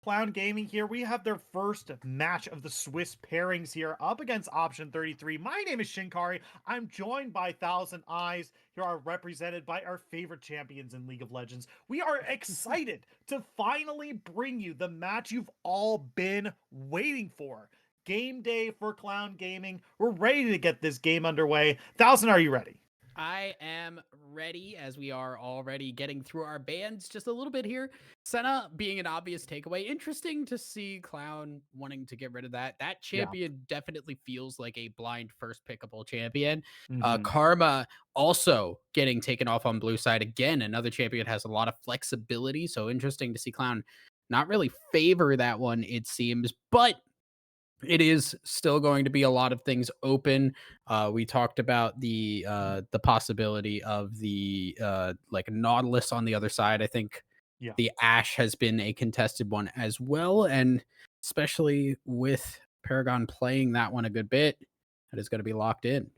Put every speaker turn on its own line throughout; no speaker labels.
Clown Gaming here. We have their first match of the Swiss pairings here up against Option 33. My name is Shinkari. I'm joined by Thousand Eyes. Here are represented by our favorite champions in League of Legends. We are excited to finally bring you the match you've all been waiting for. Game day for Clown Gaming. We're ready to get this game underway. Thousand, are you ready?
I am ready, as we are already getting through our bands just a little bit here. Senna being an obvious takeaway. Interesting to see Clown wanting to get rid of that. That
Yeah.
champion definitely feels like a blind first pickable champion.
Mm-hmm.
Karma also getting taken off on blue side again. Another champion has a lot of flexibility. So interesting to see Clown not really favor that one, it seems. But it is still going to be a lot of things open. We talked about the possibility of the like Nautilus on the other side. I think
Yeah.
the Ash has been a contested one as well, and especially with Paragon playing that one a good bit, that is going to be locked in.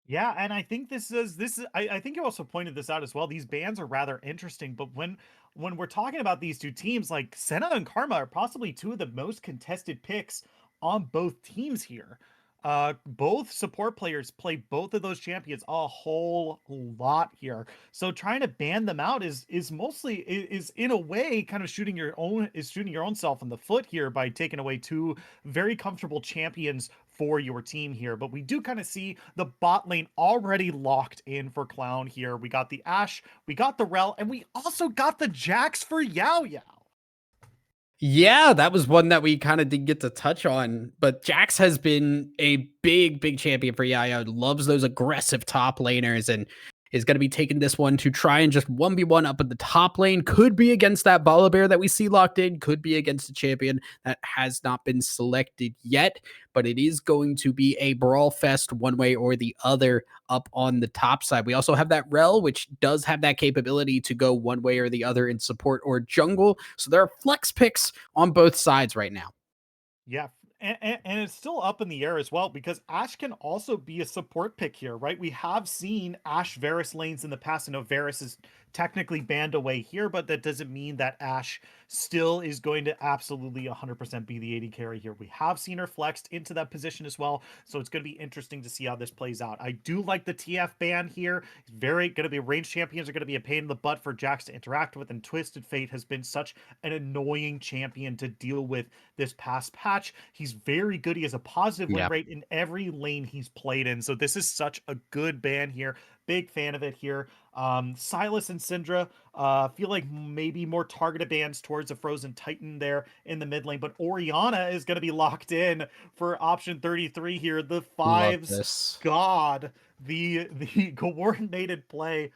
Yeah, and I think I think you also pointed this out as well. These bans are rather interesting, but when we're talking about these two teams, like Senna and Karma are possibly two of the most contested picks on both teams here. Both support players play both of those champions a whole lot here. So trying to ban them out is mostly is in a way kind of shooting your own self in the foot here by taking away two very comfortable champions for your team here. But we do kind of see the bot lane already locked in for Clown here. We got the Ashe, we got the Rel, and we also got the Jax for Yao Yao.
Yeah, that was one that we kind of did get to touch on. But Jax has been a big champion for Yaya. Loves those aggressive top laners and is going to be taking this one to try and just 1v1 up in the top lane. Could be against that Volibear that we see locked in. Could be against a champion that has not been selected yet. But it is going to be a brawl fest one way or the other up on the top side. We also have that Rel, which does have that capability to go one way or the other in support or jungle. So there are flex picks on both sides right now.
Yeah, and it's still up in the air as well because Ashe can also be a support pick here, right? We have seen Ashe Varus lanes in the past. I know Varus is technically banned away here, but that doesn't mean that Ashe still is going to absolutely 100% be the AD carry here. We have seen her flexed into that position as well, so it's going to be interesting to see how this plays out. I do like the TF ban here. It's very going to be ranged champions are going to be a pain in the butt for Jax to interact with, and Twisted Fate has been such an annoying champion to deal with this past patch. He's very good. He has a positive win
Yeah.
rate in every lane he's played in. So this is such a good ban here. Big fan of it here. Silas and Syndra feel like maybe more targeted bans towards a Frozen Titan there in the mid lane, but Orianna is going to be locked in for option 33 here. The
Love
Fives
this.
God, the coordinated play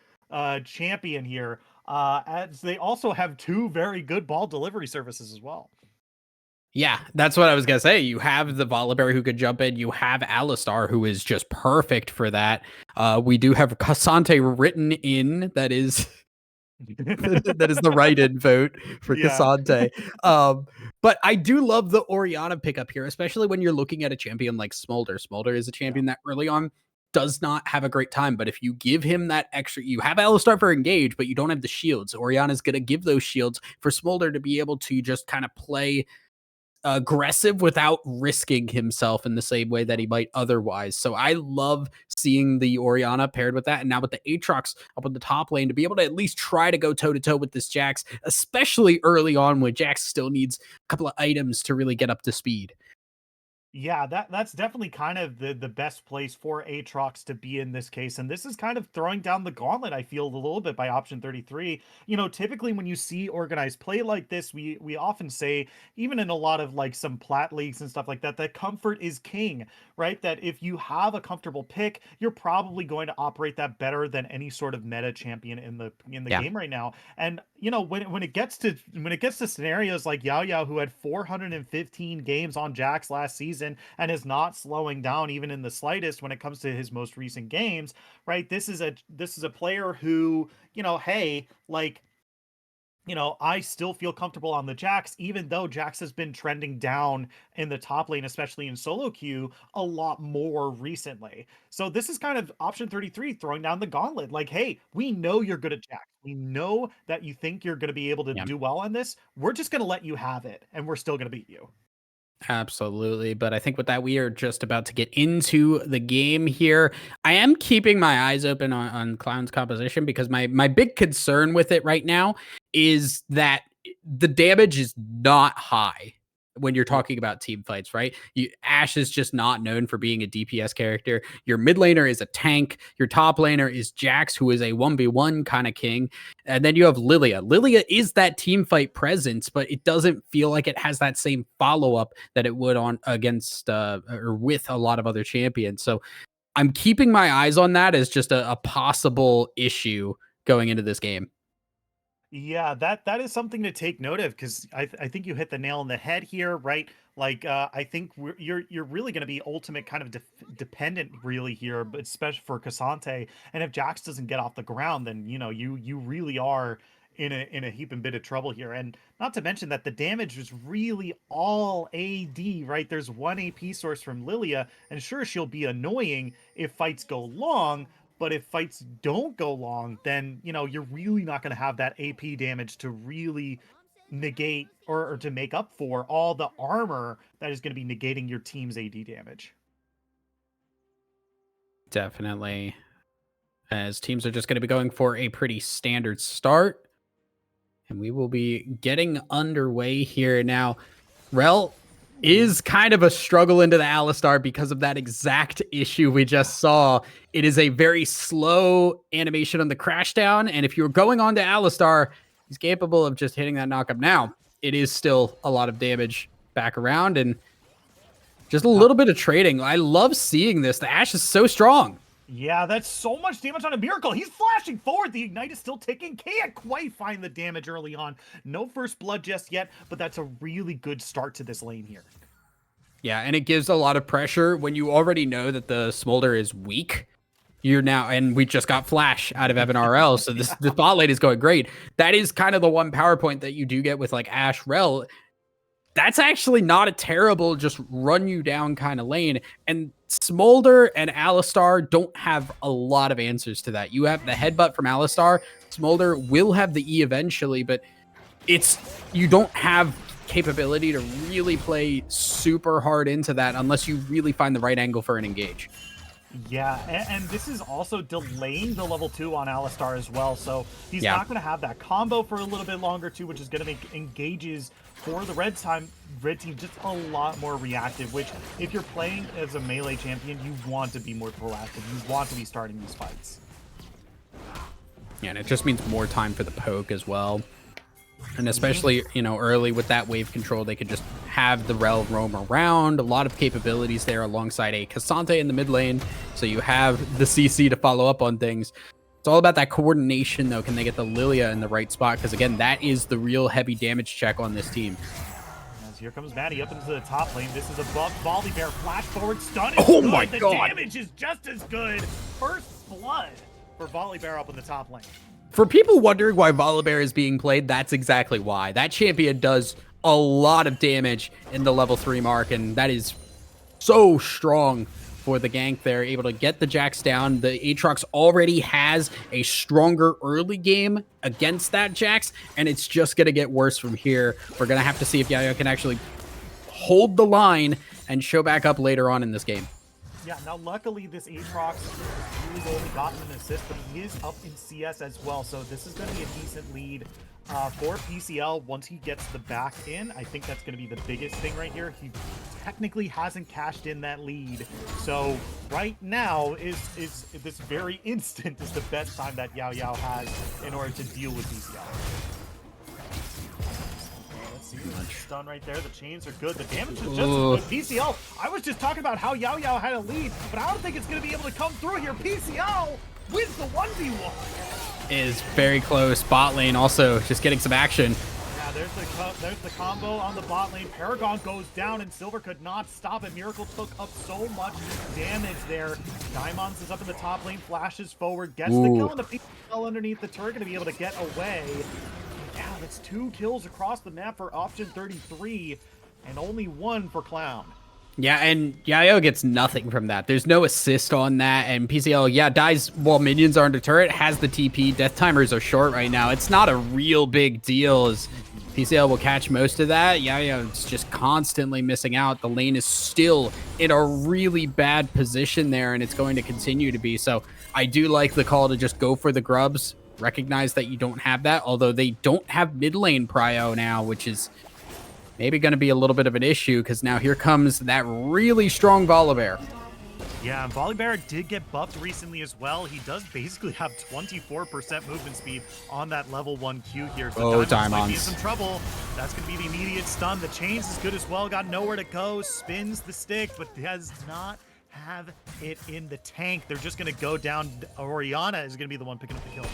champion here. As they also have two very good ball delivery services as well.
Yeah, that's what I was gonna say. You have the Volibear who could jump in. You have Alistar who is just perfect for that. We do have Cassante written in. That is that is the right-in vote for
Yeah.
Cassante. But I do love the Orianna pickup here, especially when you're looking at a champion like Smolder. Smolder is a
Yeah.
champion that early on does not have a great time, but if you give him that extra, you have Alistar for engage, but you don't have the shields. Orianna's going to give those shields for Smolder to be able to just kind of play aggressive without risking himself in the same way that he might otherwise. So I love seeing the Orianna paired with that. And now with the Aatrox up on the top lane to be able to at least try to go toe to toe with this Jax, especially early on when Jax still needs a couple of items to really get up to speed.
Yeah, that's definitely kind of the best place for Aatrox to be in this case. And this is kind of throwing down the gauntlet, I feel, a little bit by option 33. You know, typically when you see organized play like this, we often say, even in a lot of like some plat leagues and stuff like that, that comfort is king, right? That if you have a comfortable pick, you're probably going to operate that better than any sort of meta champion in the
Yeah.
game right now. And you know, when it gets to scenarios like Yao Yao, who had 415 games on Jax last season and is not slowing down even in the slightest when it comes to his most recent games, right? This is a player who, you know, hey, like I still feel comfortable on the Jax, even though Jax has been trending down in the top lane, especially in solo queue, a lot more recently. So this is kind of option 33 throwing down the gauntlet. Like, hey, we know you're good at Jax. We know that you think you're going to be able to
Yeah.
do well on this. We're just going to let you have it, and we're still going to beat you.
Absolutely. But I think with that, we are just about to get into the game here. I am keeping my eyes open on Clown's composition because my big concern with it right now is that the damage is not high when you're talking about team fights, right? Ash is just not known for being a DPS character. Your mid laner is a tank. Your top laner is Jax, who is a 1v1 kind of king. And then you have Lilia. Lilia is that team fight presence, but it doesn't feel like it has that same follow up that it would on against or with a lot of other champions. So I'm keeping my eyes on that as just a possible issue going into this game.
Yeah, that is something to take note of because I think you hit the nail on the head here, right? Like, I think you're really going to be ultimate kind of dependent really here, but especially for Cassante. And if Jax doesn't get off the ground, then you really are in a heap and bit of trouble here. And not to mention that the damage is really all AD, right? There's one AP source from Lilia, and sure she'll be annoying if fights go long, but if fights don't go long, then you're really not going to have that AP damage to really negate or to make up for all the armor that is going to be negating your team's AD damage.
Definitely. As teams are just going to be going for a pretty standard start. And we will be getting underway here now. Rel is kind of a struggle into the Alistar because of that exact issue we just saw. It is a very slow animation on the crashdown, and if you're going on to Alistar, he's capable of just hitting that knockup. Now, it is still a lot of damage back around, and just a little bit of trading. I love seeing this. The Ashe is so strong.
Yeah, that's so much damage on a Miracle. He's flashing forward. The Ignite is still ticking. Can't quite find the damage early on. No first blood just yet, but that's a really good start to this lane here.
Yeah, and it gives a lot of pressure when you already know that the Smolder is weak. You're now, and we just got Flash out of Evan RL, so the bot lane is going great. That is kind of the one power point that you do get with like Ashe Rel. That's actually not a terrible just run you down kind of lane. And Smolder and Alistar don't have a lot of answers to that. You have the headbutt from Alistar. Smolder will have the E eventually, but you don't have capability to really play super hard into that unless you really find the right angle for an engage.
Yeah, and this is also delaying the level 2 on Alistar as well, so he's not going to have that combo for a little bit longer too, which is going to make engages for the red team just a lot more reactive, which if you're playing as a melee champion, you want to be more proactive. You want to be starting these fights.
Yeah, and it just means more time for the poke as well. And especially, early with that wave control, they could just have the Rel roam around. A lot of capabilities there alongside a Cassante in the mid lane. So you have the CC to follow up on things. It's all about that coordination, though. Can they get the Lilia in the right spot? Because, again, that is the real heavy damage check on this team.
As here comes Maddie up into the top lane. This is a Volibear flash forward stun.
Oh, my God.
The damage is just as good. First blood for Volibear up in the top lane.
For people wondering why Volibear is being played, that's exactly why. That champion does a lot of damage in the level 3 mark, and that is so strong for the gank there. Able to get the Jax down. The Aatrox already has a stronger early game against that Jax, and it's just going to get worse from here. We're going to have to see if Yayo can actually hold the line and show back up later on in this game.
Yeah, now luckily this Aatrox has really only gotten an assist, but he is up in CS as well, so this is going to be a decent lead for PCL once he gets the back in. I think that's going to be the biggest thing right here. He technically hasn't cashed in that lead, so right now is this very instant is the best time that Yao Yao has in order to deal with PCL. Stun right there. The chains are good. The damage is just as good. PCL, I was just talking about how Yao Yao had a lead, but I don't think it's going to be able to come through here. PCL wins the 1v1.
Is very close. Bot lane also just getting some action.
Yeah, there's the combo on the bot lane. Paragon goes down, and Silver could not stop it. Miracle took up so much damage there. Diamonds is up in the top lane, flashes forward, gets the kill, and the PCL underneath the turret going to be able to get away. yeah, that's 2 kills across the map for option 33 and only 1 for Clown.
Yeah, and Yayo gets nothing from that. There's no assist on that, and PCL, yeah, dies while minions are under turret, has the TP. Death timers are short right now. It's not a real big deal as PCL will catch most of that. Yayo's just constantly missing out. The lane is still in a really bad position there, and it's going to continue to be. So I do like the call to just go for the grubs, recognize that you don't have that, although they don't have mid lane prio now, which is maybe going to be a little bit of an issue because now here comes that really strong Volibear.
Yeah, and Volibear did get buffed recently as well. He does basically have 24% movement speed on that level 1 Q here. So Diamonds might be in some trouble. That's going to be the immediate stun. The chains is good as well. Got nowhere to go. Spins the stick, but does not have it in the tank. They're just going to go down. Orianna is going to be the one picking up the kill.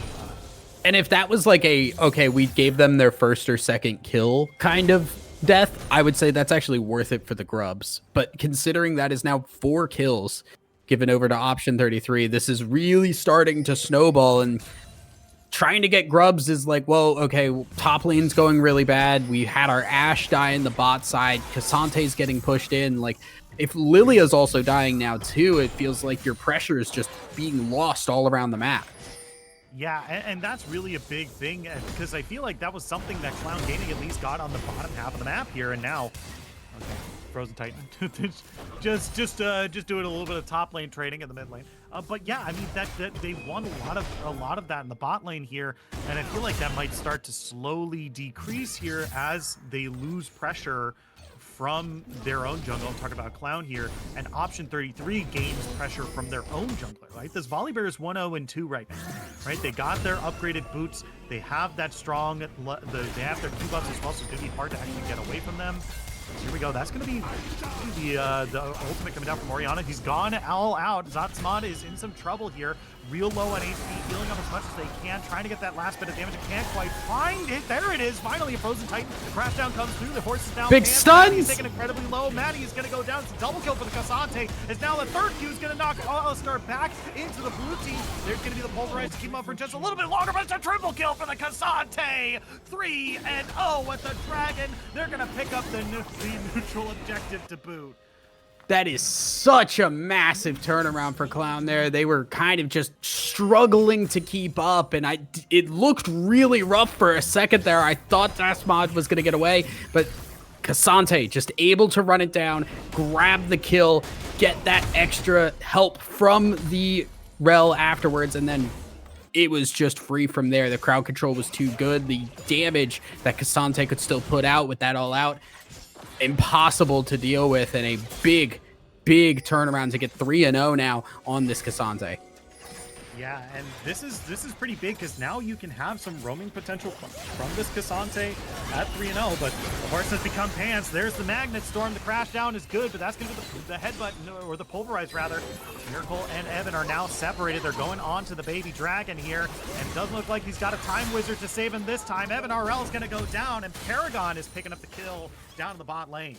And if that was like okay, we gave them their first or second kill kind of death, I would say that's actually worth it for the grubs. But considering that is now 4 kills given over to option 33, this is really starting to snowball, and trying to get grubs is like, well, okay, top lane's going really bad. We had our Ashe die in the bot side. Casante's getting pushed in. Like, if Lilia's also dying now too, it feels like your pressure is just being lost all around the map.
Yeah, and that's really a big thing because I feel like that was something that Clown Gaming at least got on the bottom half of the map here, and now, okay, Frozen Titan, just doing a little bit of top lane trading in the mid lane. But yeah, I mean that they won a lot of that in the bot lane here, and I feel like that might start to slowly decrease here as they lose pressure from their own jungle. I'm talking about Clown here, and option 33 gains pressure from their own jungler, right? This Volibear is 1-0-2 right now, right? They got their upgraded boots. They have that strong, they have their Q buffs as well, so it's gonna be hard to actually get away from them. Here we go. That's going to be the ultimate coming down from Orianna. He's gone all out. Zatsmod is in some trouble here. Real low on HP, healing up as much as they can, trying to get that last bit of damage. Can't quite find it. There it is. Finally, a Frozen Titan. The crash down comes through. The horse is down.
Big stuns.
He's taken incredibly low. Maddie is going to go down. It's a double kill for the Cassante. It's now the third Q is going to knock Alistar back into the blue team. There's going to be the Pulverize to keep him up for just a little bit longer, but it's a triple kill for the Cassante. 3-0 with the Dragon. They're going to pick up the neutral objective to boot.
That is such a massive turnaround for Clown there. They were kind of just struggling to keep up, and it looked really rough for a second there. I thought Zasmod was going to get away, but Cassante just able to run it down, grab the kill, get that extra help from the Rel afterwards, and then it was just free from there. The crowd control was too good. The damage that Cassante could still put out with that all out, impossible to deal with, and a big turnaround to get 3-0 now on this Cassante.
Yeah, and this is pretty big because now you can have some roaming potential from this Cassante at 3-0, but the horse has become pants. There's the Magnet Storm. The crash down is good, but that's going to be the headbutt, or the Pulverize rather. Miracle and Evan are now separated. They're going on to the baby dragon here, and it doesn't look like he's got a Time Wizard to save him this time. Evan RL is going to go down, and Paragon is picking up the kill down in the bot lane.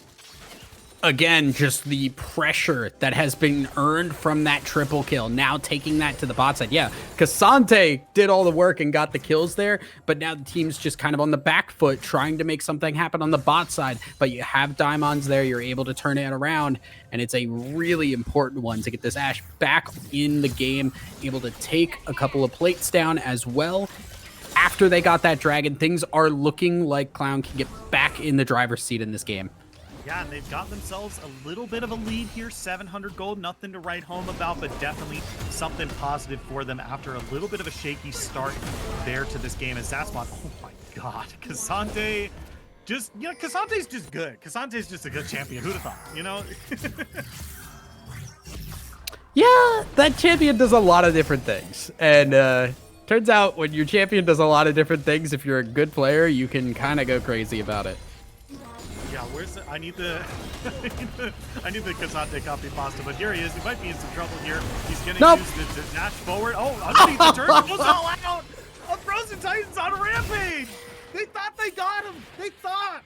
Again, just the pressure that has been earned from that triple kill, now taking that to the bot side. Yeah, Cassante did all the work and got the kills there, but now the team's just kind of on the back foot trying to make something happen on the bot side. But you have Diamonds there, you're able to turn it around, and it's a really important one to get this Ashe back in the game, able to take a couple of plates down as well. After they got that dragon, things are looking like Clown can get back in the driver's seat in this game.
Yeah, and they've got themselves a little bit of a lead here, 700 gold, nothing to write home about, but definitely something positive for them after a little bit of a shaky start there to this game. And Zasmod, oh my god, Cassante, just, you know, Cassante's just good. Cassante's just a good champion, who'd have thought, you know?
Yeah, that champion does a lot of different things, and turns out when your champion does a lot of different things, if you're a good player, you can kind of go crazy about it.
Yeah, where's the, I need the Cassante copy pasta, but here he is. He might be in some trouble here. He's gonna use the dash forward. Oh, underneath the turn, goes all out. A Frozen Titan's on a rampage. They thought they got him. They thought.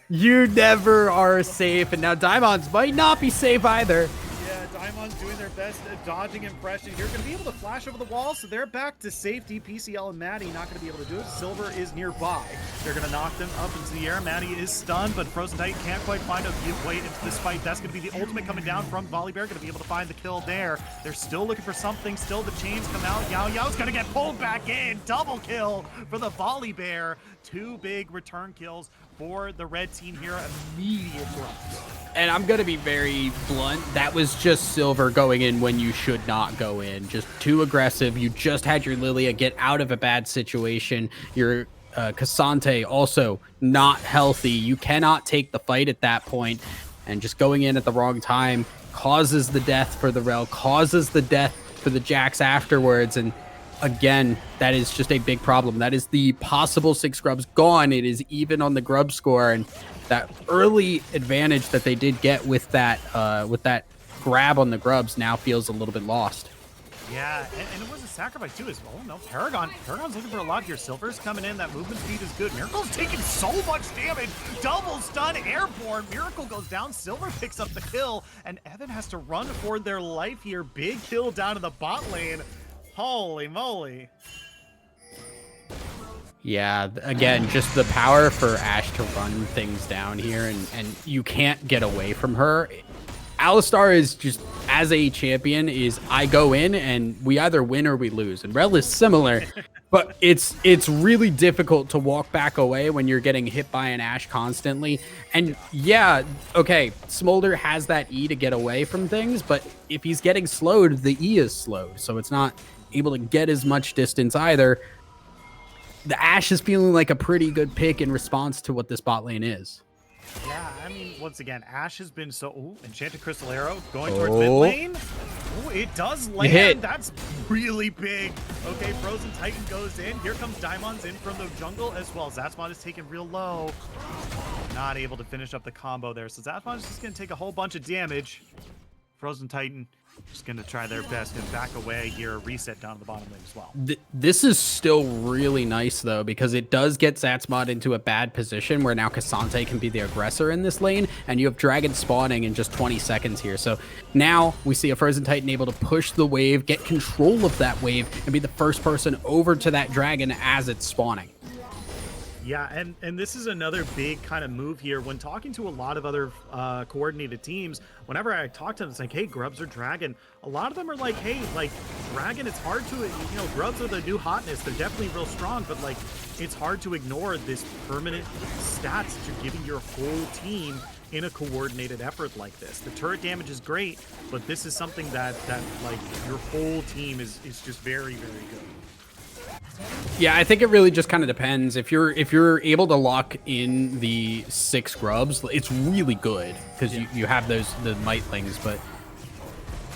You never are safe, and now Diamonds might not be safe either.
Yeah, Diamonds doing their best dodging impression here. Going to be able to flash over the wall, so they're back to safety. PCL and Maddie not going to be able to do it. Silver is nearby. They're going to knock them up into the air. Maddie is stunned, but Frozen Titan can't quite find a way into this fight. That's going to be the ultimate coming down from Volibear. Going to be able to find the kill there. They're still looking for something. Still the chains come out. Yao Yao's going to get pulled back in. Double kill for the Volibear. 2 big return kills for the red team here. Immediate drops.
And I'm going to be very blunt. That was just Silver going in when you should not go in. Just too aggressive. You just had your Lilia get out of a bad situation. Your Cassante also not healthy. You cannot take the fight at that point. And just going in at the wrong time causes the death for the Rel, causes the death for the Jax afterwards. And again, that is just a big problem. That is the possible 6 grubs gone. It is even on the grub score, and that early advantage that they did get with that grab on the grubs now feels a little bit lost.
Yeah, and it was a sacrifice too as well. No, Paragon's looking for a lot here. Silver's coming in. That movement speed is good. Miracle's taking so much damage. Double stun, airborne. Miracle goes down. Silver picks up the kill, and Evan has to run for their life here. Big kill down to the bot lane. Holy moly.
Yeah, again, just the power for Ashe to run things down here, and you can't get away from her. Alistar is just, as a champion, is I go in and we either win or we lose. And Rel is similar, but it's really difficult to walk back away when you're getting hit by an Ashe constantly. And yeah, okay, Smolder has that E to get away from things, but if he's getting slowed, the E is slowed. So it's not able to get as much distance either. The Ashe is feeling like a pretty good pick in response to what this bot lane is.
Yeah, I mean, once again, Ashe has been so... Ooh, Enchanted Crystal Arrow going towards mid lane. Oh, it does land.
Hit.
That's really big. Okay, Frozen Titan goes in. Here comes Daimon's in from the jungle as well. Zatsmod is taken real low. Not able to finish up the combo there. So Zatsmod is just going to take a whole bunch of damage. Frozen Titan just going to try their best and back away here, reset down to the bottom lane as well.
This is still really nice, though, because it does get Zatsmod into a bad position where now Cassante can be the aggressor in this lane, and you have Dragon spawning in just 20 seconds here. So now we see a Frozen Titan able to push the wave, get control of that wave, and be the first person over to that Dragon as it's spawning.
Yeah, and this is another big kind of move here. When talking to a lot of other coordinated teams, whenever I talk to them, it's like, hey, Grubs or Dragon. A lot of them are like, hey, like, Dragon, it's hard to, you know, Grubs are the new hotness. They're definitely real strong, but, like, it's hard to ignore this permanent stats that you're giving your whole team in a coordinated effort like this. The turret damage is great, but this is something that like, your whole team is just very, very good.
Yeah, I think it really just kind of depends. If you're able to lock in the 6 grubs, it's really good because you have the mightlings. But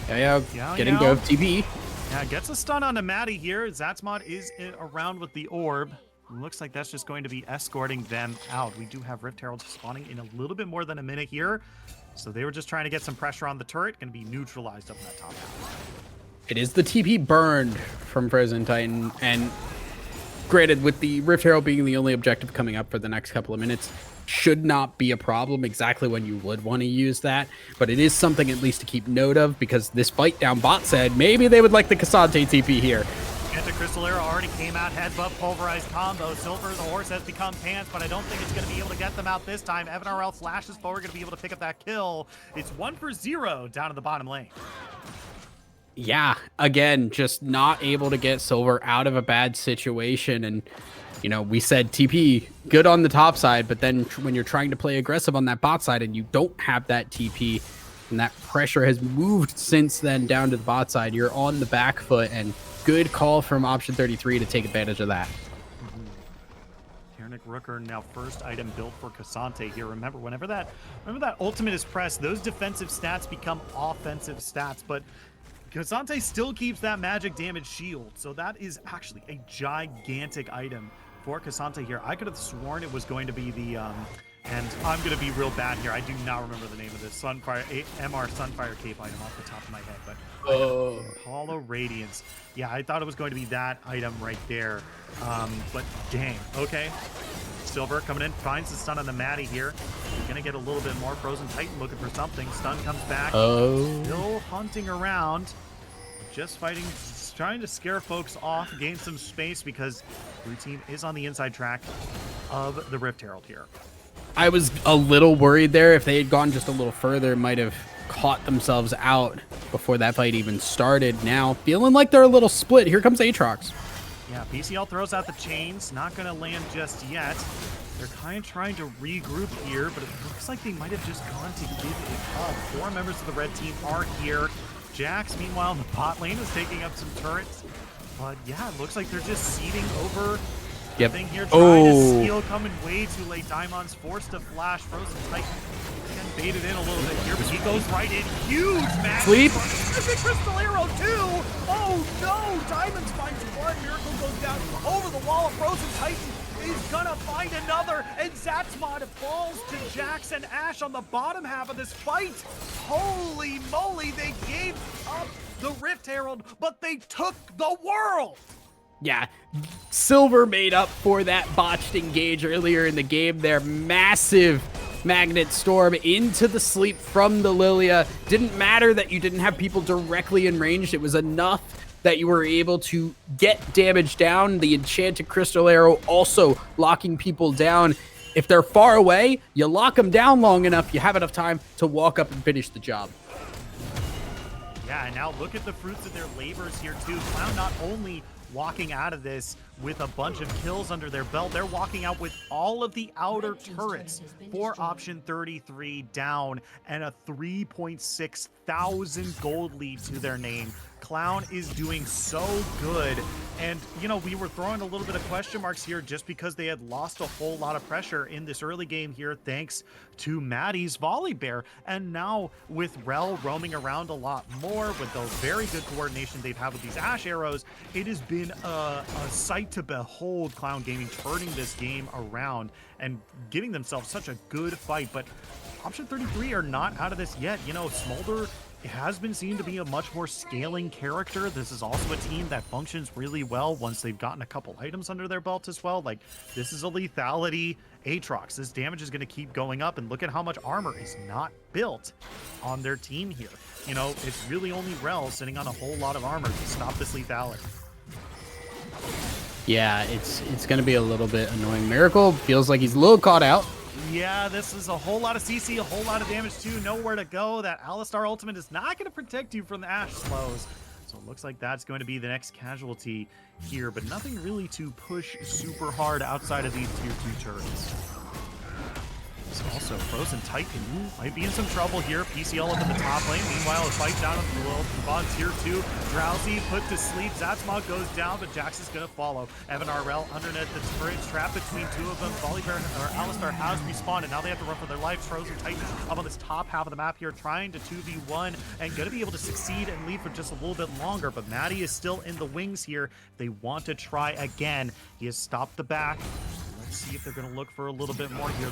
yeah, getting Gov TP.
Yeah, gets a stun on a Maddie here. Zatsmod is around with the orb. Looks like that's just going to be escorting them out. We do have Rift Herald spawning in a little bit more than a minute here. So they were just trying to get some pressure on the turret. Going to be neutralized up in that top half.
It is the TP burned from Frozen Titan, and granted, with the Rift Herald being the only objective coming up for the next couple of minutes, should not be a problem exactly when you would want to use that, but it is something at least to keep note of, because this fight down bot said maybe they would like the Cassante TP here.
Crystal Arrow already came out, headbutt, pulverized combo. Silver, the horse, has become pants, but I don't think it's going to be able to get them out this time. Evan RL flashes forward, going to be able to pick up that kill. It's 1-for-0 down in the bottom lane.
Yeah, again, just not able to get Silver out of a bad situation. And, you know, we said TP, good on the top side, but then when you're trying to play aggressive on that bot side and you don't have that TP, and that pressure has moved since then down to the bot side, you're on the back foot, and good call from Option 33 to take advantage of that.
Tiernick Rooker now first item built for Cassante here. Remember that ultimate is pressed, those defensive stats become offensive stats, but Cassante still keeps that magic damage shield, so that is actually a gigantic item for Cassante here. I could have sworn it was going to be the, and I'm going to be real bad here. I do not remember the name of this Sunfire, MR Sunfire Cape item off the top of my head, but Hollow Radiance. Yeah, I thought it was going to be that item right there, but dang, okay. Silver coming in, finds the stun on the Maddie here. gonna get a little bit more. Frozen Titan looking for something. Stun comes back.
Oh.
Still hunting around. Just fighting, trying to scare folks off, gain some space because blue team is on the inside track of the Rift Herald here.
I was a little worried there. If they had gone just a little further, might have caught themselves out before that fight even started. Now, feeling like they're a little split. Here comes Aatrox.
Yeah, PCL throws out the chains. Not going to land just yet. They're kind of trying to regroup here, but it looks like they might have just gone to give it up. 4 members of the red team are here. Jax, meanwhile, in the bot lane is taking up some turrets. But yeah, it looks like they're just seeding over the thing here. Trying to steal, coming way too late. Diamond's forced to flash. Frozen Titan again baited in a little bit here, but he goes right in. Huge match.
Sleep.
Crystal Arrow too. Oh no! Diamonds finds one. Miracle goes down over the wall. Frozen Titan is gonna find another, and Zatzmod falls to Jax and Ashe on the bottom half of this fight. Holy moly, they gave up the Rift Herald, but they took the world.
Yeah, Silver made up for that botched engage earlier in the game there. Massive Magnet Storm into the sleep from the Lilia. Didn't matter that you didn't have people directly in range. It was enough that you were able to get damage down. The Enchanted Crystal Arrow also locking people down. If they're far away, you lock them down long enough, you have enough time to walk up and finish the job.
Yeah, and now look at the fruits of their labors here too. Clown not only walking out of this with a bunch of kills under their belt, they're walking out with all of the outer turrets for option 33 down and a 3.6 thousand gold lead to their name. Clown is doing so good, and you know, we were throwing a little bit of question marks here just because they had lost a whole lot of pressure in this early game here thanks to Maddie's Volley Bear, and now with Rel roaming around a lot more with the very good coordination they've had with these Ashe arrows, it has been a sight to behold. Clown Gaming turning this game around and giving themselves such a good fight, but option 33 are not out of this yet. You know, Smolder has been seen to be a much more scaling character. This is also a team that functions really well once they've gotten a couple items under their belt as well. Like, this is a lethality Aatrox. This damage is going to keep going up, and look at how much armor is not built on their team here. You know, it's really only Rel sitting on a whole lot of armor to stop this lethality.
Yeah, it's going to be a little bit annoying. Miracle feels like he's a little caught out.
Yeah, this is a whole lot of CC, a whole lot of damage too. Nowhere to go. That Alistar ultimate is not going to protect you from the Ashe slows. So it looks like that's going to be the next casualty here, but nothing really to push super hard outside of these tier 2 turrets. Also, Frozen Titan might be in some trouble here. PCL up in the top lane. Meanwhile, a fight down on the bottom tier 2. Drowsy put to sleep. Zatzmog goes down, but Jax is going to follow. Evan RL underneath the turret, trapped between two of them. Volibear or Alistar has respawned, and now they have to run for their lives. Frozen Titan up on this top half of the map here, trying to 2v1 and going to be able to succeed and lead for just a little bit longer. But Maddie is still in the wings here. They want to try again. He has stopped the back. See if they're going to look for a little bit more here.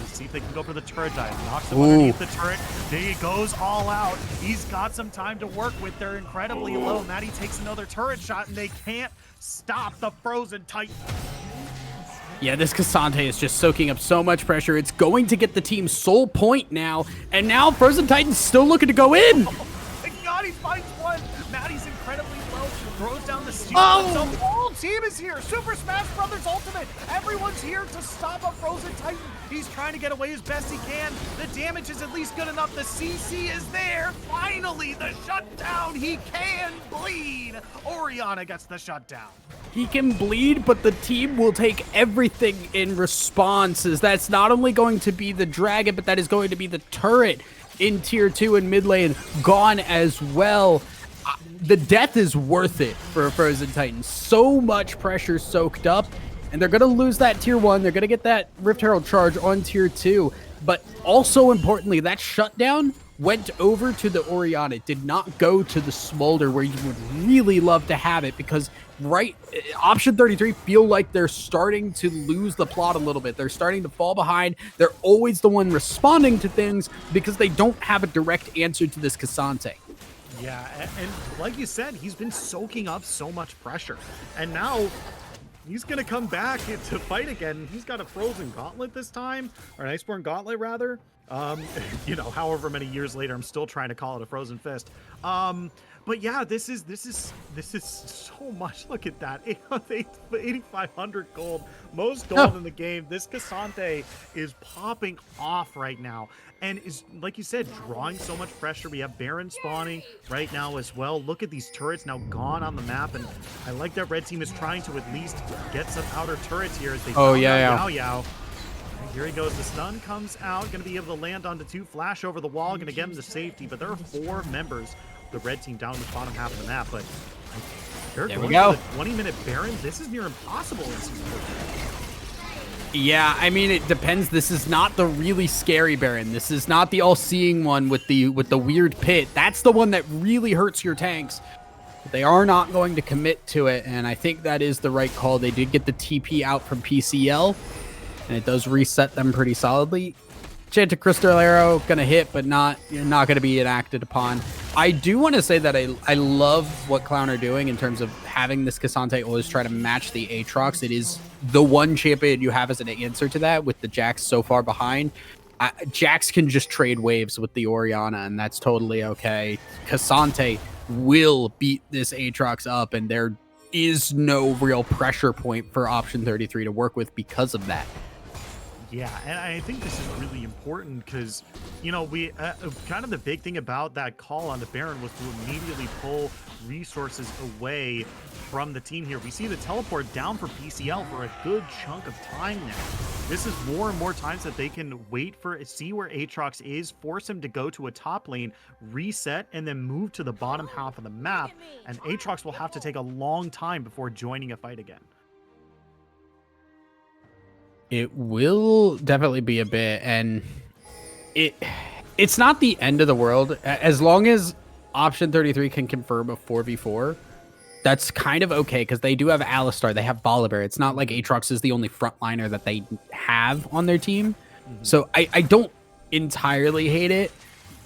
See if they can go for the turret dive. Knocks him underneath the turret. He goes all out. He's got some time to work with. They're incredibly low. Maddie takes another turret shot, and they can't stop the Frozen Titan.
Yeah, this Cassante is just soaking up so much pressure. It's going to get the team sole point now. And now Frozen Titan's still looking to go in.
Oh my God, he finds one. Maddie's incredibly low. Throws down the steel.
Oh!
The whole team is here. Super Smash Brothers Ultimate. Everyone's here to stop a Frozen Titan. He's trying to get away as best he can. The damage is at least good enough. The CC is there. Finally, the shutdown. He can bleed. Orianna gets the shutdown.
He can bleed, but the team will take everything in response, as that's not only going to be the dragon, but that is going to be the turret in tier 2 and mid lane gone as well. The death is worth it for a Frozen Titan. So much pressure soaked up, and they're going to lose that tier 1. They're going to get that Rift Herald charge on tier 2. But also importantly, that shutdown went over to the Orianna. It did not go to the Smolder, where you would really love to have it, because option 33 feel like they're starting to lose the plot a little bit. They're starting to fall behind. They're always the one responding to things because they don't have a direct answer to this Cassante.
Yeah, and like you said, he's been soaking up so much pressure. And now He's gonna come back to fight again. He's got a frozen gauntlet this time, or an iceborne gauntlet rather. You know, however many years later, I'm still trying to call it a frozen fist. But yeah, this is so much. Look at that, 8,500 gold, most gold in the game. This Cassante is popping off right now, and is, like you said, drawing so much pressure. We have Baron spawning right now as well. Look at these turrets now gone on the map, and I like that red team is trying to at least get some outer turrets here as they found out Yao Yao. And here he goes. The stun comes out, going to be able to land onto 2, flash over the wall, going to get him to safety. But there are 4 members of the red team down in the bottom half of the map. But they're going for the 20-minute Baron. This is near impossible in Season 14.
Yeah, I mean, it depends. This is not the really scary Baron. This is not the all-seeing one with the weird pit. That's the one that really hurts your tanks. But they are not going to commit to it, and I think that is the right call. They did get the TP out from PCL, and it does reset them pretty solidly. Enchanted Crystal Arrow gonna hit, but not gonna be enacted upon. I do want to say that I love what Clown are doing in terms of having this Cassante always try to match the Aatrox. It is the one champion you have as an answer to that, with the Jax so far behind. Jax can just trade waves with the Orianna, and that's totally okay. Cassante will beat this Aatrox up, and there is no real pressure point for option 33 to work with because of that.
Yeah, and I think this is really important because, you know, we kind of the big thing about that call on the Baron was to immediately pull resources away from the team here. We see the teleport down for PCL for a good chunk of time now. This is more and more times that they can wait for, see where Aatrox is, force him to go to a top lane, reset, and then move to the bottom half of the map. And Aatrox will have to take a long time before joining a fight again.
It will definitely be a bit, and it's not the end of the world. As long as option 33 can confirm a 4v4, that's kind of okay, because they do have Alistar, they have Volibear. It's not like Aatrox is the only frontliner that they have on their team. So I don't entirely hate it,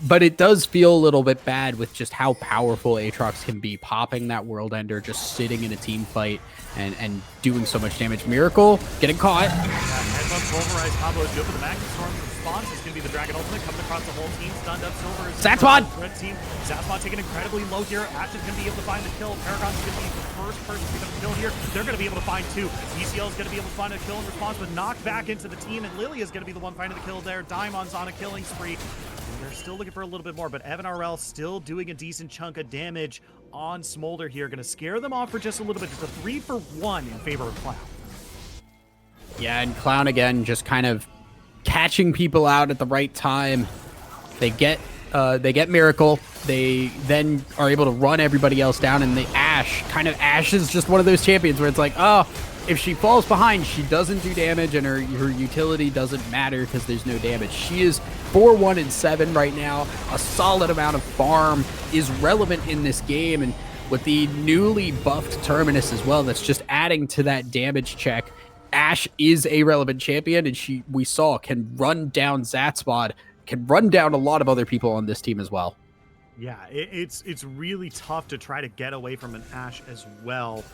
but it does feel a little bit bad with just how powerful Aatrox can be, popping that World Ender, just sitting in a team fight and doing so much damage. Miracle getting caught.
Headbutt pulverized combo is good for the Magnet Storm. The response is going to be the Dragon Ultimate coming across the whole team. Stunned up Silver.
Zatspod!
Red team. Zatspod taking incredibly low here. Ash is going to be able to find the kill. Paragon's going to be the first person to pick up the kill here. They're going to be able to find 2. ECL is going to be able to find a kill in response, but knocked back into the team, and Lily is going to be the one finding the kill there. Daimon's on a killing spree. They're still looking for a little bit more, but Evan RL still doing a decent chunk of damage on Smolder here. Going to scare them off for just a little bit. Just a 3-for-1 in favor of Clown.
Yeah, and Clown again, just kind of catching people out at the right time. They get Miracle. They then are able to run everybody else down, and the Ashe is just one of those champions where it's like, oh, if she falls behind, she doesn't do damage, and her utility doesn't matter because there's no damage. She is 4-1-7 right now. A solid amount of farm is relevant in this game, and with the newly buffed Terminus as well, that's just adding to that damage check. Ashe is a relevant champion, and we saw can run down Zatspod, can run down a lot of other people on this team as well.
Yeah, it's really tough to try to get away from an Ashe as well,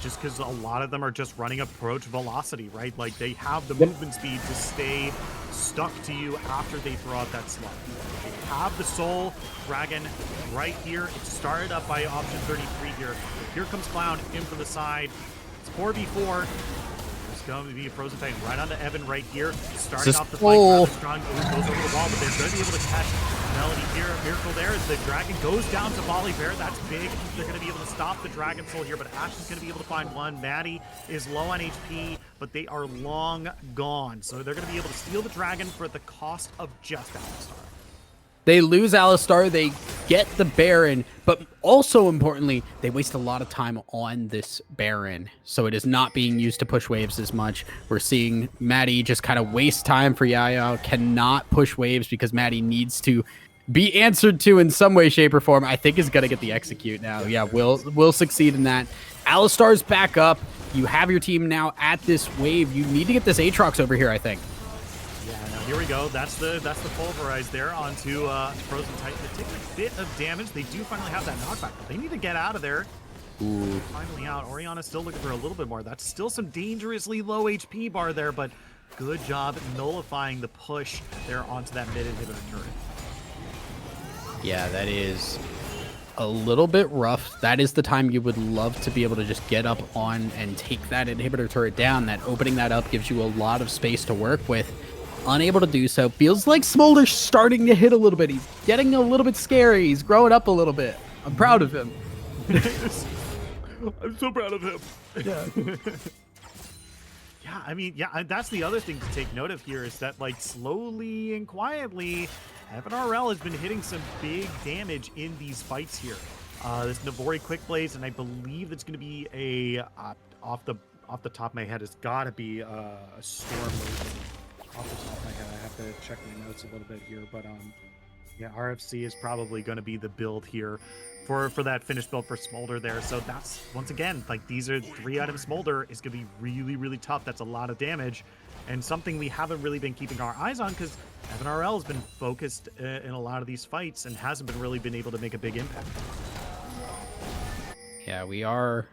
just because a lot of them are just running approach velocity, right? Like, they have the movement speed to stay stuck to you after they throw out that slug. They have the Soul Dragon right here. It's started up by option 33 here. Here comes Clown in from the side. It's 4v4. Going to be a frozen fight right onto Evan right here. Starting off the fight, strong goes over the wall, but they're going to be able to catch Melody here. Miracle there as the dragon goes down to Volibear. That's big. They're going to be able to stop the Dragon Soul here, but Ash is going to be able to find one. Maddie is low on HP, but they are long gone. So they're going to be able to steal the dragon for the cost of just Alistar.
They lose Alistar, they get the Baron, but also importantly, they waste a lot of time on this Baron. So it is not being used to push waves as much. We're seeing Maddie just kind of waste time for Yaya, cannot push waves because Maddie needs to be answered to in some way, shape, or form. I think is going to get the execute now. Yeah, we'll succeed in that. Alistar's back up. You have your team now at this wave. You need to get this Aatrox over here, I think.
Here we go. That's the pulverize there onto Frozen Titan. They take a bit of damage. They do finally have that knockback, but they need to get out of there.
Ooh.
Finally out. Oriana's still looking for a little bit more. That's still some dangerously low HP bar there, but good job nullifying the push there onto that mid inhibitor turret.
Yeah, that is a little bit rough. That is the time you would love to be able to just get up on and take that inhibitor turret down. That opening that up gives you a lot of space to work with. Unable to do so. Feels like Smolder's starting to hit a little bit. He's getting a little bit scary. He's growing up a little bit. I'm proud of him.
I'm so proud of him.
Yeah.
Yeah, I mean, yeah, that's the other thing to take note of here is that, like, slowly and quietly, Evan RL has been hitting some big damage in these fights here. This Navori Quick Blaze, and I believe that's going to be a off the top of my head, it's got to be a Storm move. Off the top of my head, I have to check my notes a little bit here, but yeah, RFC is probably going to be the build here for that finished build for Smolder there. So that's, once again, like, these are 3-item Smolder is going to be really, really tough. That's a lot of damage and something we haven't really been keeping our eyes on because Evan RL has been focused in a lot of these fights and hasn't been really been able to make a big impact.
Yeah, we are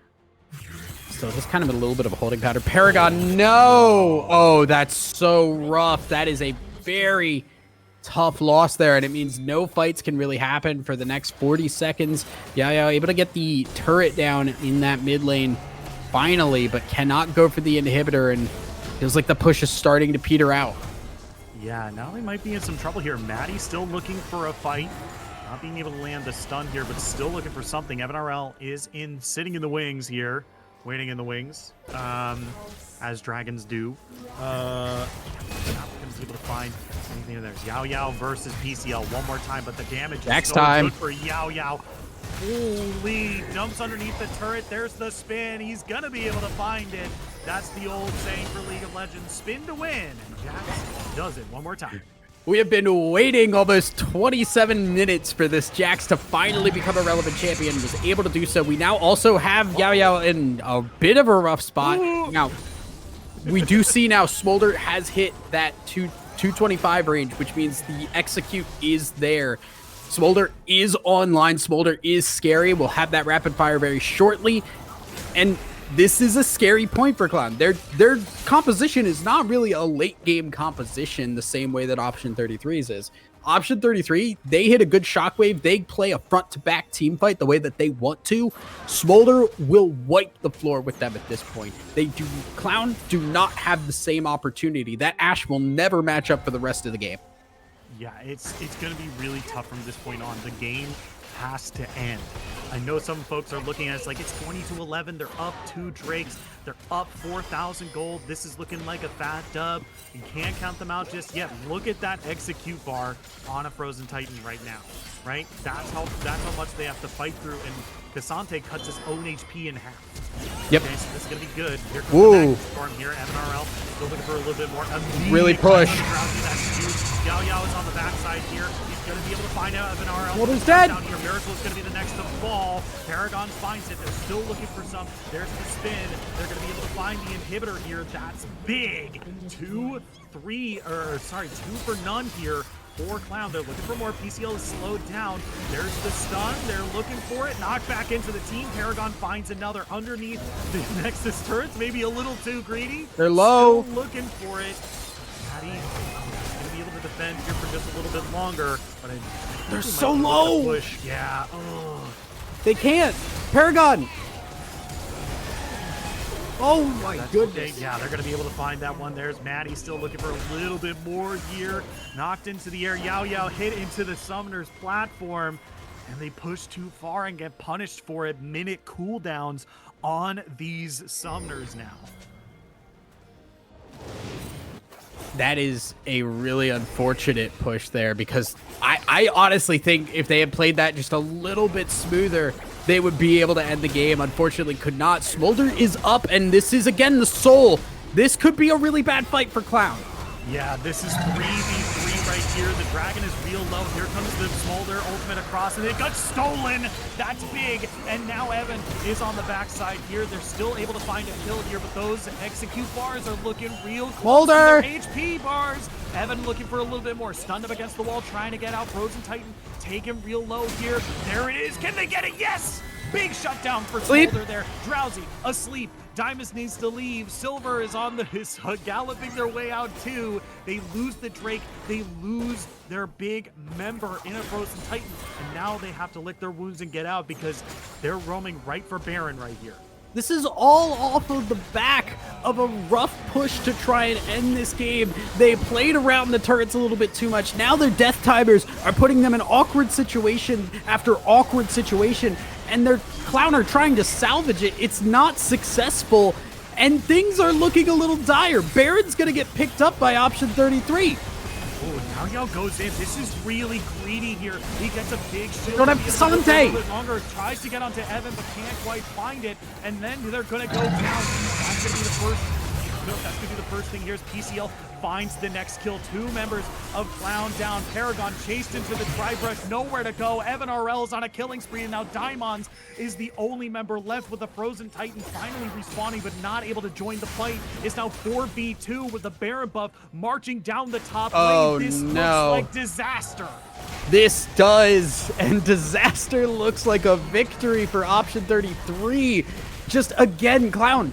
still just kind of a little bit of a holding pattern. Paragon, no! Oh, that's so rough. That is a very tough loss there, and it means no fights can really happen for the next 40 seconds. Yeah, able to get the turret down in that mid lane finally, but cannot go for the inhibitor, and feels like the push is starting to peter out.
Yeah, now they might be in some trouble here. Maddie's still looking for a fight. Not being able to land the stun here, but still looking for something. Evan RL is sitting in the wings here, waiting in the wings, as dragons do. Not going to be able to find anything in there. Yao Yao versus PCL one more time, but the damage is so good for Yao Yao. Holy, jumps underneath the turret. There's the spin. He's going to be able to find it. That's the old saying for League of Legends, spin to win. And Jax does it one more time.
We have been waiting almost 27 minutes for this Jax to finally become a relevant champion. Was able to do so. We now also have Yao Yao in a bit of a rough spot. Now, we do see now Smolder has hit that 225 range, which means the execute is there. Smolder is online. Smolder is scary. We'll have that rapid fire very shortly. And this is a scary point for Clown. Their composition is not really a late game composition the same way that Option 33's is. Option 33, they hit a good shockwave. They play a front to back team fight the way that they want to. Smolder will wipe the floor with them at this point. Clown do not have the same opportunity. That Ashe will never match up for the rest of the game.
Yeah, it's going to be really tough from this point on. The game has to end. I know some folks are looking at it, it's like it's 20-11. They're up 2 Drakes. They're up 4,000 gold. This is looking like a fat dub. You can't count them out just yet. Look at that execute bar on a Frozen Titan right now, right? That's how much they have to fight through, and Cassante cuts his own HP in half.
Yep.
Okay, so this is going to be good. Here comes the next storm here. MNRL still looking for a little bit more.
Really push.
Yao Yao is on the backside here. He's going to be able to find out MNRL.
What is dead?
Down here. Miracle is going to be the next to fall. Paragon finds it. They're still looking for some. There's the spin. They're going to be able to find the inhibitor here. That's big. 2 for none here. For Clown. They're looking for more. PCL is slowed down. There's the stun. They're looking for it. Knocked back into the team. Paragon finds another underneath the Nexus turrets. Maybe a little too greedy.
They're low.
Still looking for it. Maddie going to be able to defend here for just a little bit longer. But
they're so low.
Push. Yeah. Ugh.
They can't. Paragon. Oh my goodness.
Okay. Yeah, they're going to be able to find that one. There's Maddie still looking for a little bit more here. Knocked into the air. Yao Yao hit into the summoner's platform. And they push too far and get punished for it. Minute cooldowns on these summoners now.
That is a really unfortunate push there, because I honestly think if they had played that just a little bit smoother, they would be able to end the game. Unfortunately, could not. Smolder is up, and this is, again, the soul. This could be a really bad fight for Clown.
Yeah, this is 3v3 right here. The dragon is real low. Here comes the Smolder ultimate across, and it got stolen. That's big. And now Evan is on the backside here. They're still able to find a kill here, but those execute bars are looking real close.
Smolder!
HP bars. Evan looking for a little bit more. Stunned up against the wall, trying to get out. Frozen Titan taken real low here. There it is. Can they get it? Yes! Big shutdown for
Sleep.
Smolder there. Drowsy, asleep. Dimus needs to leave. Silver is on is galloping their way out too. They lose the Drake. They lose their big member in a Frozen Titan. And now they have to lick their wounds and get out because they're roaming right for Baron right here.
This is all off of the back of a rough push to try and end this game. They played around the turrets a little bit too much. Now their death timers are putting them in awkward situation after awkward situation, and their Clown are trying to salvage it. It's not successful, and things are looking a little dire. Baron's gonna get picked up by option 33.
Oh, now Yao goes in. This is really greedy here. He gets a big shield.
Don't have Sante.
Longer, tries to get onto Evan, but can't quite find it. And then they're going to go down. That's going to be the first. That's going to be the first thing here is PCL finds the next kill. 2 members of Clown down. Paragon chased into the tri-brush. Nowhere to go. Evan RL is on a killing spree. And now Daimons is the only member left with the Frozen Titan finally respawning, but not able to join the fight. It's now 4v2 with the Baron buff marching down the top lane. This looks like disaster.
This does, and disaster looks like a victory for option 33. Just again, Clown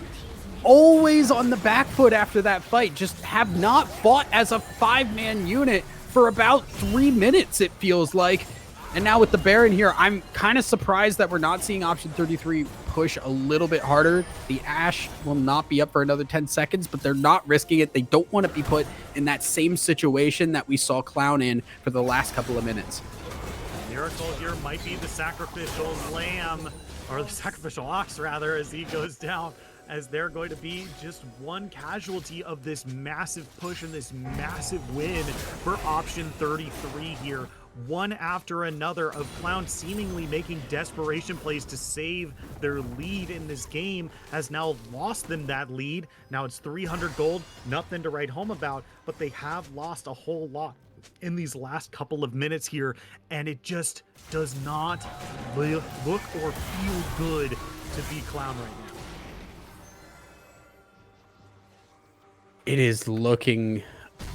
always on the back foot after that fight. Just have not fought as a 5-man unit for about 3 minutes, it feels like. And now with the Baron here, I'm kind of surprised that we're not seeing option 33 push a little bit harder. The Ashe will not be up for another 10 seconds, but they're not risking it. They don't want to be put in that same situation that we saw Clown in for the last couple of minutes.
Miracle here might be the sacrificial lamb, or the sacrificial ox rather, as he goes down, as they're going to be just one casualty of this massive push and this massive win for option 33 here. One after another of Clown seemingly making desperation plays to save their lead in this game has now lost them that lead. Now it's 300 gold, nothing to write home about, but they have lost a whole lot in these last couple of minutes here, and it just does not look or feel good to be Clown right now.
It is looking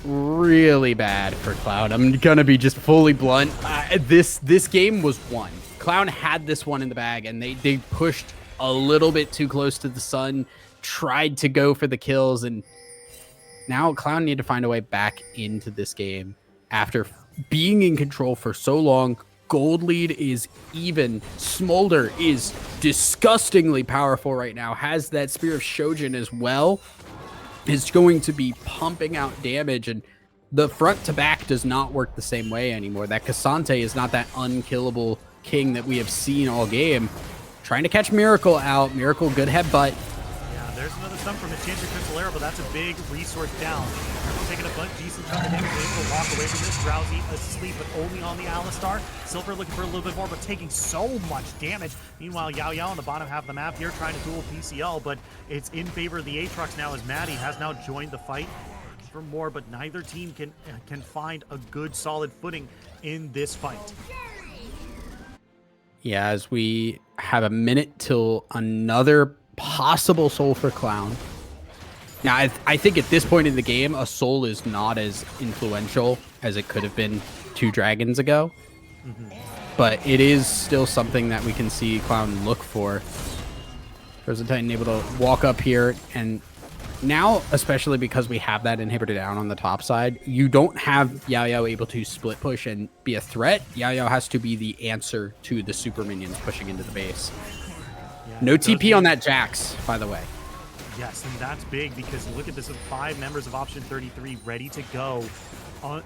really bad for Cloud. I'm gonna be just fully blunt. This game was won. Clown had this one in the bag, and they pushed a little bit too close to the sun, tried to go for the kills, and now Clown need to find a way back into this game after being in control for so long. Gold lead is even. Smolder is disgustingly powerful right now. Has that Spear of Shojin as well. Is going to be pumping out damage, and the front to back does not work the same way anymore. That Cassante is not that unkillable king that we have seen all game. Trying to catch Miracle out. Miracle, good headbutt.
Yeah, there's another stun from Enchanted Crystallera, but that's a big resource down. Miracle taking a decent chunk of damage, able to walk away from this. Drowsy asleep, but only on the Alistar. Silver looking for a little bit more, but taking so much damage. Meanwhile, Yao Yao on the bottom half of the map here trying to duel PCL, but it's in favor of the Aatrox now as Maddie has now joined the fight for more, but neither team can find a good solid footing in this fight.
Yeah, as we have a minute till another possible soul for Clown. Now, I think at this point in the game, a soul is not as influential as it could have been 2 dragons ago. But it is still something that we can see Clown look for. Frozen Titan able to walk up here, and now, especially because we have that inhibitor down on the top side, you don't have Yao Yao able to split push and be a threat. Yao Yao has to be the answer to the super minions pushing into the base.
Yeah,
no TP on that Jax, by the way.
Yes, and that's big because look at this with 5 members of option 33 ready to go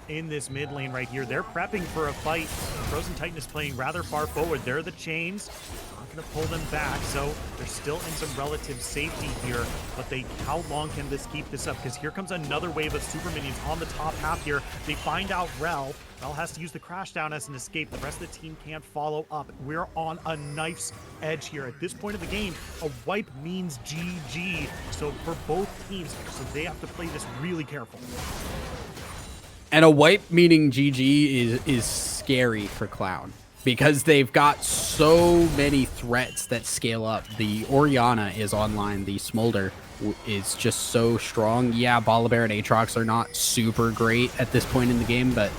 in this mid lane right here. They're prepping for a fight. Frozen Titan is playing rather far forward. They're the chains. Not going to pull them back, so they're still in some relative safety here. But how long can this keep this up? Because here comes another wave of super minions on the top half here. They find out Rel. Rel has to use the crash down as an escape. The rest of the team can't follow up. We're on a knife's edge here. At this point of the game, a wipe means GG. So for both teams, so they have to play this really careful.
And a wipe meaning GG is scary for Clown because they've got so many threats that scale up. The Orianna is online. The Smolder is just so strong. Yeah, Volibear and Aatrox are not super great at this point in the game, but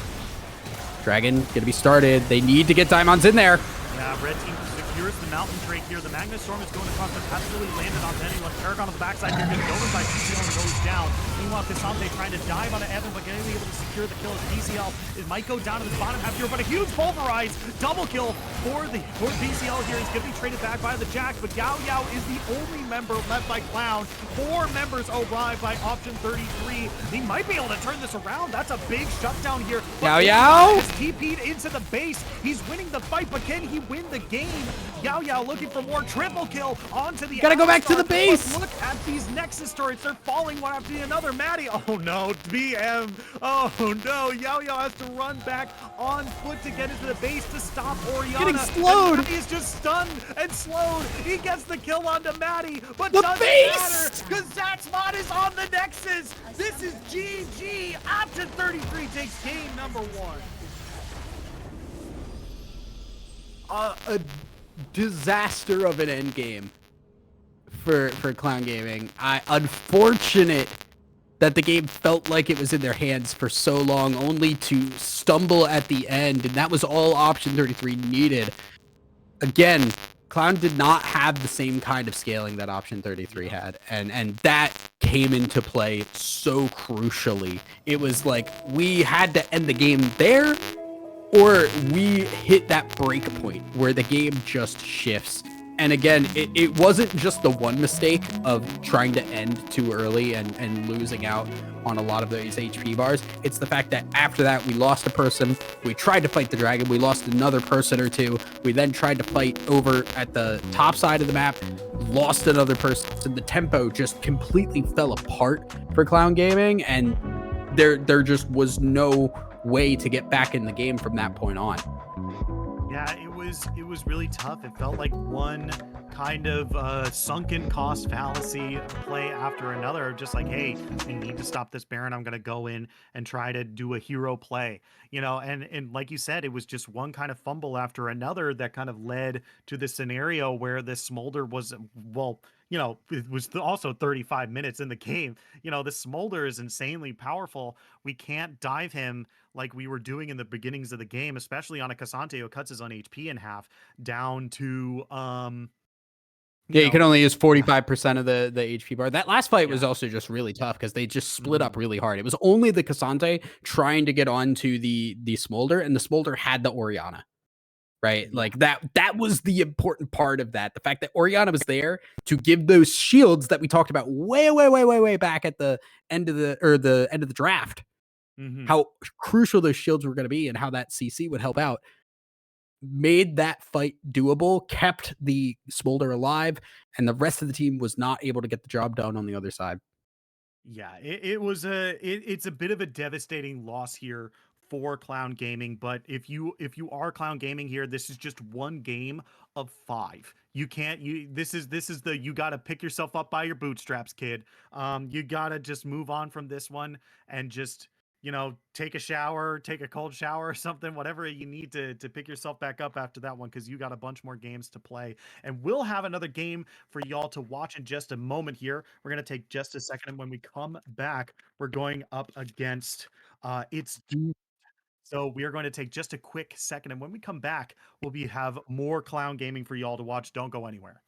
Dragon gonna be started. They need to get Diamonds in there.
Yeah, red team here's the Mountain Drake here. The Magna Storm is going across the path, really landed on anyone. Paragon on the backside here, gets over by PCL and goes down. Meanwhile, Cassante trying to dive onto Evan, but getting able to secure the kill as PCL. It might go down to the bottom half here, but a huge pulverize double kill for PCL here. He's going to be traded back by the Jax, but Yao Yao is the only member left by Clown. 4 members arrive by option 33. He might be able to turn this around. That's a big shutdown here.
Yao Yao
is TP'd into the base. He's winning the fight, but can he win the game? Yao Yao looking for more. Triple kill onto the
Gotta go back to the base.
But look at these Nexus turrets. They're falling one after another. Maddie. Oh no. BM. Oh no. Yao Yao has to run back on foot to get into the base to stop Oriana.
Getting slowed.
Maddie is just stunned and slowed. He gets the kill onto Maddie, but
The
doesn't
base.
matter because Zaxmod is on the Nexus. This is GG. Option 33 takes game number 1.
A disaster of an end game for Clown Gaming. Unfortunate that the game felt like it was in their hands for so long, only to stumble at the end, and that was all option 33 needed. Again, Clown did not have the same kind of scaling that option 33 had, and that came into play so crucially. It was like we had to end the game there, or we hit that break point where the game just shifts. And again, it wasn't just the one mistake of trying to end too early and losing out on a lot of those HP bars. It's the fact that after that, we lost a person. We tried to fight the dragon. We lost another person or two. We then tried to fight over at the top side of the map, lost another person. The tempo just completely fell apart for Clown Gaming, and there just was no way to get back in the game from that point on.
Yeah, it was really tough. It felt like one kind of sunken cost fallacy play after another. Just like, hey, we need to stop this Baron. I'm gonna go in and try to do a hero play, you know. And like you said, it was just one kind of fumble after another that kind of led to the scenario where this Smolder was, well, you know, it was also 35 minutes in the game. You know, this Smolder is insanely powerful. We can't dive him like we were doing in the beginnings of the game, especially on a Cassante who cuts his own HP in half down to
Yeah, you can only use
yeah,
45% of the HP bar. That last fight was
yeah.
also just really tough because they just split up
Mhm.
really hard. It was only the Cassante trying to get onto the Smolder, and the Smolder had the Oriana, right?
Yeah.
Like that was the important part of that. The fact that Oriana was there to give those shields that we talked about way back at the end of the end of the draft.
Mhm.
How crucial those shields were going to be and how that CC would help out. Made that fight doable, kept the Smolder alive, and the rest of the team was not able to get the job done on the other side.
Yeah, it's a bit of a devastating loss here for Clown Gaming, but if you are Clown Gaming here, this is just one game of 5. You can't you this is the you got to pick yourself up by your bootstraps, kid. You got to just move on from this one and just, you know, take a shower, take a cold shower or something, whatever you need to pick yourself back up after that one, because you got a bunch more games to play. And we'll have another game for y'all to watch in just a moment here. We're going to take just a second. And when we come back, we're going up against it's so we are going to take just a quick second. And when we come back, we'll have more Clown Gaming for y'all to watch. Don't go anywhere.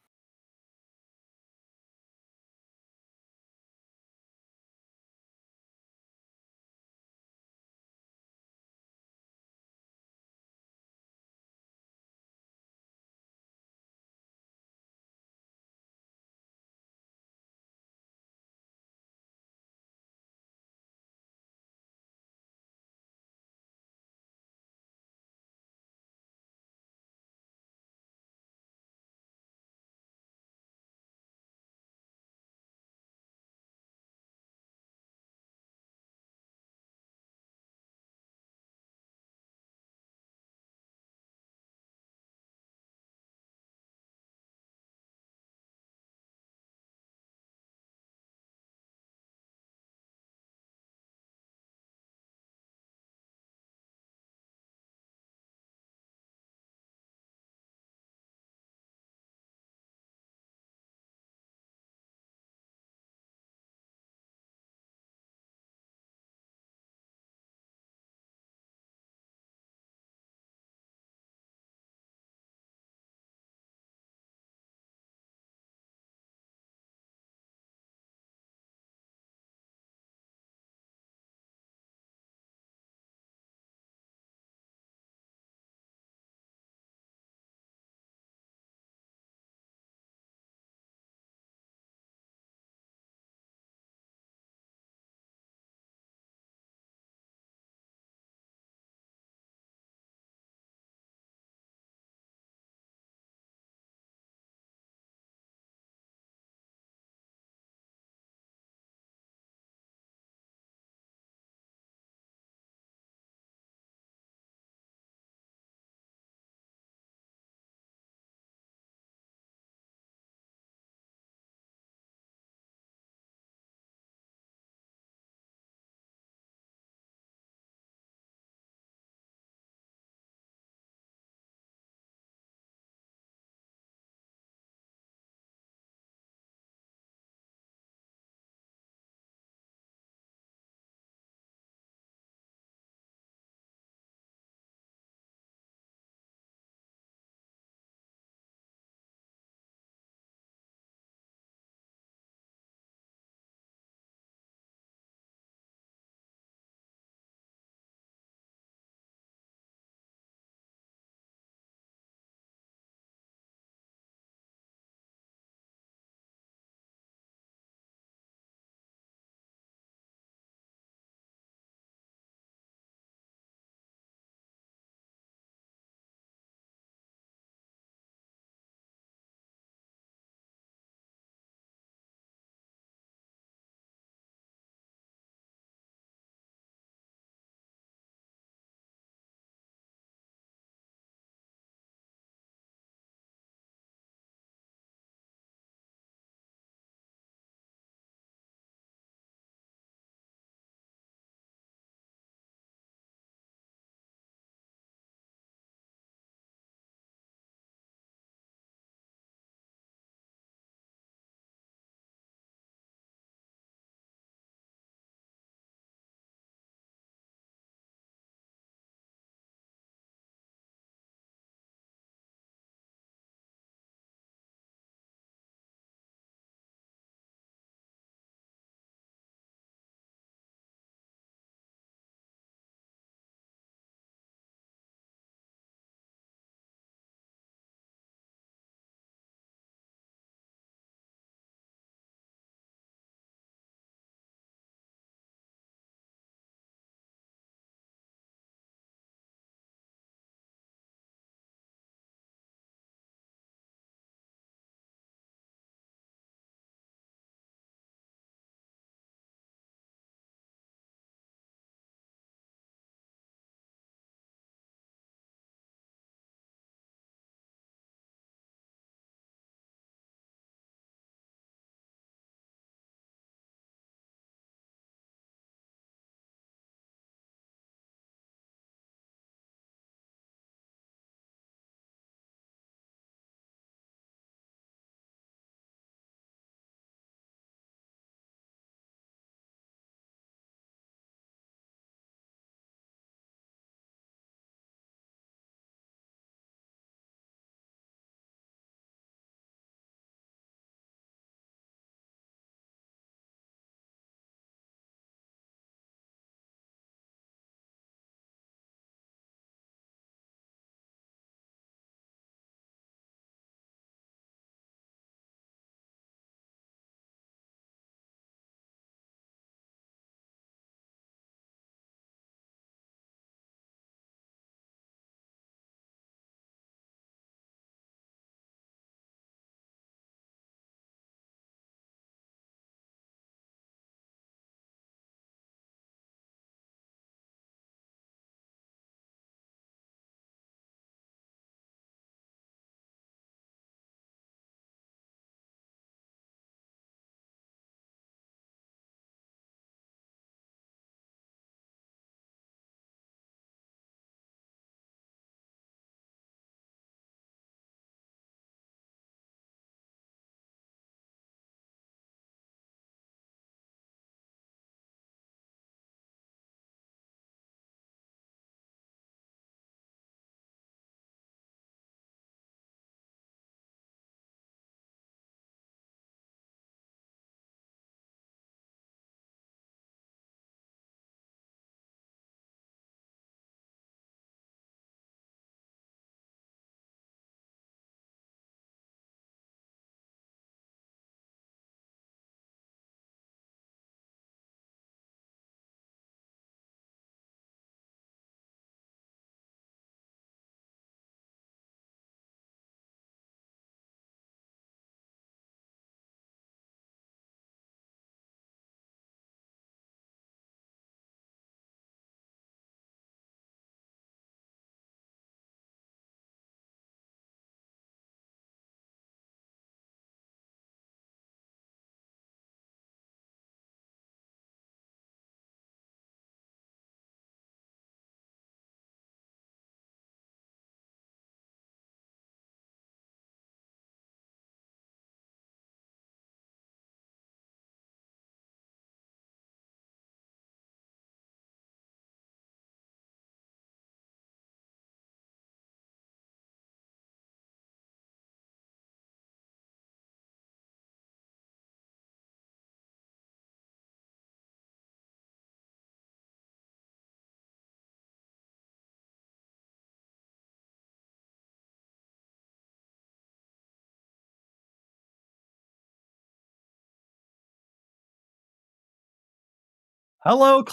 Hello,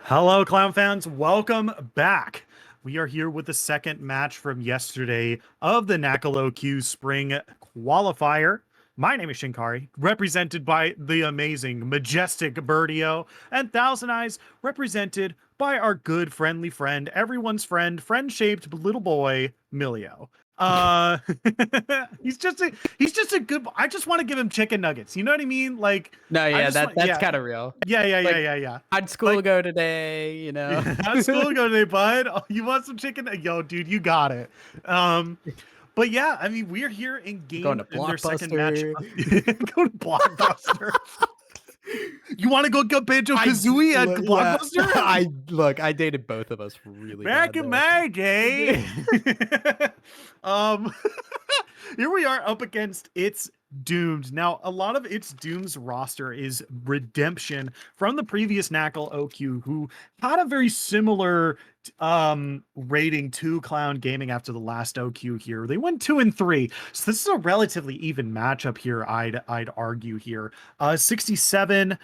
hello, clown fans. Welcome back. We are here with the second match from yesterday of the NACL OQ Spring Qualifier. My name is Shinkari, represented by the amazing, majestic Birdio, and Thousand Eyes, represented by our good, friendly friend, everyone's friend, friend-shaped little boy, Milio. Uh, he's just a good. I just want to give him chicken nuggets. You know what I mean? Like,
No,
I
yeah,
just want,
that's
yeah,
kind of real.
yeah,
Like,
yeah, yeah.
how'd school
Like,
go today? You know,
yeah, how's school going today, bud? Oh, you want some chicken? Yo, dude, you got it. Um, but yeah, I mean, we're here
going to
in their second match.
Blockbuster.
Go to Blockbuster. You want to go get Banjo Kazooie at
Yeah,
Blockbuster?
I dated both of us really
Back
bad
in
there.
my day. um, here we are up against It's Doomed. Now, a lot of It's Doomed's roster is redemption from the previous NACL OQ, who had a very similar rating to Clown Gaming after the last OQ here. They went 2-3. So this is a relatively even matchup here, I'd argue here. 67.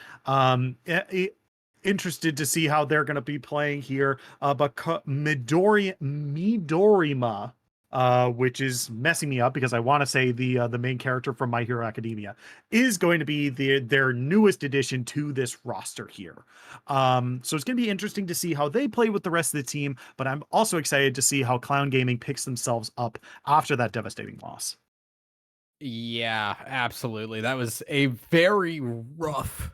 Interested to see how they're going to be playing here. But Midorima, which is messing me up because I want to say the main character from My Hero Academia, is going to be their newest addition to this roster here. So it's going to be interesting to see how they play with the rest of the team. But I'm also excited to see how Clown Gaming picks themselves up after that devastating loss.
Yeah, absolutely. That was a very rough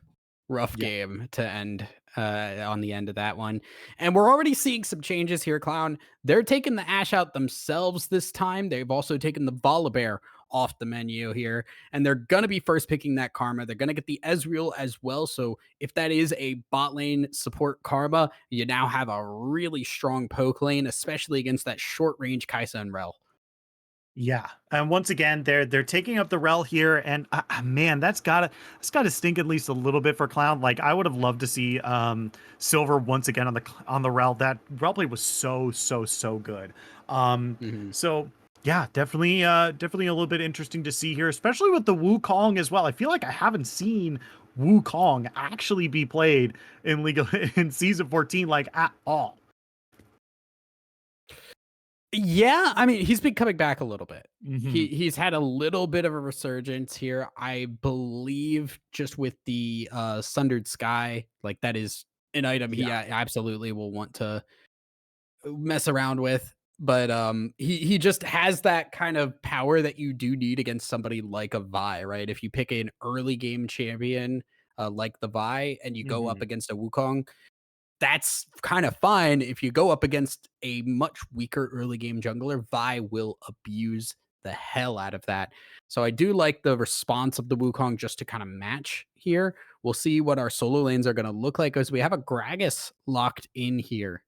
Yeah.
game to end on the end of that one. And we're already seeing some changes here, Clown. They're taking the Ash out themselves this time. They've also taken the Volibear off the menu here, and they're going to be first picking that Karma. They're going to get the Ezreal as well. So if that is a bot lane support Karma, you now have a really strong poke lane, especially against that short range Kaisa and Rel.
Yeah, and once again, they're taking up the rel here, and man, that's gotta stink at least a little bit for Clown. Like, I would have loved to see Silver once again on the rel. That rel play was so good. Um,
Mhm.
so yeah, definitely a little bit interesting to see here, especially with the Wukong as well. I feel like I haven't seen Wukong actually be played in in season 14 like at all.
Yeah, I mean, he's been coming back a little bit.
Hmm.
He's had a little bit of a resurgence here. I believe just with the Sundered Sky, like that is an item he
Yeah.
absolutely will want to mess around with. But he just has that kind of power that you do need against somebody like a Vi, right? If you pick an early game champion like the Vi and you go up
Hmm.
against a Wukong, that's kind of fine. If you go up against a much weaker early game jungler, Vi will abuse the hell out of that. So I do like the response of the Wukong just to kind of match here. We'll see what our solo lanes are going to look like as we have a Gragas locked in here.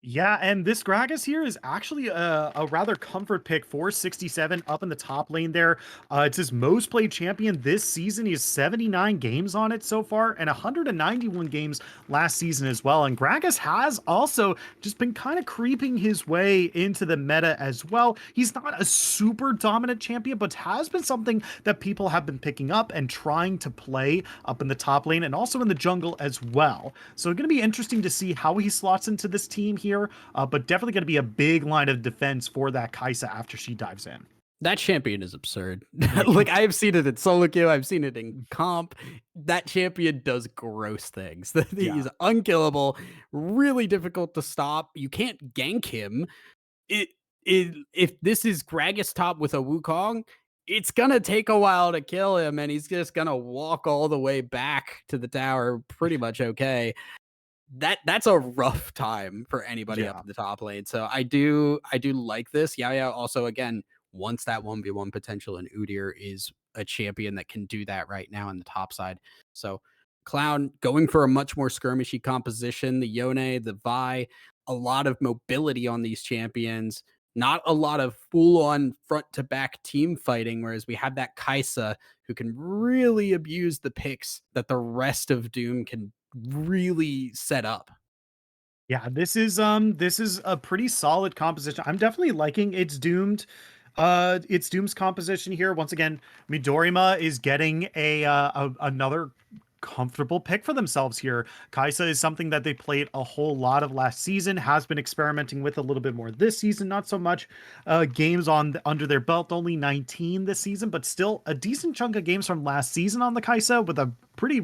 Yeah, and this Gragas here is actually a rather comfort pick for 67 up in the top lane there. It's his most played champion this season. He has 79 games on it so far and 191 games last season as well. And Gragas has also just been kind of creeping his way into the meta as well. He's not a super dominant champion, but has been something that people have been picking up and trying to play up in the top lane and also in the jungle as well. So it's going to be interesting to see how he slots into this team here, but definitely going to be a big line of defense for that Kaisa after she dives in.
That champion is absurd. Like I've seen it in solo queue, I've seen it in comp. That champion does gross things.
Yeah.
He's unkillable, really difficult to stop. You can't gank him. It, if this is Gragas top with a Wukong, it's gonna take a while to kill him, and he's just gonna walk all the way back to the tower pretty much okay. That's a rough time for anybody up
Yeah.
in the top lane. So I do like this. Yeah, yeah. Also, again, once that 1v1 potential and Udyr is a champion that can do that right now in the top side. So Clown going for a much more skirmishy composition, the Yone, the Vi, a lot of mobility on these champions, not a lot of full-on front-to-back team fighting, whereas we have that Kaisa who can really abuse the picks that the rest of Doom can really set up.
Yeah, this is a pretty solid composition. I'm definitely liking It's Doom's composition here. Once again, Midorima is getting another comfortable pick for themselves here. Kaisa is something that they played a whole lot of last season, has been experimenting with a little bit more this season, not so much games under their belt, only 19 this season, but still a decent chunk of games from last season on the Kaisa with a pretty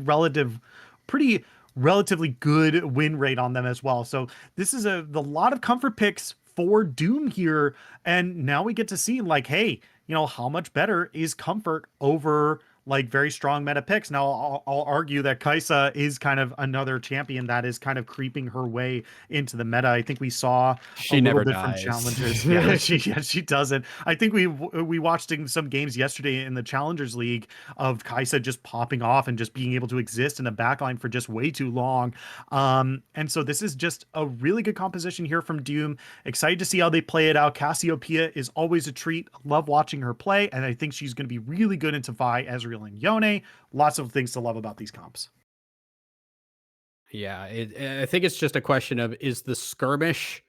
relatively good win rate on them as well. So this is the lot of comfort picks for Doom here, and now we get to see like, hey, how much better is comfort over like very strong meta picks. Now, I'll argue that Kaisa is kind of another champion that is kind of creeping her way into the meta. I think we saw a
She
little
never
bit from
dies.
challengers. Yeah, she doesn't. I think we watched in some games yesterday in the Challengers League of Kaisa just popping off and just being able to exist in a backline for just way too long. And so this is just a really good composition here from Doom. Excited to see how they play it out. Cassiopeia is always a treat. Love watching her play, and I think she's going to be really good into Vi, Ezreal, and Yone. Lots of things to love about these comps.
Yeah, I think it's just a question of, is the skirmish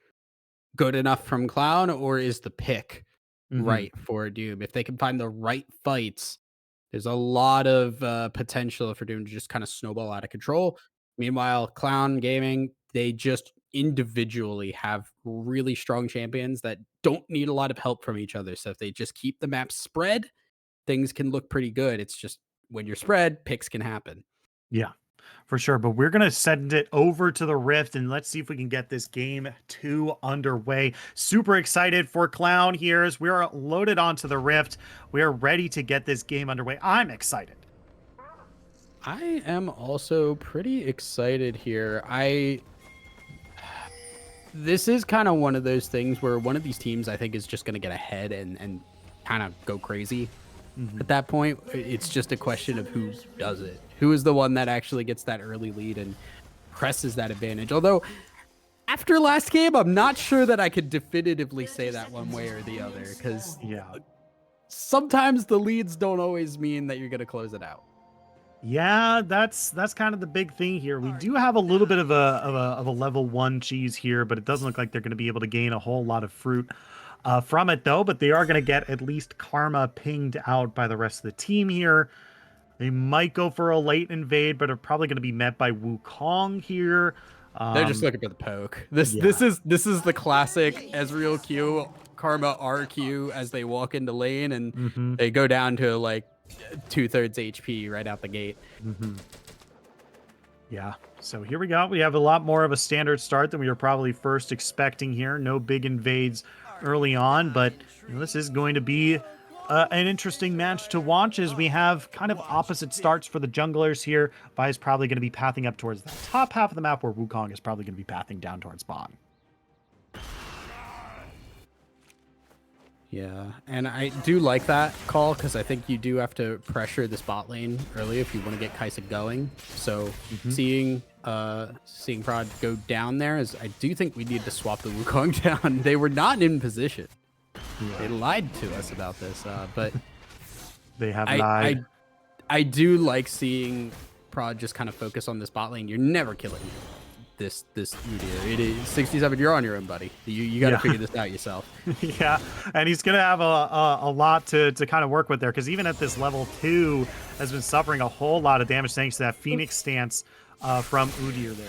good enough from Clown, or is the pick
Mm-hmm.
right for Doom? If they can find the right fights, there's a lot of potential for Doom to just kind of snowball out of control. Meanwhile, Clown Gaming, they just individually have really strong champions that don't need a lot of help from each other. So if they just keep the map spread, things can look pretty good. It's just when you're spread, picks can happen.
Yeah, for sure. But we're going to send it over to the Rift and let's see if we can get this game 2 underway. Super excited for Clown here as we are loaded onto the Rift. We are ready to get this game underway. I'm excited.
I am also pretty excited here. This is kind of one of those things where one of these teams I think is just going to get ahead and kind of go crazy.
Mm-hmm.
At that point, it's just a question of who does it. Who is the one that actually gets that early lead and presses that advantage? Although after last game, I'm not sure that I could definitively say that one way or the other, because
Yeah.
sometimes the leads don't always mean that you're going to close it out.
Yeah, that's kind of the big thing here. We do have a little bit of a level 1 cheese here, but it doesn't look like they're going to be able to gain a whole lot of fruit from it though, but they are going to get at least karma pinged out by the rest of the team here. They might go for a late invade, but are probably going to be met by Wukong here.
They're just looking for the poke. This
Yeah.
this is the classic Ezreal Q, Karma RQ as they walk into lane, and
Mm-hmm.
they go down to like 2/3 HP right out the gate.
Mm-hmm. Yeah. So here we go. We have a lot more of a standard start than we were probably first expecting here. No big invades early on, but this is going to be an interesting match to watch as we have kind of opposite starts for the junglers here. Vi is probably going to be pathing up towards the top half of the map, where Wukong is probably going to be pathing down towards bottom.
Yeah, and I do like that call because I think you do have to pressure this bot lane early if you want to get Kaisa going. So seeing Prod go down there, is I do think we need to swap the Wukong down. They were not in position.
Yeah.
They lied to us about this, but
They have lied.
I do like seeing Prod just kind of focus on this bot lane. You're never killing this Udyr. It is 67. You're on your own, buddy. You got to figure this out yourself.
Yeah, and he's gonna have a lot to kind of work with there, because even at this level 2 has been suffering a whole lot of damage thanks to that Phoenix stance from Udyr there.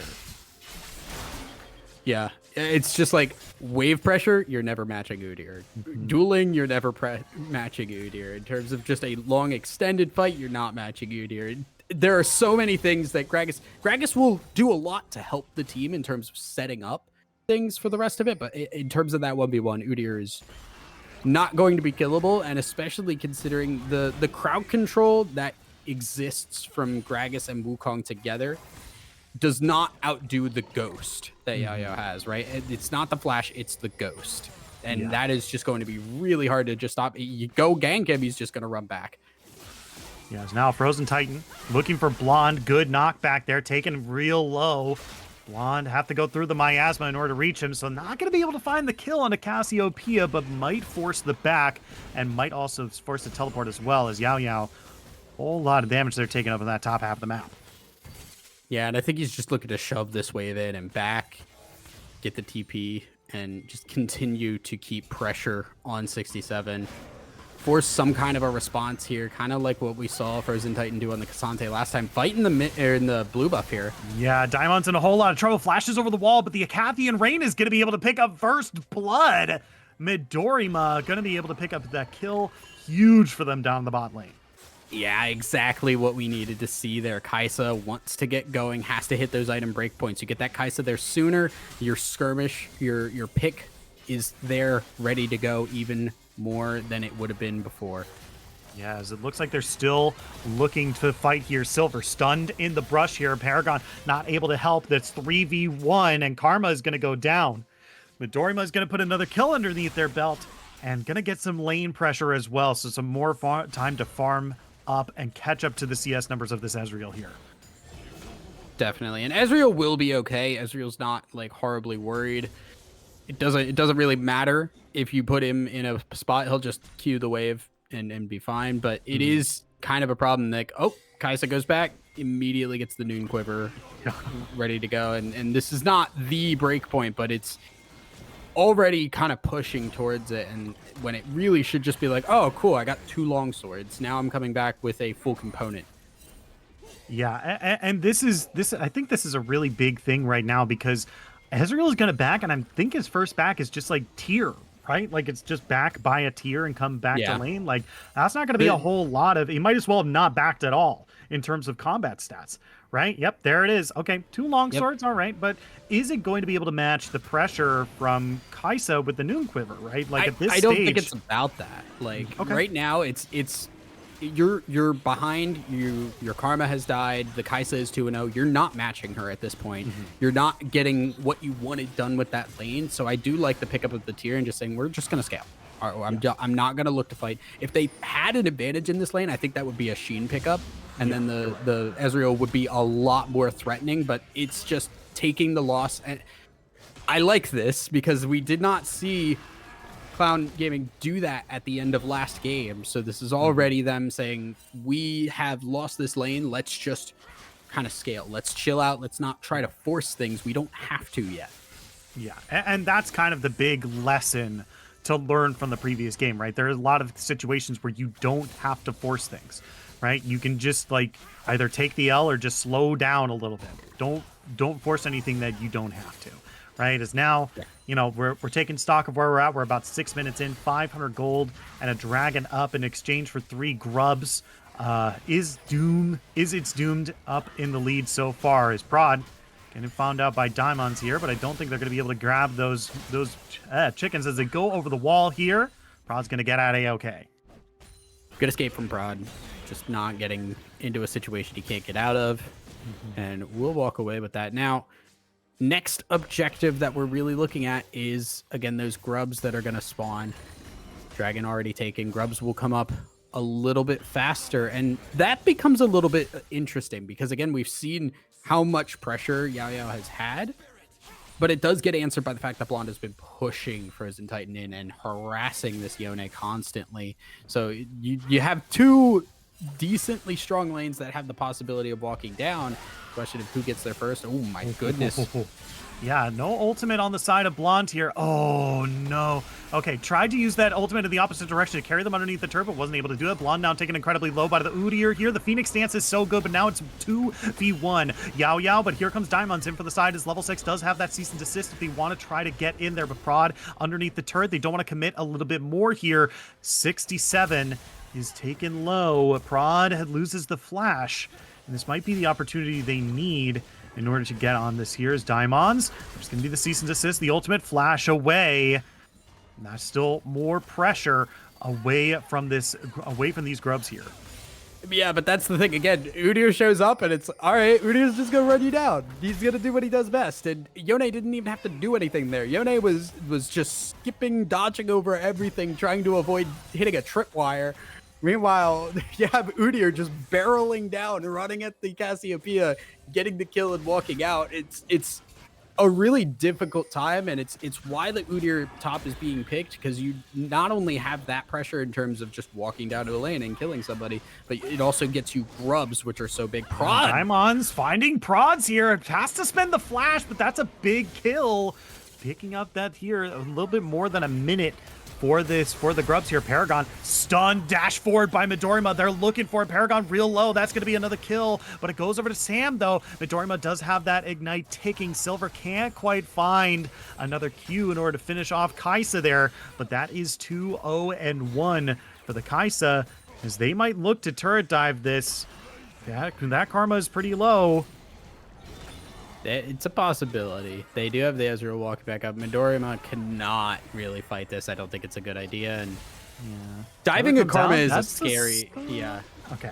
Yeah, it's just like wave pressure, you're never matching Udyr. Dueling, you're never matching Udyr. In terms of just a long extended fight, you're not matching Udyr. There are so many things that Gragas will do a lot to help the team in terms of setting up things for the rest of it, but in terms of that 1v1, Udyr is not going to be killable, and especially considering the crowd control that exists from Gragas and Wukong together does not outdo the ghost that Yayo has, right? It's not the flash, it's the ghost. And that is just going to be really hard to just stop. You go gank him, he's just going to run back.
Yeah, it's now Frozen Titan looking for Blonde. Good knockback there, taken real low. Blonde have to go through the miasma in order to reach him, so not going to be able to find the kill on a Cassiopeia, but might force the back and might also force the teleport as well, as Yao Yao, whole lot of damage they're taking up in that top half of the map.
Yeah, and I think he's just looking to shove this wave in and back, get the TP, and just continue to keep pressure on 67. force some kind of a response here, kind of like what we saw Frozen Titan do on the Cassante last time, fighting in the blue buff here.
Yeah, Daemon's in a whole lot of trouble. Flashes over the wall, but the Acathian Rain is going to be able to pick up first blood. Midorima going to be able to pick up that kill. Huge for them down the bot lane.
Yeah, exactly what we needed to see there. Kaisa wants to get going, has to hit those item breakpoints. You get that Kaisa there sooner, your skirmish, your pick is there, ready to go even more than it would have been before.
Yeah, as it looks like they're still looking to fight here. Silver stunned in the brush here. Paragon not able to help. That's 3v1, and Karma is going to go down. Midorima is going to put another kill underneath their belt and going to get some lane pressure as well. So some more time to farm up and catch up to the CS numbers of this Ezreal here.
Definitely. And Ezreal will be okay. Ezreal's not like horribly worried. It doesn't really matter if you put him in a spot. He'll just cue the wave and be fine. But it is kind of a problem. Like, oh, Kaisa goes back, immediately gets the Noon Quiver ready to go. And this is not the break point, but it's already kind of pushing towards it. And when it really should just be like, oh, cool, I got 2 long swords. Now I'm coming back with a full component.
Yeah, and this I think this is a really big thing right now because Ezreal is going to back, and I think his first back is just like tier, right? Like it's just back by a tier and come back to lane. Like that's not going to be a whole lot of. He might as well have not backed at all in terms of combat stats, right? Yep, there it is. Okay, 2 long swords, all right, but is it going to be able to match the pressure from Kaisa with the Noon Quiver, right? Like at this stage,
I don't think it's about that. Like right now, it's you're behind. Your Karma has died. The Kaisa is 2-0. You're not matching her at this point. You're not getting what you wanted done with that lane. So I do like the pickup of the tier and just saying we're just gonna scale. I'm not gonna look to fight. If they had an advantage in this lane, I think that would be a Sheen pickup, and then the Ezreal would be a lot more threatening. But it's just taking the loss. And I like this because we did not see Clown Gaming do that at the end of last game. So this is already them saying, we have lost this lane. Let's just kind of scale. Let's chill out. Let's not try to force things. We don't have to yet.
Yeah, and that's kind of the big lesson to learn from the previous game, right? There are a lot of situations where you don't have to force things, right? You can just like either take the L or just slow down a little bit. Don't force anything that you don't have to. Right, as now, you know, we're taking stock of where we're at. We're about 6 minutes in, 500 gold, and a dragon up in exchange for 3 grubs. Is it's doomed up in the lead so far? Is Prod getting found out by Diamonds here, but I don't think they're going to be able to grab those chickens as they go over the wall here. Prod's going to get out A-okay.
Good escape from Prod, just not getting into a situation he can't get out of, and we'll walk away with that. Now, next objective that we're really looking at is, again, those grubs that are going to spawn. Dragon already taken. Grubs will come up a little bit faster, and that becomes a little bit interesting because, again, we've seen how much pressure Yao Yao has had, but it does get answered by the fact that Blonde has been pushing Frozen Titan in and harassing this Yone constantly. So you have 2 decently strong lanes that have the possibility of walking down. Question of who gets there first. Oh my goodness.
Yeah, no ultimate on the side of Blonde here. Oh no. Okay, tried to use that ultimate in the opposite direction to carry them underneath the turret, but wasn't able to do it. Blonde now taken incredibly low by the Udyr here. The Phoenix dance is so good, but now it's 2v1. Yao Yao, but here comes Diamonds in for the side as level 6 does have that cease and desist if they want to try to get in there. But Prod underneath the turret, they don't want to commit a little bit more here. 67 is taken low. Prod loses the flash. And this might be the opportunity they need in order to get on this here as Diamonds. There's going to be the cease and desist, the ultimate flash away. And that's still more pressure away from these grubs here.
Yeah, but that's the thing. Again, Udyr shows up and it's, all right, Udyr's just going to run you down. He's going to do what he does best. And Yone didn't even have to do anything there. Yone was just skipping, dodging over everything, trying to avoid hitting a tripwire. Meanwhile, you have Udyr just barreling down and running at the Cassiopeia, getting the kill and walking out. It's a really difficult time, and it's why the Udyr top is being picked, because you not only have that pressure in terms of just walking down to the lane and killing somebody, but it also gets you grubs, which are so big. Prod!
Diamonds finding Prods here. Has to spend the flash, but that's a big kill. picking up that here a little bit more than a minute for the Grubs here. Paragon stunned, dash forward by Midorima. They're looking for it. Paragon real low. That's going to be another kill, but it goes over to Sam though. Midorima does have that ignite ticking. Silver can't quite find another Q in order to finish off Kaisa there, but that is 2-0-1 for the Kaisa, as they might look to turret dive this. That karma is pretty low.
It's a possibility. They do have the Ezreal walking back up. Midorima cannot really fight this. I don't think it's a good idea. And diving a Karma is a scary. Yeah.
Okay.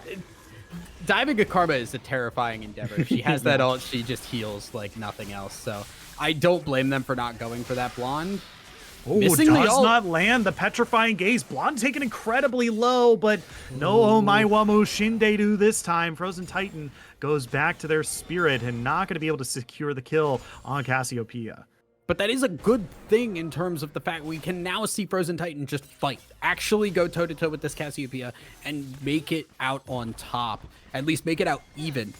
Diving a Karma is a terrifying endeavor. If she has that ult, she just heals like nothing else. So I don't blame them for not going for that blonde.
Oh, does not land the petrifying gaze. Blonde taken incredibly low, but no Omaiwamu Shinderu this time. Frozen Titan goes back to their spirit and not going to be able to secure the kill on Cassiopeia.
But that is a good thing in terms of the fact we can now see Frozen Titan just fight, actually go toe-to-toe with this Cassiopeia and make it out on top, at least make it out even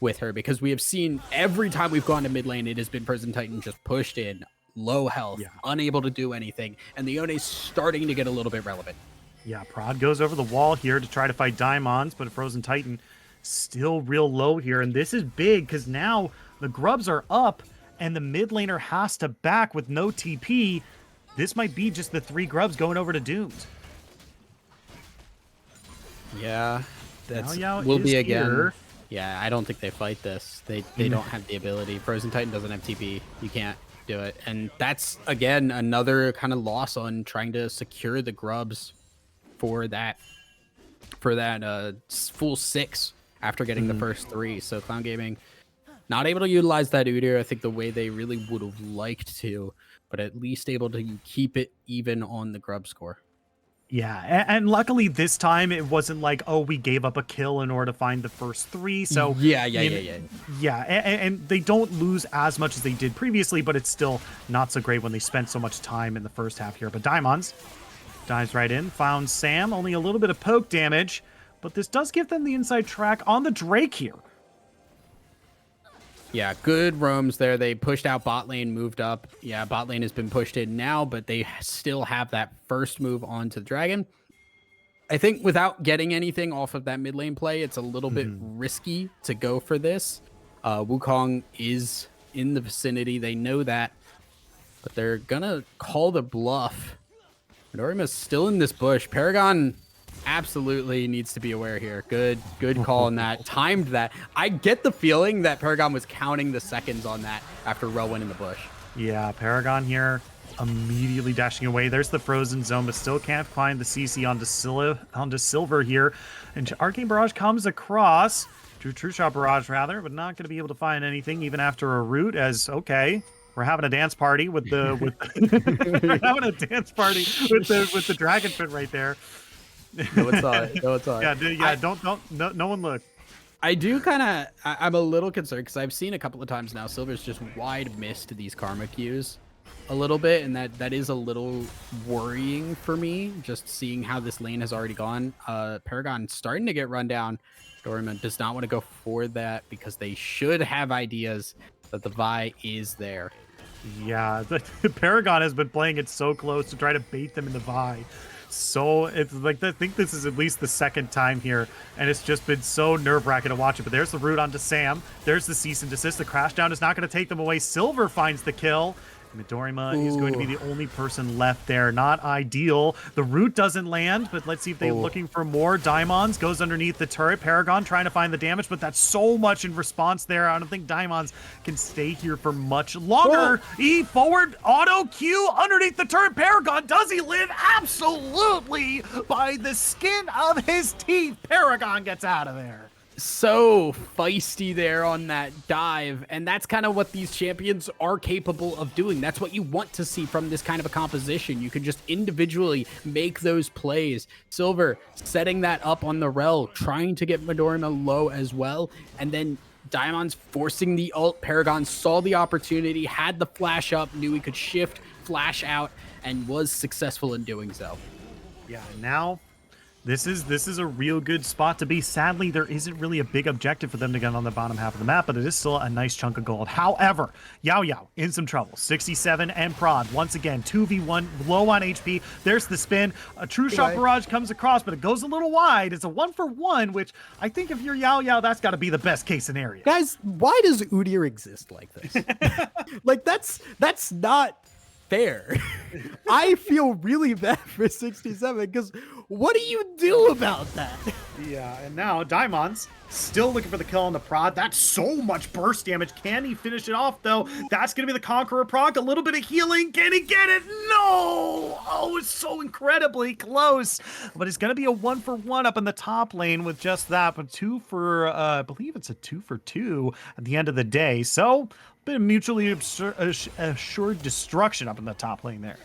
with her, because we have seen every time we've gone to mid lane, it has been Frozen Titan just pushed in, low health, unable to do anything, and the Yone's starting to get a little bit relevant.
Yeah, Prod goes over the wall here to try to fight Diamonds, but Frozen Titan still real low here, and this is big because now the Grubs are up and the mid laner has to back with no TP. This might be just the 3 Grubs going over to Doomed.
Yeah, that's will be again.
Here.
Yeah, I don't think they fight this. They don't have the ability. Frozen Titan doesn't have TP. You can't do it, and that's again another kind of loss on trying to secure the Grubs for that full 6 after getting the first 3. So Clown Gaming not able to utilize that Udyr, I think, the way they really would have liked to, but at least able to keep it even on the Grub score.
Yeah, and luckily this time it wasn't like, oh, we gave up a kill in order to find the first 3. So
yeah,
and they don't lose as much as they did previously, but it's still not so great when they spent so much time in the first half here. But Diamonds dives right in, found Sam, only a little bit of poke damage, but this does give them the inside track on the Drake here.
Yeah, good roams there. They pushed out bot lane, moved up. Yeah, bot lane has been pushed in now, but they still have that first move onto the dragon. I think without getting anything off of that mid lane play, it's a little bit risky to go for this. Wukong is in the vicinity. They know that, but they're gonna call the bluff. Midorima's still in this bush. Paragon absolutely needs to be aware here. Good call on that. Timed that. I get the feeling that Paragon was counting the seconds on that after Ro went in the bush.
Yeah, Paragon here immediately dashing away. There's the frozen zone, but still can't find the CC onto Silver here. And Arcane Barrage comes across. True Shot Barrage, rather, but not going to be able to find anything even after a root, as, okay, we're having a dance party with the... we're having a dance party with the Dragon Pit right there.
No, it's not. No, it's not.
Yeah, no one look.
I do kind of, I'm a little concerned because I've seen a couple of times now Silver's just wide missed these karma cues a little bit, and that is a little worrying for me, just seeing how this lane has already gone. Paragon starting to get run down. Dorman does not want to go for that because they should have ideas that the Vi is there.
Yeah, the Paragon has been playing it so close to try to bait them in the Vi. So it's like, I think this is at least the second time here, and it's just been so nerve-wracking to watch it. But there's the root onto Sam. There's the cease and desist. The crash down is not going to take them away. Silver finds the kill. Midorima is going to be the only person left there. Not ideal. The root doesn't land, but let's see if they're looking for more. Diamonds goes underneath the turret. Paragon trying to find the damage, but that's so much in response there. I don't think Diamonds can stay here for much longer. E forward, auto Q underneath the turret. Paragon, does he live? Absolutely, by the skin of his teeth. Paragon gets out of there.
So feisty there on that dive, and that's kind of what these champions are capable of doing. That's what you want to see from this kind of a composition. You can just individually make those plays. Silver setting that up on the rel, trying to get Midorima low as well, and then Diamonds forcing the ult. Paragon saw the opportunity, had the flash up, knew he could shift, flash out, and was successful in doing so.
Yeah, now This is a real good spot to be. Sadly, there isn't really a big objective for them to get on the bottom half of the map, but it is still a nice chunk of gold. However, Yao Yao in some trouble. 67 and Prod once again 2v1, low on HP. There's the spin. A true shot barrage comes across, but it goes a little wide. It's a 1-for-1, which I think if you're Yao Yao, that's got to be the best case scenario.
Guys, why does Udyr exist like this? Like that's not fair. I feel really bad for 67 because what do you do about that?
Yeah, and now Daimons still looking for the kill on the Prod. That's so much burst damage. Can he finish it off, though? That's going to be the Conqueror proc. A little bit of healing. Can he get it? No! Oh, it's so incredibly close. But it's going to be a 1-for-1 up in the top lane with just that. But I believe it's a 2-for-2 at the end of the day. So, a bit of mutually assured destruction up in the top lane there.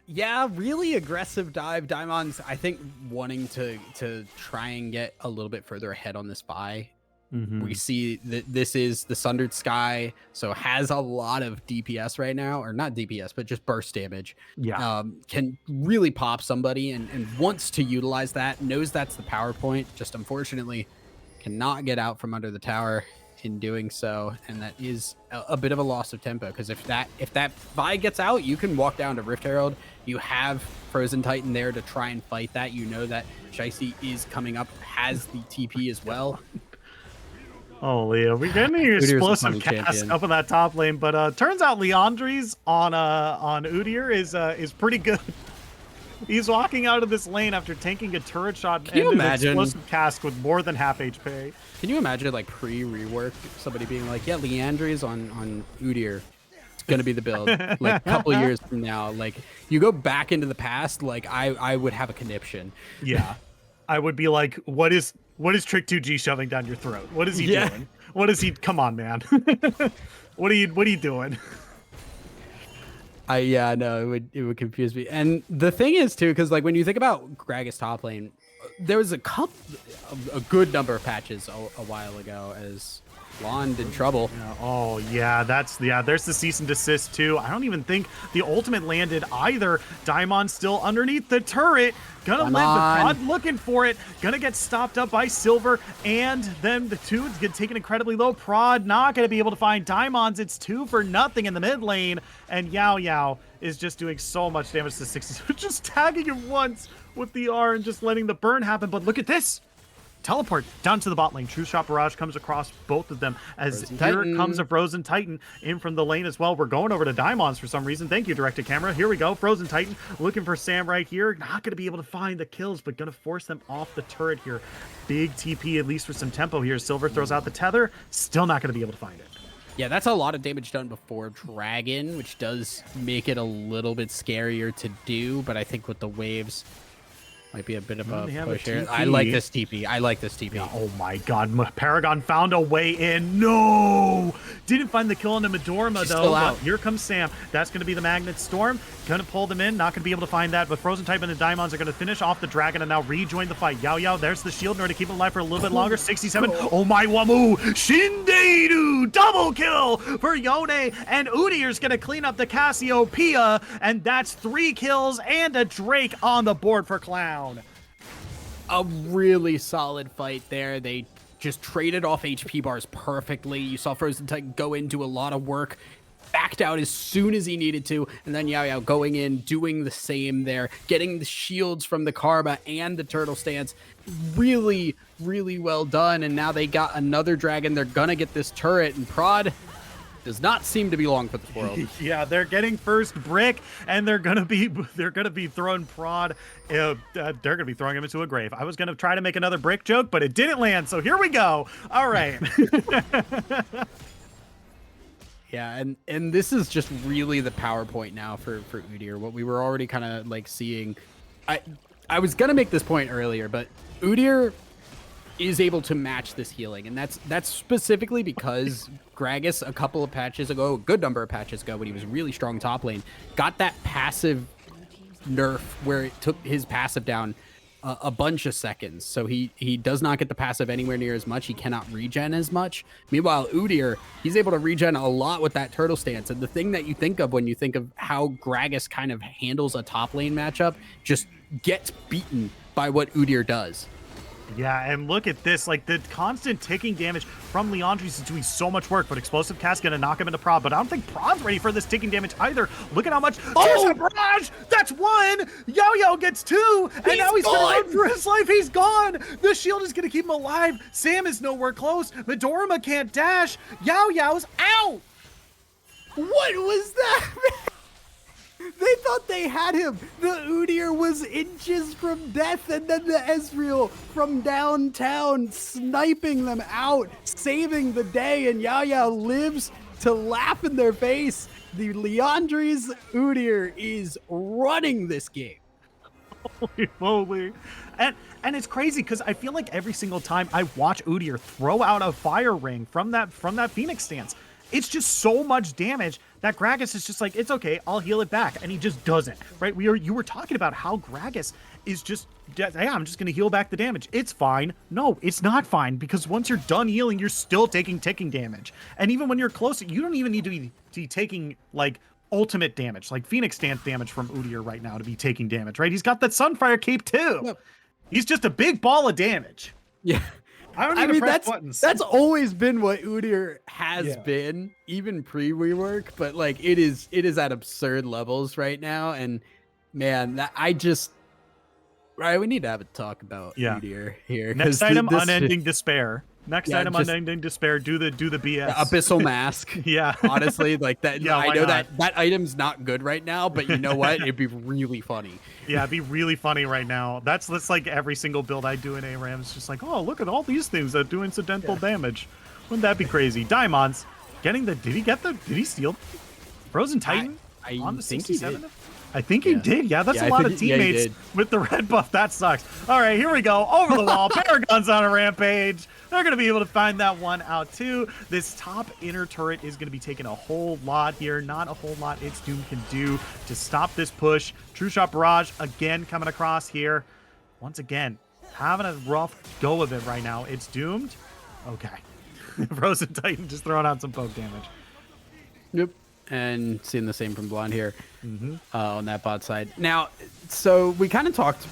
Yeah, really aggressive dive. Diamonds, I think, wanting to try and get a little bit further ahead on this buy. We see that this is the Sundered Sky, so has a lot of DPS right now, or not DPS, but just burst damage.
Yeah.
Can really pop somebody and wants to utilize that, knows that's the power point, just unfortunately cannot get out from under the tower in doing so, and that is a bit of a loss of tempo, because if that Vi gets out, you can walk down to Rift Herald. You have Frozen Titan there to try and fight that. You know that Shiesty is coming up, has the TP as well.
Oh, Leo, we're getting the explosive cast up in that top lane, but turns out Leandri's on Udyr is pretty good. He's walking out of this lane after taking a turret shot and an explosive cast with more than half HP.
Can you imagine, like, pre-rework, somebody being like, yeah, Leandri's on Udyr. It's going to be the build. Like, a couple of years from now. Like, you go back into the past, like, I would have a conniption.
Yeah. I would be like, what is Trick 2G shoving down your throat? What is he doing? What is he? Come on, man. What are you doing?
Yeah, no, it would confuse me. And the thing is too, because like when you think about Gragas top lane, there was a good number of patches a while ago as Lond in trouble.
Yeah, oh yeah, there's the cease and desist too. I don't even think the ultimate landed either. Daimon still underneath the turret. Gonna live, the Prod looking for it. Gonna get stopped up by Silver, and then the two get taken incredibly low. Prod not gonna be able to find Daimons. It's 2-for-0 in the mid lane, and Yao Yao is just doing so much damage to 60. Just tagging him once with the R and just letting the burn happen. But look at this. Teleport down to the bot lane. True Shot Barrage comes across both of them as here comes a Frozen Titan in from the lane as well. We're going over to Daimons for some reason. Thank you, Directed Camera. Here we go. Frozen Titan looking for Sam right here. Not going to be able to find the kills, but going to force them off the turret here. Big TP, at least for some tempo here. Silver throws out the tether. Still not going to be able to find it.
Yeah, that's a lot of damage done before Dragon, which does make it a little bit scarier to do, but I think with the waves... might be a bit of a push here. I like this TP. Yeah,
oh my god. Paragon found a way in. No! Didn't find the kill on the Midorima, though. But here comes Sam. That's going to be the Magnet Storm. Going to pull them in. Not going to be able to find that. But Frozen Type and the Daimons are going to finish off the Dragon and now rejoin the fight. Yao Yao, there's the shield in order to keep it alive for a little bit longer. 67. Oh my Wamu! Shinderu! Double kill for Yone. And Udyr's going to clean up the Cassiopeia. And that's 3 kills and a Drake on the board for Clown.
A really solid fight there. They just traded off HP bars perfectly. You saw Frozen Titan go in, do a lot of work, backed out as soon as he needed to, and then Yao Yao going in, doing the same there, getting the shields from the Karma and the Turtle Stance. Really, really well done, and now they got another Dragon. They're gonna get this turret, and Prod does not seem to be long for this world.
Yeah, they're getting first brick, and they're gonna be throwing Prod. They're gonna be throwing him into a grave. I was gonna try to make another brick joke, but it didn't land. So here we go. All right.
Yeah, and this is just really the PowerPoint now for Udyr. What we were already kind of like seeing. I was gonna make this point earlier, but Udyr is able to match this healing, and that's specifically because Gragas a couple of patches ago, a good number of patches ago, when he was really strong top lane, got that passive nerf where it took his passive down a bunch of seconds. So he does not get the passive anywhere near as much. He cannot regen as much. Meanwhile, Udyr, he's able to regen a lot with that turtle stance. And the thing that you think of when you think of how Gragas kind of handles a top lane matchup, just gets beaten by what Udyr does.
Yeah, and look at this. Like, the constant ticking damage from Leandres is doing so much work, but Explosive Cat's going to knock him into Prod. But I don't think Prod's ready for this ticking damage either. Look at how much... Oh! Barrage! That's one! Yo-Yo gets two! And now he's going to run for his life. He's gone! The shield is going to keep him alive. Sam is nowhere close. Midorima can't dash. Yo-Yo's out!
What was that? They thought they had him. The Udyr was inches from death, and then the Ezreal from downtown sniping them out, saving the day, and Yao lives to laugh in their face. The Leandres Udyr is running this game.
Holy moly. And it's crazy because I feel like every single time I watch Udyr throw out a fire ring from that Phoenix stance, it's just so much damage that Gragas is just like, it's okay, I'll heal it back. And he just doesn't, right? You were talking about how Gragas is just, yeah, I'm just going to heal back the damage. It's fine. No, it's not fine, because once you're done healing, you're still taking ticking damage. And even when you're close, you don't even need to be taking, like, ultimate damage, like Phoenix stance damage from Udyr right now to be taking damage, right? He's got that Sunfire cape too. Yep. He's just a big ball of damage.
Yeah.
I mean,
that's always been what Udyr has been, even pre-rework, but like it is at absurd levels right now. And man, we need to have a talk about Udyr here.
Next item, Unending Despair. Next item, Unending Despair. Do the BS.
Abyssal Mask.
Yeah.
Honestly, like that. Yeah, I know that item's not good right now, but you know what? It'd be really funny.
Yeah, it'd be really funny right now. That's like every single build I do in ARAM. It's just like, oh, look at all these things that do incidental damage. Wouldn't that be crazy? Diamonds getting the. Did he steal Frozen Titan on the 67? I think he did. Yeah, that's a lot of teammates with the red buff. That sucks. All right, here we go. Over the wall. Paragon's on a rampage. They're going to be able to find that one out too. This top inner turret is going to be taking a whole lot here. Not a whole lot It's Doom can do to stop this push. True Shot Barrage again coming across here. Once again, having a rough go of it right now. It's doomed. Okay. Frozen Titan just throwing out some poke damage.
Yep. And seeing the same from Blonde here on that bot side. Now, so we kind of talked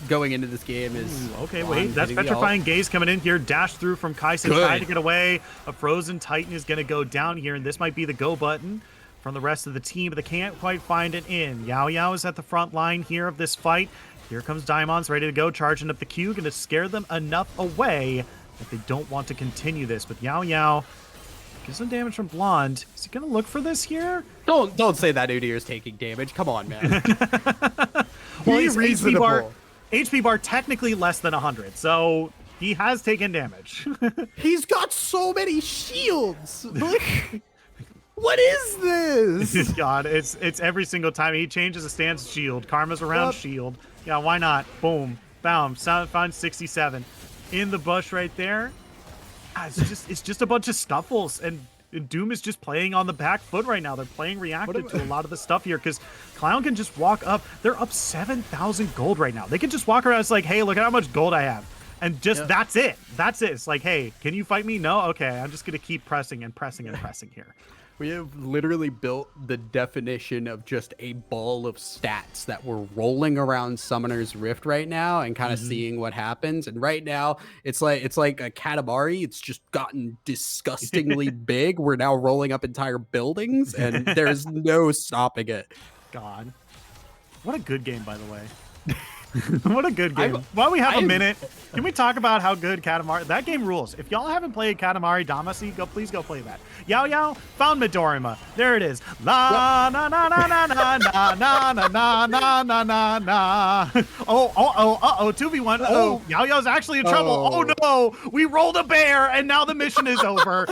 going into this game is...
okay, wait. That's Petrifying Gaze coming in here. Dash through from Kaisen. Trying to get away. A Frozen Titan is going to go down here, and this might be the go button from the rest of the team, but they can't quite find it in. Yao is at the front line here of this fight. Here comes Diamonds ready to go, charging up the Q. Going to scare them enough away that they don't want to continue this. But Yao get some damage from Blonde. Is he gonna look for this here?
Don't say that Udyr is taking damage. Come on, man.
Well, he's HP bar technically less than 100, so he has taken damage.
He's got so many shields. Like, what is this?
God, it's every single time he changes a stance. Shield, Karma's around shield. Yeah, why not? Boom, bam. Find 67 in the bush right there. It's just a bunch of scuffles, and Doom is just playing on the back foot right now. They're playing reactive to a lot of the stuff here because Clown can just walk up. They're up 7,000 gold right now. They can just walk around. It's like, hey, look at how much gold I have. And just that's it. That's it. It's like, hey, can you fight me? No? Okay, I'm just going to keep pressing and pressing and pressing here.
We have literally built the definition of just a ball of stats that we're rolling around Summoner's Rift right now and kind of seeing what happens. And right now, it's like a Katamari. It's just gotten disgustingly big. We're now rolling up entire buildings, and there's no stopping it.
God. What a good game, by the way. What a good game. While we have a minute, can we talk about how good Katamari... That game rules. If y'all haven't played Katamari Damacy, please go play that. Yao found Midorima. There it is. La na na na na na na na na na na na na. Oh, 2v1. Oh, Yao's actually in trouble. Oh no, we rolled a bear and now the mission is over.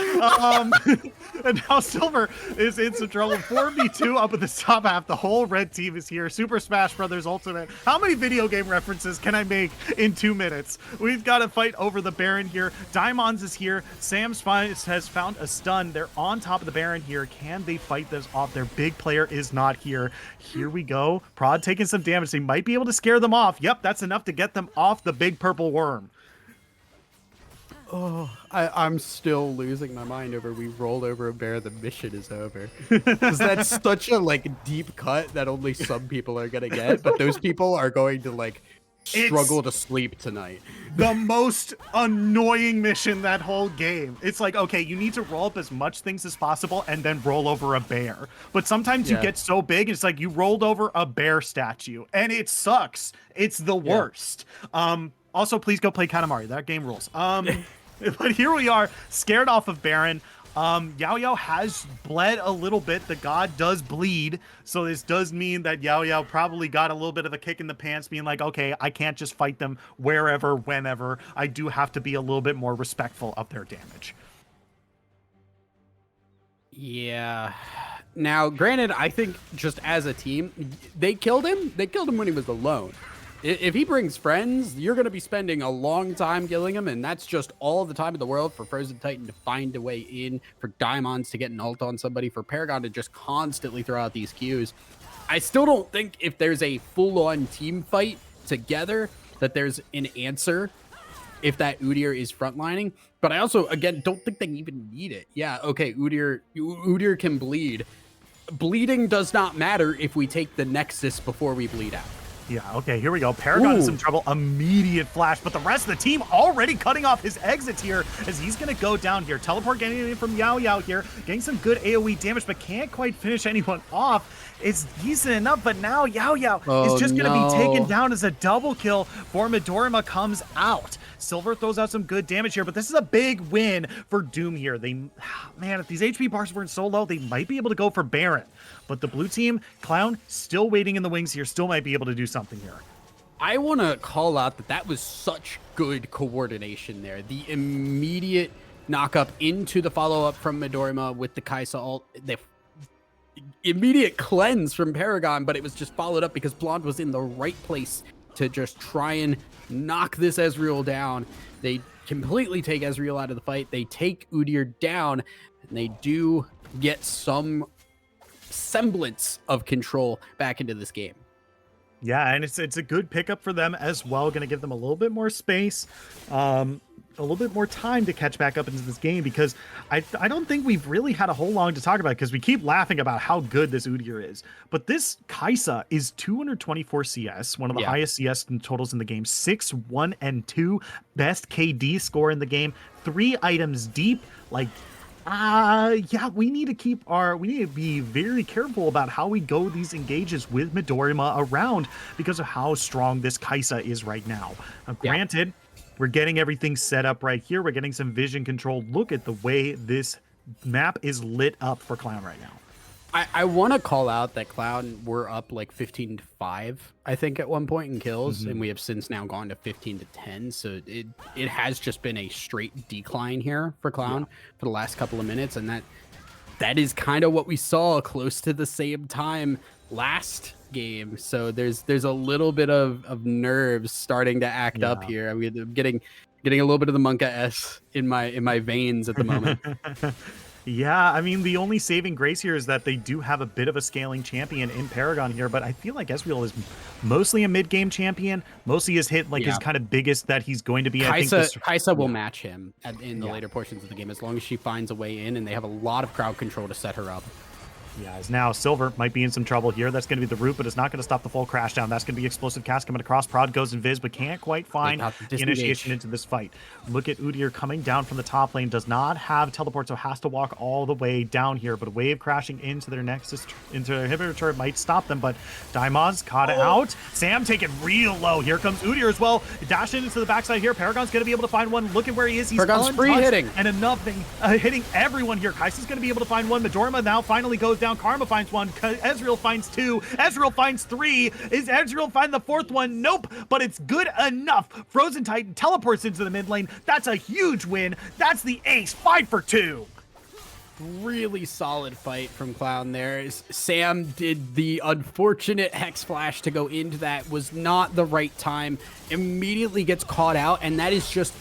And now Silver is in some trouble. 4v2 up at the top half. The whole red team is here. Super Smash Brothers Ultimate. How many video game references can I make in 2 minutes? We've got to fight over the Baron here. Diamonds is here. Sam's has found a stun. They're on top of the Baron here. Can they fight this off? Their big player is not here. Here we go. Prod taking some damage. They might be able to scare them off. Yep, that's enough to get them off the big purple worm.
Oh, I'm still losing my mind over we roll over a bear, the mission is over. Because that's such a like deep cut that only some people are gonna get, but those people are going to like
It's
struggle to sleep tonight.
the most annoying mission that whole game. It's like, okay, you need to roll up as much things as possible and then roll over a bear. But sometimes you
Yeah,
get so big, it's like you rolled over a bear statue and it sucks. It's the
yeah.
worst. Also, please go play Katamari. That game rules. But here we are, scared off of Baron. Yao Yao has bled a little bit. The god does bleed. So this does mean that Yao Yao probably got a little bit of a kick in the pants, being like, okay, I can't just fight them wherever, whenever. I do have to be a little bit more respectful of their damage.
Yeah. Now, granted, I think just as a team, they killed him. They killed him when he was alone. If he brings friends, you're going to be spending a long time killing him, and that's just all the time in the world for Frozen Titan to find a way in, for Daimons to get an ult on somebody, for Paragon to just constantly throw out these Qs. I still don't think if there's a full-on team fight together that there's an answer if that Udyr is frontlining. But I also, again, don't think they even need it. Yeah, okay, Udyr can bleed. Bleeding does not matter if we take the Nexus before we bleed out.
Yeah, okay, here we go. Paragon is in trouble. Immediate flash, but the rest of the team already cutting off his exits here as he's going to go down here. Teleport getting in from Yao Yao here, getting some good AoE damage, but can't quite finish anyone off. It's decent enough, but now Yao Yao is just going to be taken down as a double kill for Midorima comes out. Silver throws out some good damage here, but this is a big win for Doom here. Man, if these HP bars weren't so low, they might be able to go for Baron. But the blue team, Clown, still waiting in the wings here, still might be able to do something here.
I want to call out that was such good coordination there. The immediate knock up into the follow-up from Midorima with the Kaisa ult. The immediate cleanse from Paragon, but it was just followed up because Blonde was in the right place to just try and knock this Ezreal down. They completely take Ezreal out of the fight. They take Udyr down, and they do get some semblance of control back into this game.
Yeah, and it's a good pickup for them as well. Going to give them a little bit more space, a little bit more time to catch back up into this game, because I don't think we've really had a whole long to talk about, because we keep laughing about how good this Udyr is. But this Kaisa is 224 CS, one of the highest CS totals in the game, 6, 1, and 2, best KD score in the game, 3 items deep, like... yeah, we need to be very careful about how we go these engages with Midorima around, because of how strong this Kaisa is right now. Granted, we're getting everything set up right here. We're getting some vision control. Look at the way this map is lit up for Clown right now.
I want to call out that Cloud were up like 15-5, I think, at one point in kills, and we have since now gone to 15-10. So it has just been a straight decline here for Clown for the last couple of minutes, and that is kind of what we saw close to the same time last game. So there's a little bit of nerves starting to act up here. I'm getting a little bit of the Monka S in my veins at the moment.
Yeah, I mean, the only saving grace here is that they do have a bit of a scaling champion in Paragon here, but I feel like Ezreal is mostly a mid-game champion. Mostly his hit, like, his kind of biggest that he's going to be.
Kaisa will match him in the later portions of the game, as long as she finds a way in, and they have a lot of crowd control to set her up.
Yeah, as now Silver might be in some trouble here. That's going to be the root, but it's not going to stop the full crash down. That's going to be explosive cast coming across. Prod goes invis, but can't quite find the initiation into this fight. Look at Udyr coming down from the top lane. Does not have teleport, so has to walk all the way down here. But a wave crashing into their Nexus, into their inhibitor turret might stop them. But Daimons caught it out. Sam taken real low. Here comes Udyr as well. Dashing into the backside here. Paragon's going to be able to find one. Look at where he is. He's
Paragon's free hitting.
And enough hitting everyone here. Kaisa's going to be able to find one. Midorima now finally goes down. Karma finds one. Ezreal finds 2. Ezreal finds 3. Is Ezreal find the 4th one? Nope, but it's good enough. Frozen Titan teleports into the mid lane. That's a huge win. That's the ace. 5 for 2.
Really solid fight from Clown there. Sam did the unfortunate Hex Flash to go into that. Was not the right time. Immediately gets caught out, and that is just...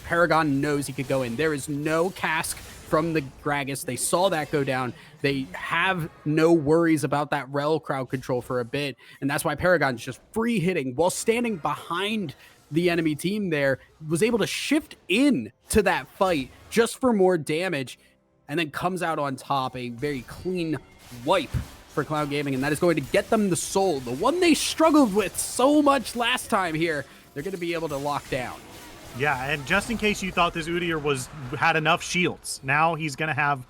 Paragon knows he could go in. There is no cask from the Gragas. They saw that go down. They have no worries about that Rel crowd control for a bit, and that's why Paragon's just free hitting while standing behind the enemy team there, was able to shift in to that fight just for more damage, and then comes out on top. A very clean wipe for Cloud Gaming, and that is going to get them the soul, the one they struggled with so much last time here. They're going to be able to lock down.
Yeah, and just in case you thought this Udyr had enough shields, now he's going to have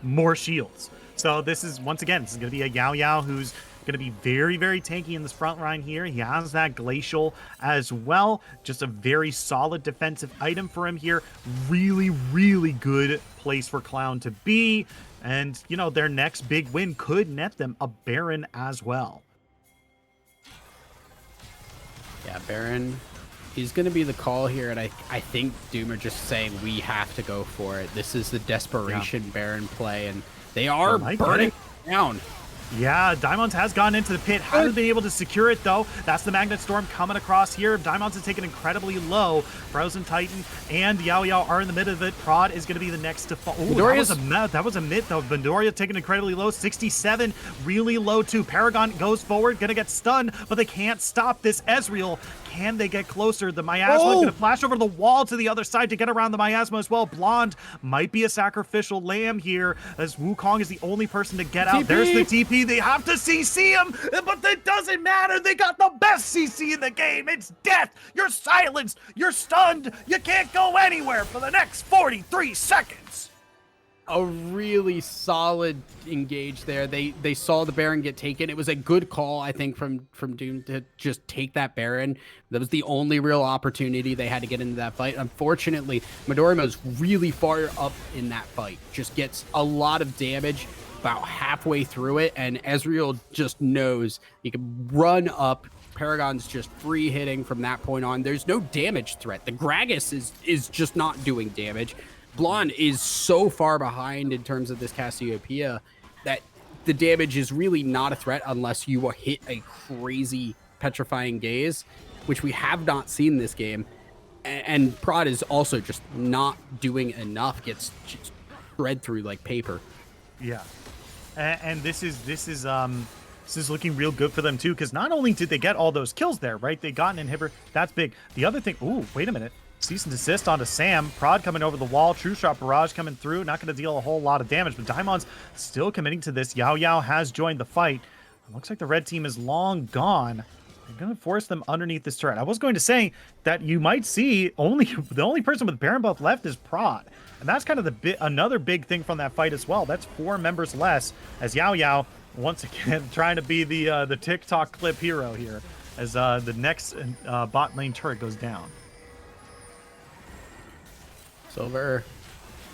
more shields. So this is, once again, this is going to be a Yao Yao who's going to be very, very tanky in this front line here. He has that Glacial as well. Just a very solid defensive item for him here. Really, really good place for Clown to be. And, you know, their next big win could net them a Baron as well.
Yeah, Baron is going to be the call here, and I think Doom are just saying we have to go for it. This is the desperation Baron play, and they are burning down.
Yeah, Diamonds has gone into the pit. Hasn't been able to secure it, though. That's the Magnet Storm coming across here. Diamonds is taken incredibly low. Frozen Titan and Yao Yao are in the middle of it. Prod is going to be the next to fall. Ooh, that was a mid, though. Midoriya taken incredibly low. 67, really low, too. Paragon goes forward, going to get stunned, but they can't stop this Ezreal. Can they get closer? The Miasma is going to flash over the wall to the other side to get around the Miasma as well. Blonde might be a sacrificial lamb here, as Wukong is the only person to get out. There's the TP. They have to CC him, but that doesn't matter. They got the best CC in the game. It's death. You're silenced. You're stunned. You can't go anywhere for the next 43 seconds.
A really solid engage there. They saw the Baron get taken. It was a good call, I think, from Doom to just take that Baron. That was the only real opportunity they had to get into that fight. Unfortunately, Midoriya's really far up in that fight. Just gets a lot of damage about halfway through it, and Ezreal just knows he can run up. Paragon's just free hitting from that point on. There's no damage threat. The Gragas is just not doing damage. Blonde is so far behind in terms of this Cassiopeia that the damage is really not a threat unless you hit a crazy petrifying gaze, which we have not seen this game. And Prod is also just not doing enough, gets just shred through like paper.
Yeah. And this is looking real good for them too, because not only did they get all those kills there, right? They got an inhibitor. That's big. The other thing, ooh, wait a minute. Cease and desist onto Sam. Prod coming over the wall. True Shot Barrage coming through. Not going to deal a whole lot of damage, but Daimons still committing to this. Yao Yao has joined the fight. It looks like the red team is long gone. They're going to force them underneath this turret. I was going to say that you might see the only person with Baron buff left is Prod. And that's kind of another big thing from that fight as well. That's 4 members less, as Yao Yao, once again, trying to be the TikTok clip hero here, as the next bot lane turret goes down.
Silver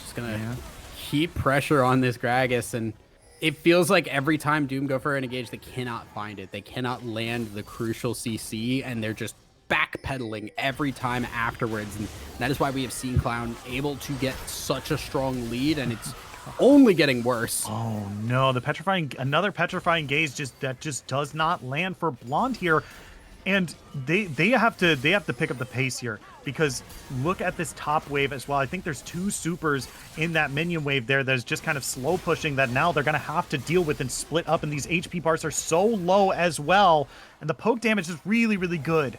just gonna keep pressure on this Gragas, and it feels like every time Doom go for an engage, they cannot find it. They cannot land the crucial CC, and they're just backpedaling every time afterwards. And that is why we have seen Clown able to get such a strong lead, and it's only getting worse.
Oh no, another petrifying gaze just does not land for Blonde here. And they have to pick up the pace here, because look at this top wave as well. I think there's 2 supers in that minion wave there that's just kind of slow pushing that now they're going to have to deal with and split up, and these HP bars are so low as well, and the poke damage is really, really good.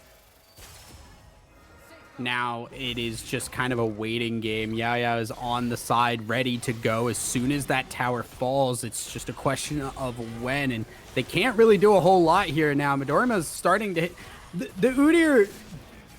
Now it is just kind of a waiting game. Yao Yao is on the side, ready to go as soon as that tower falls. It's just a question of when, and they can't really do a whole lot here now. Midoriya is starting to hit. The Udyr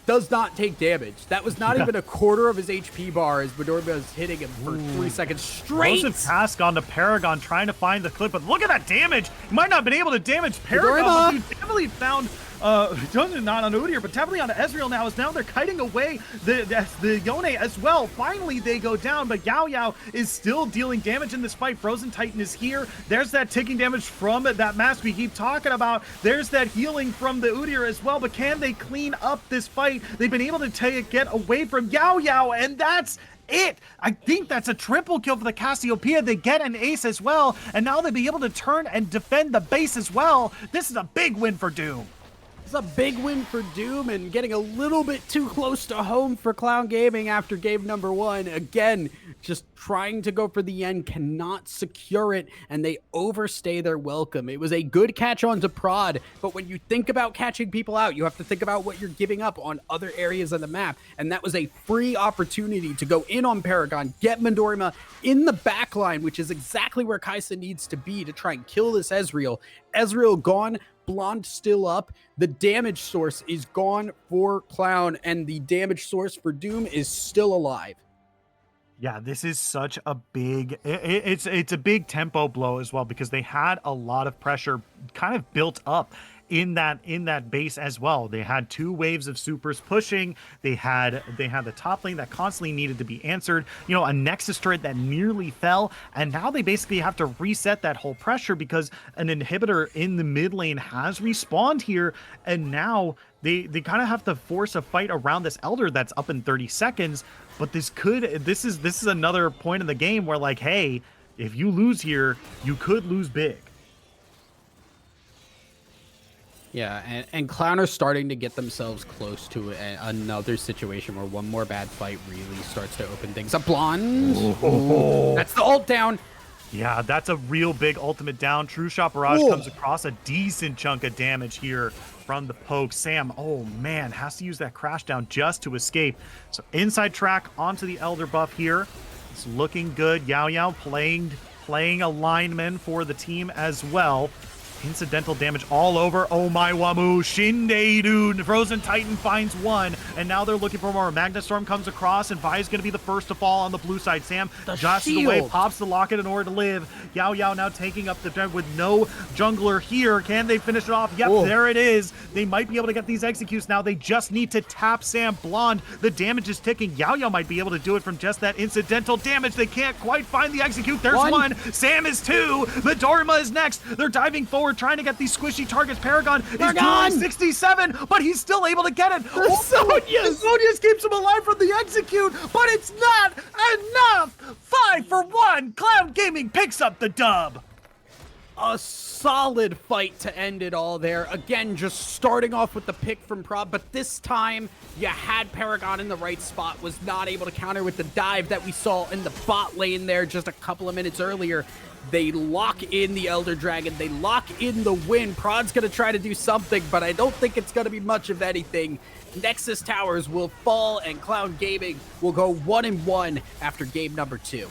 does not take damage. That was not even a quarter of his HP bar as Midoriya is hitting him for 3 seconds straight.
Explosive task on the Paragon trying to find the clip, but look at that damage. He might not have been able to damage Paragon, but he definitely found not on Udyr, but definitely on Ezreal now, as now they're kiting away the Yone as well. Finally, they go down, but Yao Yao is still dealing damage in this fight. Frozen Titan is here. There's that ticking damage from that mask we keep talking about. There's that healing from the Udyr as well, but can they clean up this fight? They've been able to get away from Yao Yao, and that's it. I think that's a triple kill for the Cassiopeia. They get an ace as well, and now they'll be able to turn and defend the base as well. This is a big win for Doom.
It's a big win for Doom and getting a little bit too close to home for Clown Gaming after game number one. Again, just trying to go for the end, cannot secure it, and they overstay their welcome. It was a good catch on to Prod, but when you think about catching people out, you have to think about what you're giving up on other areas of the map. And that was a free opportunity to go in on Paragon, get Midorima in the backline, which is exactly where Kaisa needs to be to try and kill this Ezreal. Ezreal gone, Blonde still up. The damage source is gone for Clown, and the damage source for Doom is still alive.
Yeah, this is such a big it's a big tempo blow as well because they had a lot of pressure kind of built up in that base as well. They had two waves of supers pushing. They had the top lane that constantly needed to be answered. You know, a Nexus turret that nearly fell, and now they basically have to reset that whole pressure because an inhibitor in the mid lane has respawned here, and now they kind of have to force a fight around this Elder that's up in 30 seconds. But this is another point in the game where, like, hey, if you lose here, you could lose big.
Yeah, and Clown are starting to get themselves close to another situation where one more bad fight really starts to open things up. Blonde. Ooh, that's the ult down.
Yeah, that's a real big ultimate down. True Shot Barrage
Ooh.
comes across a decent chunk of damage here from the poke. Sam, oh man, has to use that crash down just to escape. So inside track onto the Elder buff here. It's looking good. Yao Yao playing a lineman for the team as well. Incidental damage all over. Oh my Wamu. Shinde, dude. Frozen Titan finds one. And now they're looking for more. Magna Storm comes across, and Vi is going to be the first to fall on the blue side. Sam just away, pops the locket in order to live. Yao Yao now taking up the dead with no jungler here. Can they finish it off? Yep, there it is. They might be able to get these executes now. They just need to tap Sam. Blonde. The damage is ticking. Yao Yao might be able to do it from just that incidental damage. They can't quite find the execute. There's one. Sam is two. Midorima is next. They're diving forward, trying to get these squishy targets. Paragon is doing 67, but he's still able to get it. Sonius keeps him alive from the execute, but it's not enough. 5-for-1. Clown Gaming picks up the dub.
A solid fight to end it all there. Again, just starting off with the pick from Prob, but this time you had Paragon in the right spot, was not able to counter with the dive that we saw in the bot lane there just a couple of minutes earlier. They lock in the Elder Dragon. They lock in the win. Prod's going to try to do something, but I don't think it's going to be much of anything. Nexus Towers will fall, and Clown Gaming will go 1-1 after game number 2.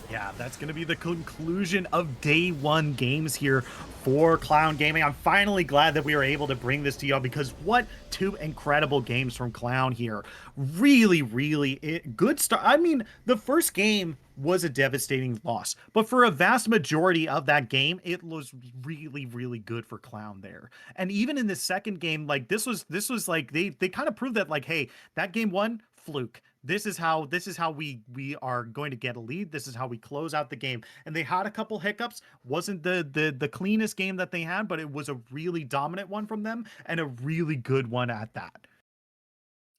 Yeah, that's going to be the conclusion of day one games here for Clown Gaming. I'm finally glad that we were able to bring this to y'all because what two incredible games from Clown here. Really, really good start. I mean, the first game was a devastating loss, but for a vast majority of that game, it was really, really good for Clown there. And even in the second game, like this was like they kind of proved that, like, hey, that game one, fluke. This is how we are going to get a lead. This is how we close out the game. And they had a couple hiccups. Wasn't the cleanest game that they had, but it was a really dominant one from them and a really good one at that.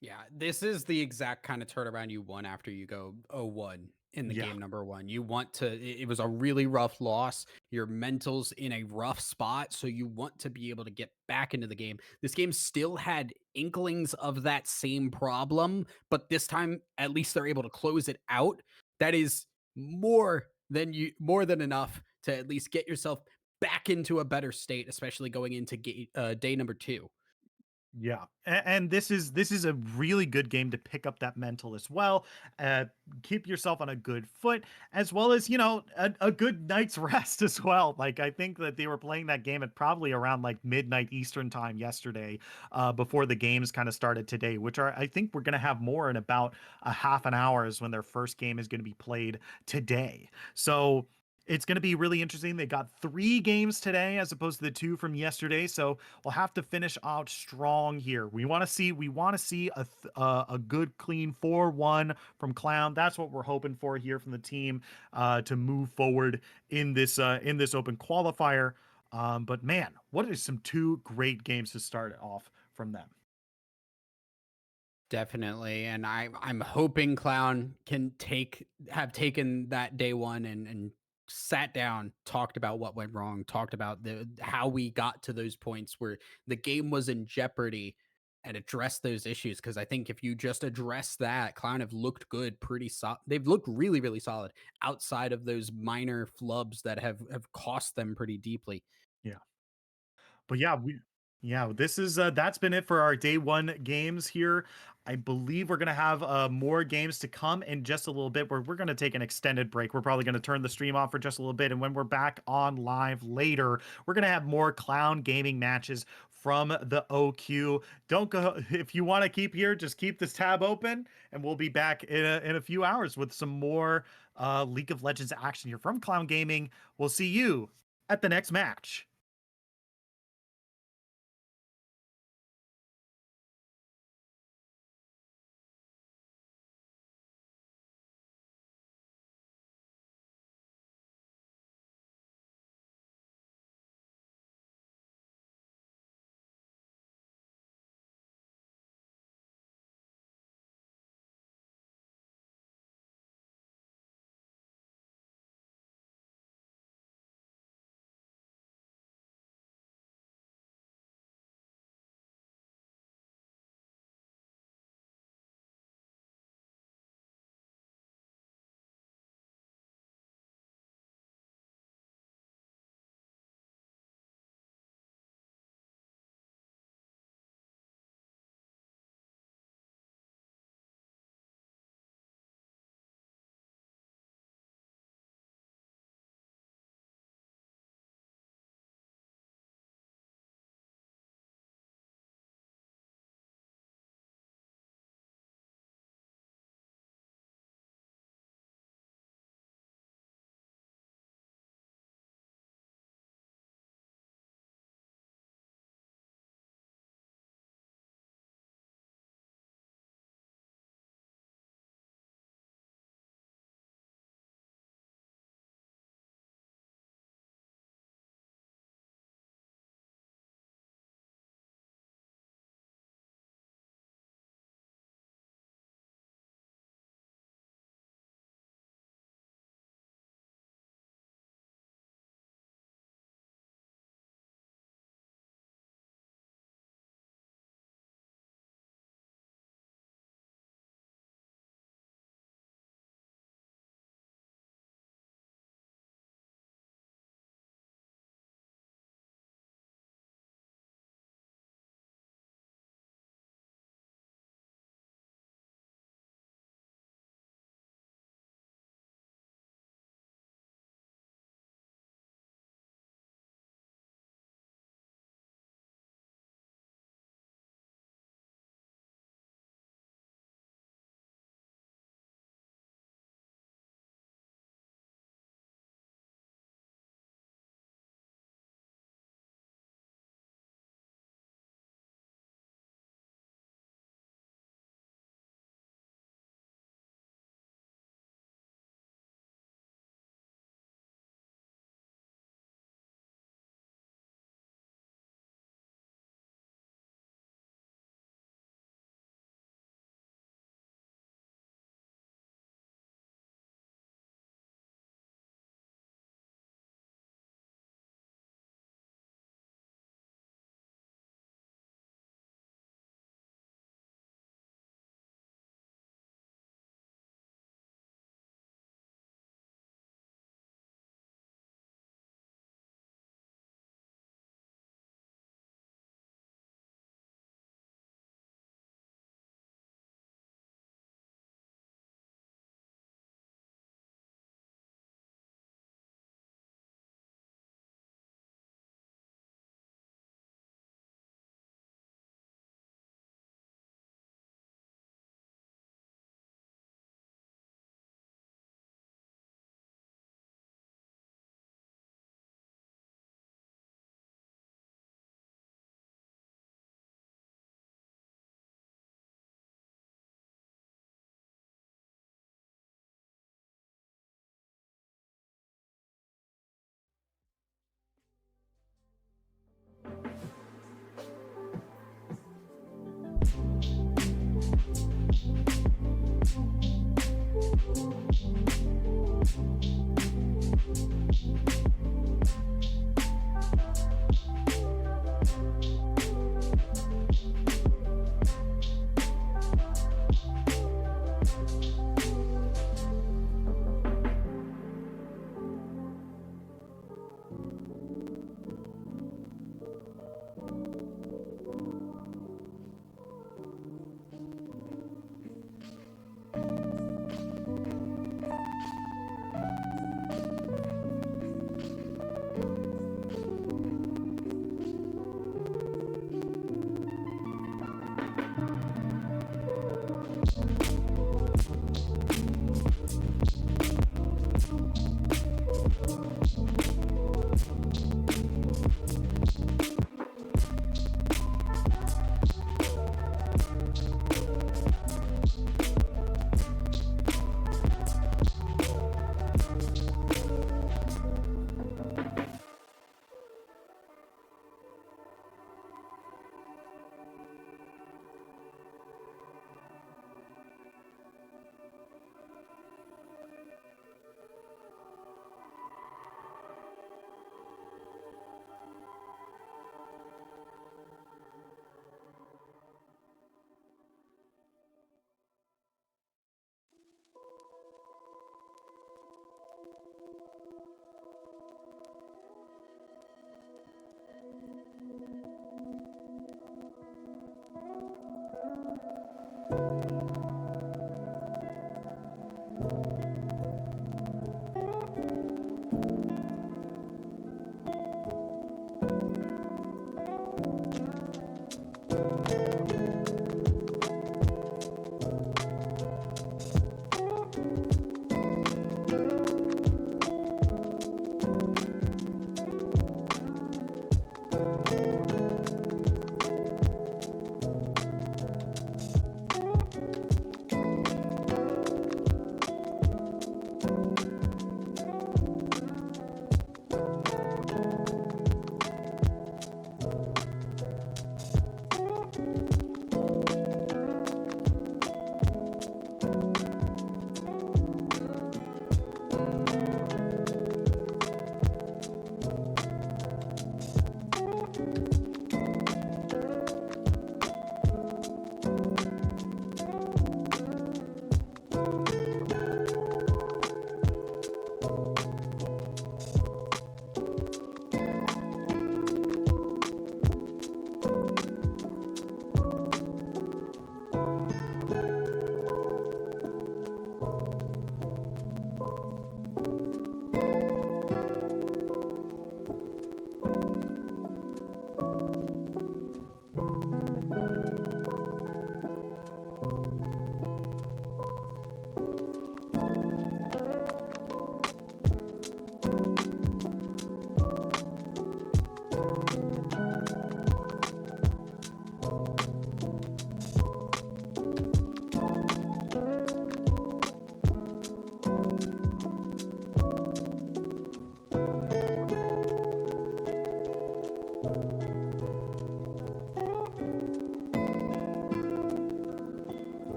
Yeah, this is the exact kind of turnaround you want after you go 0-1 in the
Yeah.
game number one. You want to, it was a really rough loss. Your mental's in a rough spot. So you want to be able to get back into the game. This game still had inklings of that same problem, but this time, at least they're able to close it out. That is more than enough to at least get yourself back into a better state, especially going into day number 2.
Yeah, and this is a really good game to pick up that mental as well. Keep yourself on a good foot, as well as, you know, a good night's rest as well. Like, I think that they were playing that game at probably around like midnight Eastern time yesterday, before the games kind of started today. Which are, I think we're gonna have more in about a half an hour is when their first game is going to be played today. So it's going to be really interesting. They got 3 games today as opposed to the 2 from yesterday, so we'll have to finish out strong here. We want to see a good clean 4-1 from Clown. That's what we're hoping for here from the team, to move forward in this open qualifier. But man, what is some 2 great games to start off from them.
Definitely, and I'm hoping Clown can have taken that day one and sat down, talked about what went wrong, talked about the how we got to those points where the game was in jeopardy and address those issues. Because I think if you just address that, Clown have looked good, pretty solid. They've looked really, really solid outside of those minor flubs that have cost them pretty deeply.
Yeah. But yeah, this is that's been it for our day one games here. I believe we're gonna have more games to come in just a little bit where we're gonna take an extended break. We're probably gonna turn the stream off for just a little bit, and when we're back on live later, we're gonna have more clown gaming matches from the OQ. Don't go if you want to keep here, just keep this tab open, and we'll be back in a few hours with some more League of Legends action here from Clown Gaming. We'll see you at the next match.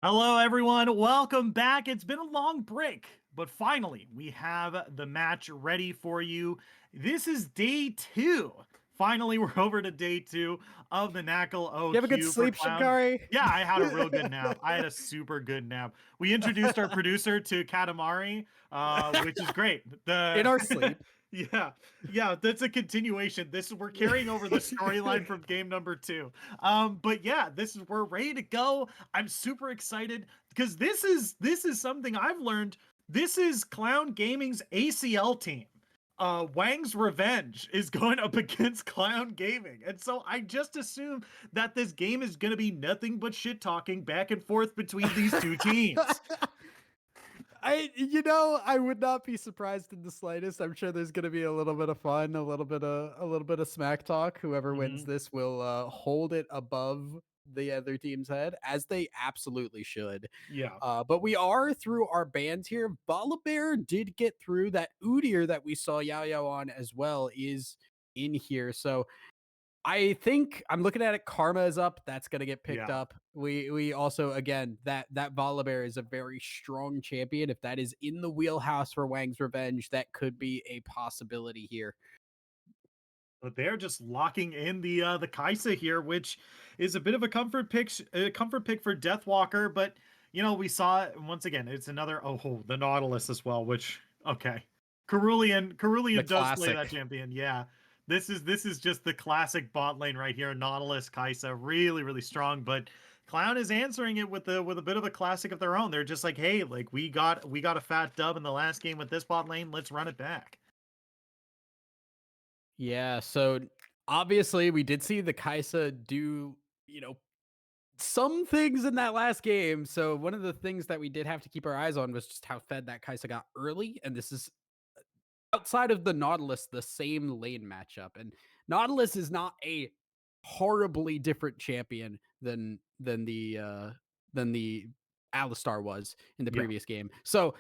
Hello, everyone. Welcome back. It's been a long break, but finally, we have the match ready for you. This is day two. Finally, we're over to day two of the NACL
You have a good
OQ for
sleep,
Clown.
Shikari?
Yeah, I had a real good nap. I had a super good nap. We introduced our producer to Katamari, which is great.
In our sleep.
Yeah, yeah, that's a continuation. This we're carrying over the storyline from game number two. But yeah, we're ready to go. I'm super excited because this is something I've learned. This is Clown Gaming's ACL team. Wang's Revenge is going up against Clown Gaming. And so I just assume that this game is going to be nothing but shit talking back and forth between these two teams.
I would not be surprised in the slightest. I'm sure there's gonna be a little bit of fun, a little bit of smack talk. Whoever wins
Mhm.
this will hold it above the other team's head, as they absolutely should.
Yeah.
But we are through our bands here. Volibear did get through. That Udyr that we saw Yao Yao on as well is in here. So I think I'm looking at it. Karma is up. That's gonna get picked
Yeah.
up. We also, again, that Volibear is a very strong champion. If that is in the wheelhouse for Wang's Revenge, that could be a possibility here.
But they're just locking in the Kaisa here, which is a bit of a comfort pick for Deathwalker. But we saw it once again. It's another the Nautilus as well. Which okay,
The
Cerulean does play that
classic.
champion. Yeah, this is just the classic bot lane right here. Nautilus Kaisa, really strong. But Clown is answering it with a bit of a classic of their own. They're just like, hey, like we got a fat dub in the last game with this bot lane. Let's run it back.
Yeah. So obviously, we did see the Kaisa do, some things in that last game. So one of the things that we did have to keep our eyes on was just how fed that Kaisa got early. And this is outside of the Nautilus, the same lane matchup. And Nautilus is not a horribly different champion than the Alistar was in the
Yeah.
previous game. So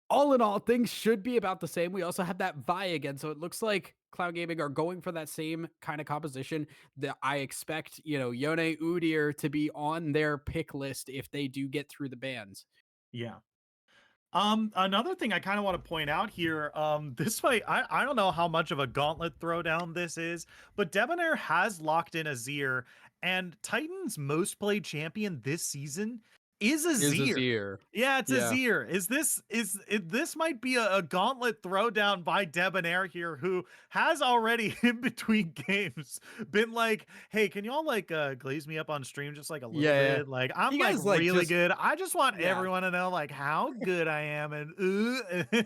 all in all, things should be about the same. We also have that Vi again, so it looks like Cloud Gaming are going for that same kind of composition. That I expect, Yone Udyr to be on their pick list if they do get through the bans.
Yeah. Another thing I kind of want to point out here, this way, I don't know how much of a gauntlet throwdown this is, but Debonair has locked in Azir, and Titan's most played champion this season is
Is
Azir.
Azir.
Yeah, it's
Yeah.
Azir. This might be a gauntlet throwdown by Debonair here, who has already in between games been like, "Hey, can y'all like glaze me up on stream just like a little
Yeah, yeah.
bit? Like I'm
You
like
guys like
really
just
good. I just want
yeah.
everyone to know like how good I am." And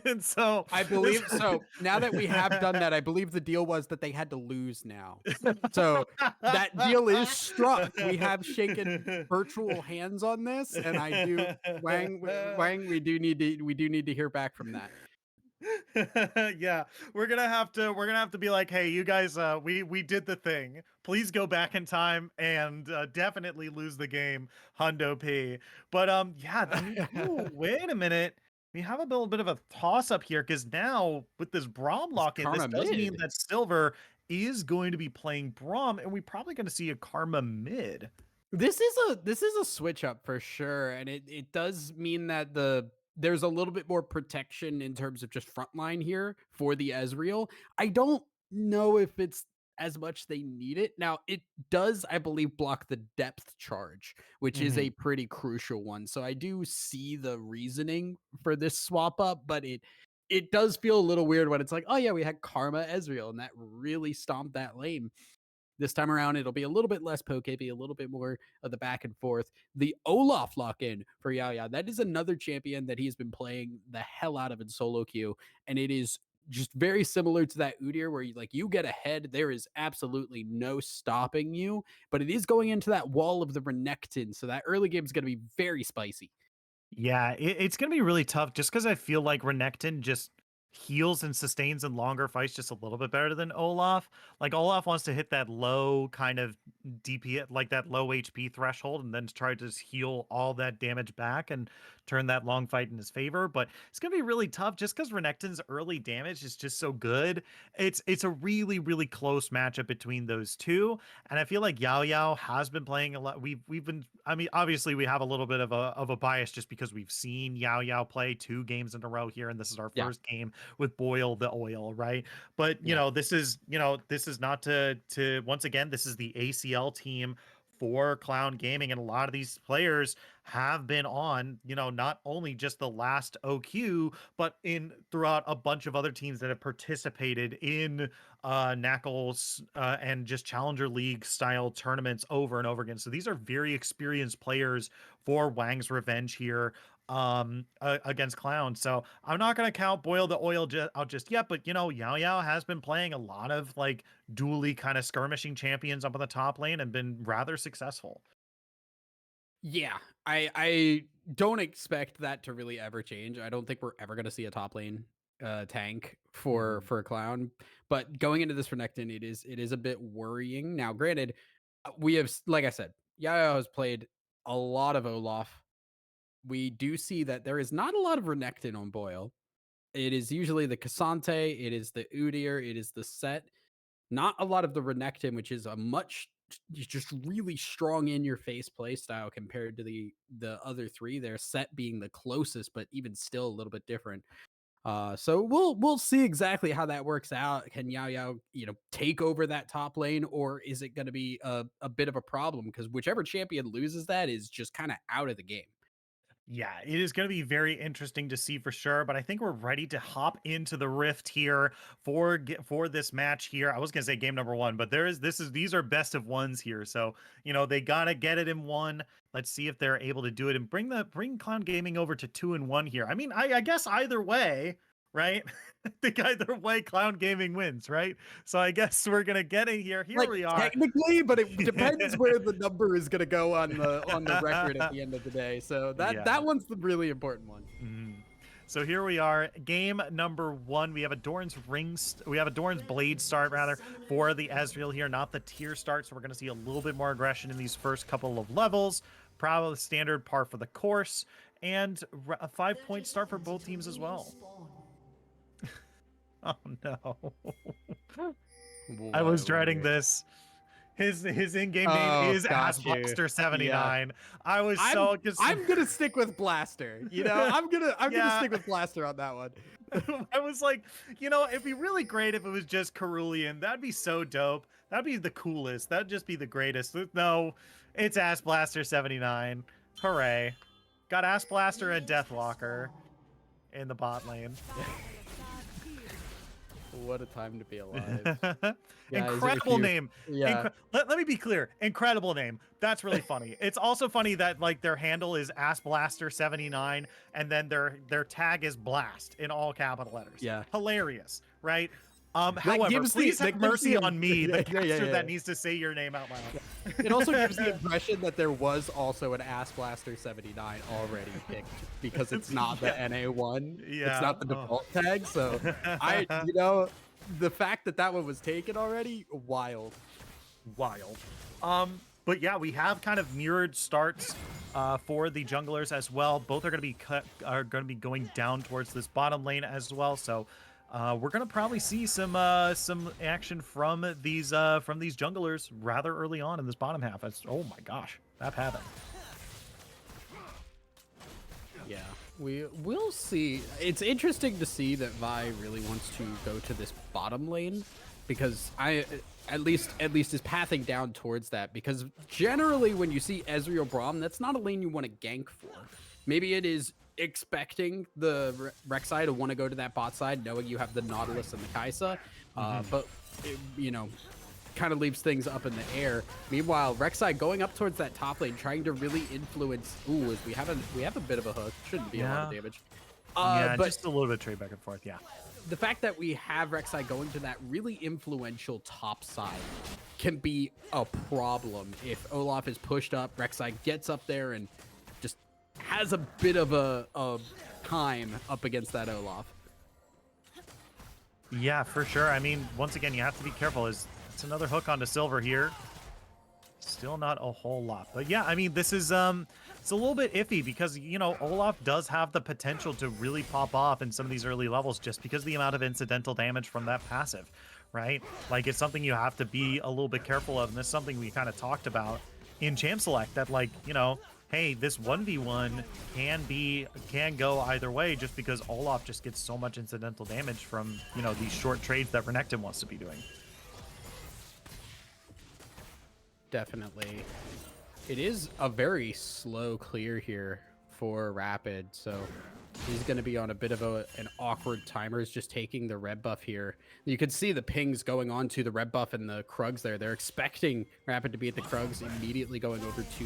and so
I
this
believe so. Now that we have done that, I believe the deal was that they had to lose now. So that deal is struck. We have shaken virtual hands on this, and I do Wang. We do need to hear back from that.
Yeah, we're gonna have to be like, hey, you guys, we did the thing. Please go back in time and definitely lose the game, Hundo P. But yeah, I mean, ooh, wait a minute. We have a little bit of a toss up here because now with this Braum
Is
lock in, this
Karma
does mean
mid?
that Silver is going to be playing Braum, and we're probably going to see a Karma mid.
This is a switch up for sure, and it does mean that there's a little bit more protection in terms of just frontline here for the Ezreal. I don't know if it's as much they need it. Now, it does, I believe, block the depth charge, which is a
Mhm.
pretty crucial one. So I do see the reasoning for this swap up, but it does feel a little weird when it's like, oh yeah, we had Karma Ezreal, and that really stomped that lane. This time around, it'll be a little bit less poke, be a little bit more of the back and forth. The Olaf lock in for Yao Yao. That is another champion that he's been playing the hell out of in solo queue. And it is just very similar to that Udyr where you get ahead, there is absolutely no stopping you, but it is going into that wall of the Renekton. So that early game is going to be very spicy.
Yeah, it's gonna be really tough just because I feel like Renekton just heals and sustains in longer fights just a little bit better than Olaf. Like Olaf wants to hit that low kind of DP, like that low HP threshold, and then try to just heal all that damage back and turn that long fight in his favor. But it's gonna be really tough just because Renekton's early damage is just so good. It's a really, really close matchup between those two. And I feel like Yao Yao has been playing a lot. We've been, I mean, obviously we have a little bit of a bias just because we've seen Yao Yao play 2 games in a row here, and this is our
Yeah,
first game with Boil the Oil, right? But
yeah.
this is not to once again, this is the ACL team for Clown Gaming, and a lot of these players have been on, not only just the last OQ, but in throughout a bunch of other teams that have participated in NACLs and just Challenger League style tournaments over and over again. So these are very experienced players for Wang's Revenge here against Clown. So I'm not gonna count Boil the Oil out just yet, but Yao Yao has been playing a lot of like dually kind of skirmishing champions up on the top lane and been rather successful.
Yeah, I don't expect that to really ever change. I don't think we're ever going to see a top lane tank
Mhm.
for a Clown. But going into this for Nectin, it is a bit worrying. Now, granted, we have, like I said, Yaya has played a lot of Olaf. We do see that there is not a lot of Renekton on Boyle. It is usually the Cassante, it is the Udyr, it is the Set. Not a lot of the Renekton, which is a much just really strong in your face play style compared to the other three. Their Set being the closest, but even still a little bit different. So we'll see exactly how that works out. Can Yao Yao, take over that top lane, or is it going to be a bit of a problem? Because whichever champion loses that is just kind of out of the game.
Yeah, it is going to be very interesting to see for sure, but I think we're ready to hop into the rift here for this match here. I was going to say game number 1, but these are best of ones here. So, they got to get it in one. Let's see if they're able to do it and bring Clown Gaming over to 2-1 here. I mean, I guess either way, right? I think either way Clown Gaming wins, right? So I guess we're going to get it here. Here
Like
we are.
technically, but it depends where the number is going to go on the record at the end of the day. So that
Yeah.
one's the really important one.
Mhm. So here we are, game number 1. We have a we have a Doran's Blade start rather for the Ezreal here, not the tier start. So we're going to see a little bit more aggression in these first couple of levels. Probably standard par for the course, and a 5-point start for both teams as well. Oh no, I was
What
dreading
weird.
this. His in-game name
Oh,
is
got you. Yeah.
AssBlaster79. I was
I'm
so just
I'm gonna stick with Blaster. I'm gonna
yeah.
stick with Blaster on that one.
I was like, it'd be really great if it was just Cerulean. That'd be so dope. That'd be the coolest. That'd just be the greatest. No, it's Ass Blaster 79. Hooray. Got Ass Blaster and Deathwalker in the bot lane.
What a time to be alive. Guys, if
Incredible
you
name.
yeah.
Let me be clear. Incredible name. That's really funny. It's also funny that like their handle is Ass Blaster 79 and then their tag is Blast in all capital letters.
Yeah.
Hilarious, right?
That
However,
gives the
please have mercy on me, the caster
yeah.
that needs to say your name out loud.
It also gives the impression that there was also an Ass Blaster 79 already picked because it's not the NA1. It's
Yeah.
not the
Oh.
default tag. So the fact that that one was taken already, wild.
Wild. But yeah, we have kind of mirrored starts for the junglers as well. Both are going to be going down towards this bottom lane as well. So we're going to probably see some action from these junglers rather early on in this bottom half. Oh my gosh, that happened.
Yeah, we'll see. It's interesting to see that Vi really wants to go to this bottom lane because at least is pathing down towards that, because generally when you see Ezreal Braum, that's not a lane you want to gank for. Maybe it is expecting the Rek'Sai to want to go to that bot side, knowing you have the Nautilus and the Kai'Sa, but kind of leaves things up in the air. Meanwhile, Rek'Sai going up towards that top lane, trying to really influence. Ooh, we have a bit of a hook. Shouldn't be a lot of damage.
Yeah,
But
just a little bit of trade back and forth. Yeah.
the fact that we have Rek'Sai going to that really influential top side can be a problem if Olaf is pushed up. Rek'Sai gets up there and just has a bit of a time up against that Olaf.
Yeah, for sure. I mean, once again, you have to be careful. It's another hook onto Silver here. Still not a whole lot. But yeah, I mean, this is it's a little bit iffy because, you know, Olaf does have the potential to really pop off in some of these early levels just because of the amount of incidental damage from that passive, right? Like, it's something you have to be a little bit careful of, and this is something we kind of talked about in Champ Select, that, like, you know, hey, this 1v1 can go either way just because Olaf just gets so much incidental damage from, you know, these short trades that Renekton wants to be doing.
Definitely. It is a very slow clear here for Rapid, so he's going to be on a bit of an awkward timer. Is just taking the red buff here. You can see the pings going on to the red buff and the Krugs there. They're expecting Rapid to be at the Krugs, immediately going over to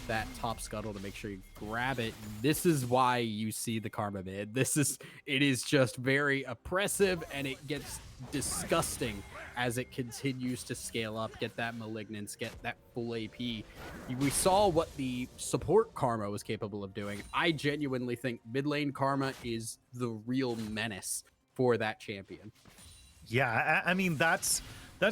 that top scuttle to make sure you grab it. This is why you see the Karma mid. It is just very oppressive, and it gets disgusting as it continues to scale up, get that Malignance, get that full AP. We saw what the support Karma was capable of doing. I genuinely think mid lane Karma is the real menace for that champion.
Yeah, I mean, that's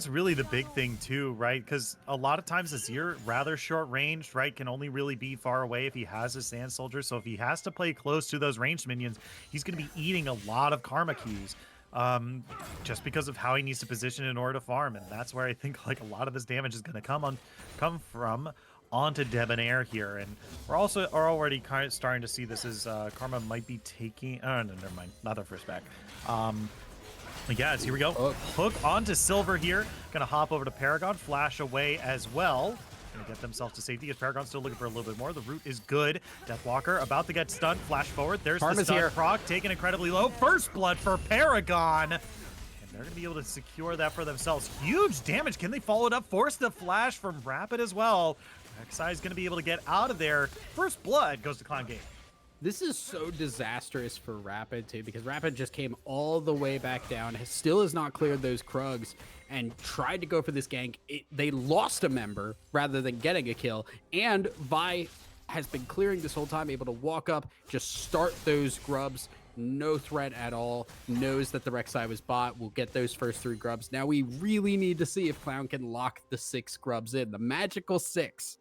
really the big thing too, right? Because a lot of times Azir, rather short ranged, right, can only really be far away if he has a Sand Soldier. So if he has to play close to those ranged minions, he's going to be eating a lot of Karma Qs, just because of how he needs to position in order to farm. And that's where I think, like, a lot of this damage is going to come from onto Debonair here. And we're already kind of starting to see this as Karma might be taking... Oh, no, never mind. Not their first back. Yes, here we go. Hook onto Silver here. Gonna hop over to Paragon, flash away as well. Gonna get themselves to safety as Paragon's still looking for a little bit more. The root is good. Deathwalker about to get stunned. Flash forward. There's the stun proc, taken incredibly low. First blood for Paragon. And they're gonna be able to secure that for themselves. Huge damage. Can they follow it up? Force the flash from Rapid as well. Rek'Sai is gonna be able to get out of there. First blood goes to Clown Gate.
This is so disastrous for Rapid, too, because Rapid just came all the way back down, still has not cleared those Krugs, and tried to go for this gank. They lost a member rather than getting a kill, and Vi has been clearing this whole time, able to walk up, just start those grubs, no threat at all, knows that the Rek'Sai was bot, will get those first 3 grubs. Now we really need to see if Clown can lock the 6 grubs in, the magical 6.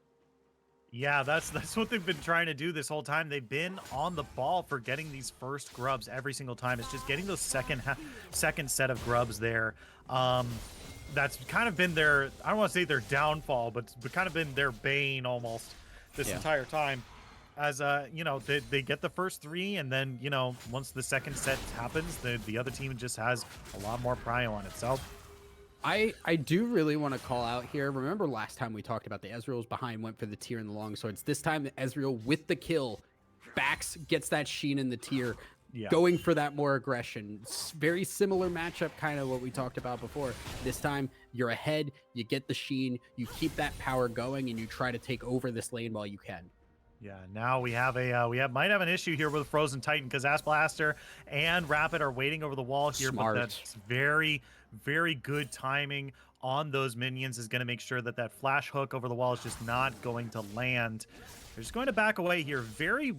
Yeah, that's what they've been trying to do this whole time. They've been on the ball for getting these first grubs every single time. It's just getting those second set of grubs there. That's kind of been their, I don't want to say their downfall, but kind of been their bane almost this entire time. As you know, they get the first 3, and then, you know, once the second set happens, the other team just has a lot more prio on itself.
I do really want to call out here. Remember last time we talked about the Ezreal's behind, went for the tier and the longswords. This time the Ezreal with the kill backs, gets that sheen in the tier, going for that more aggression. It's very similar matchup, kind of what we talked about before. This time you're ahead, you get the sheen, you keep that power going, and you try to take over this lane while you can.
Yeah, now we have might have an issue here with Frozen Titan because Blaster and Rapid are waiting over the wall here.
Smart.
But that's very, very good timing on those minions is going to make sure that that flash hook over the wall is just not going to land. They're just going to back away here. Very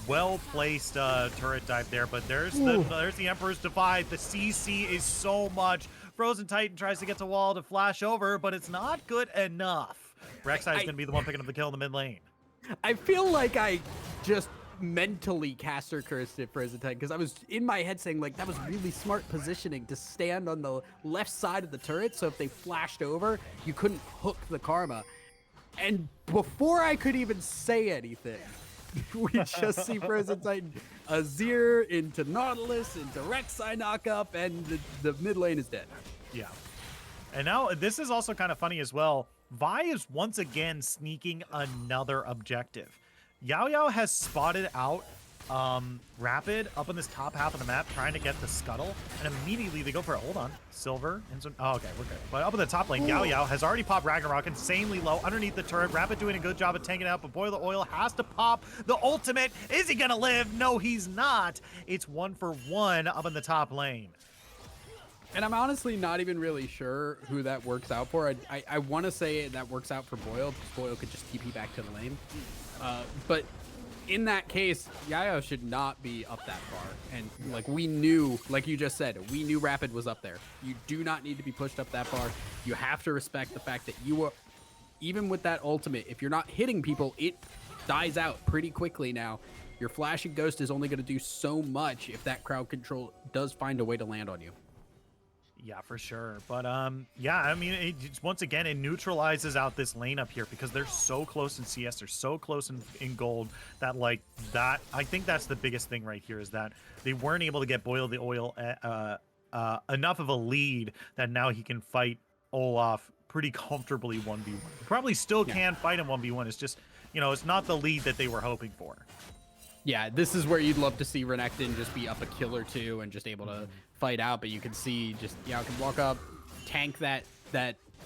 well placed turret dive there, but there's the Emperor's Divide. The CC is so much. Frozen Titan tries to get to wall to flash over, but it's not good enough. Rek'Sai is going to be the one picking up the kill in the mid lane.
I feel like I just mentally caster cursed it for Frozen Titan because I was in my head saying, like, that was really smart positioning to stand on the left side of the turret, so if they flashed over, you couldn't hook the Karma. And before I could even say anything, we just see Frozen Titan Azir into Nautilus, into Rek'Sai knockup, and the mid lane is dead.
Yeah. And now this is also kind of funny as well. Vi is once again sneaking another objective. Yao Yao has spotted out Rapid up on this top half of the map trying to get the scuttle, and immediately they go for it. Hold on. Silver. Oh, okay, we're good. But up in the top lane, Yao Yao has already popped Ragnarok insanely low underneath the turret. Rapid doing a good job of tanking it out, but Boiler Oil has to pop the ultimate. Is he gonna live? No, he's not. It's 1-for-1 up in the top lane.
And I'm honestly not even really sure who that works out for. I want to say that works out for Boyle, because Boyle could just TP back to the lane. But in that case, Yayo should not be up that far. And like we knew, like you just said, we knew Rapid was up there. You do not need to be pushed up that far. You have to respect the fact that you are, even with that ultimate, if you're not hitting people, it dies out pretty quickly now. Your flashing ghost is only going to do so much if that crowd control does find a way to land on you.
Yeah, for sure. But yeah, I mean, once again, it neutralizes out this lane up here because they're so close in CS, they're so close in gold that like that. I think that's the biggest thing right here is that they weren't able to get Boil the Oil enough of a lead that now he can fight Olaf pretty comfortably 1v1. He probably still can fight him 1v1. It's just, you know, it's not the lead that they were hoping for.
Yeah, this is where you'd love to see Renekton just be up a kill or two and just able to fight out, but you can see just, you know, can walk up, tank that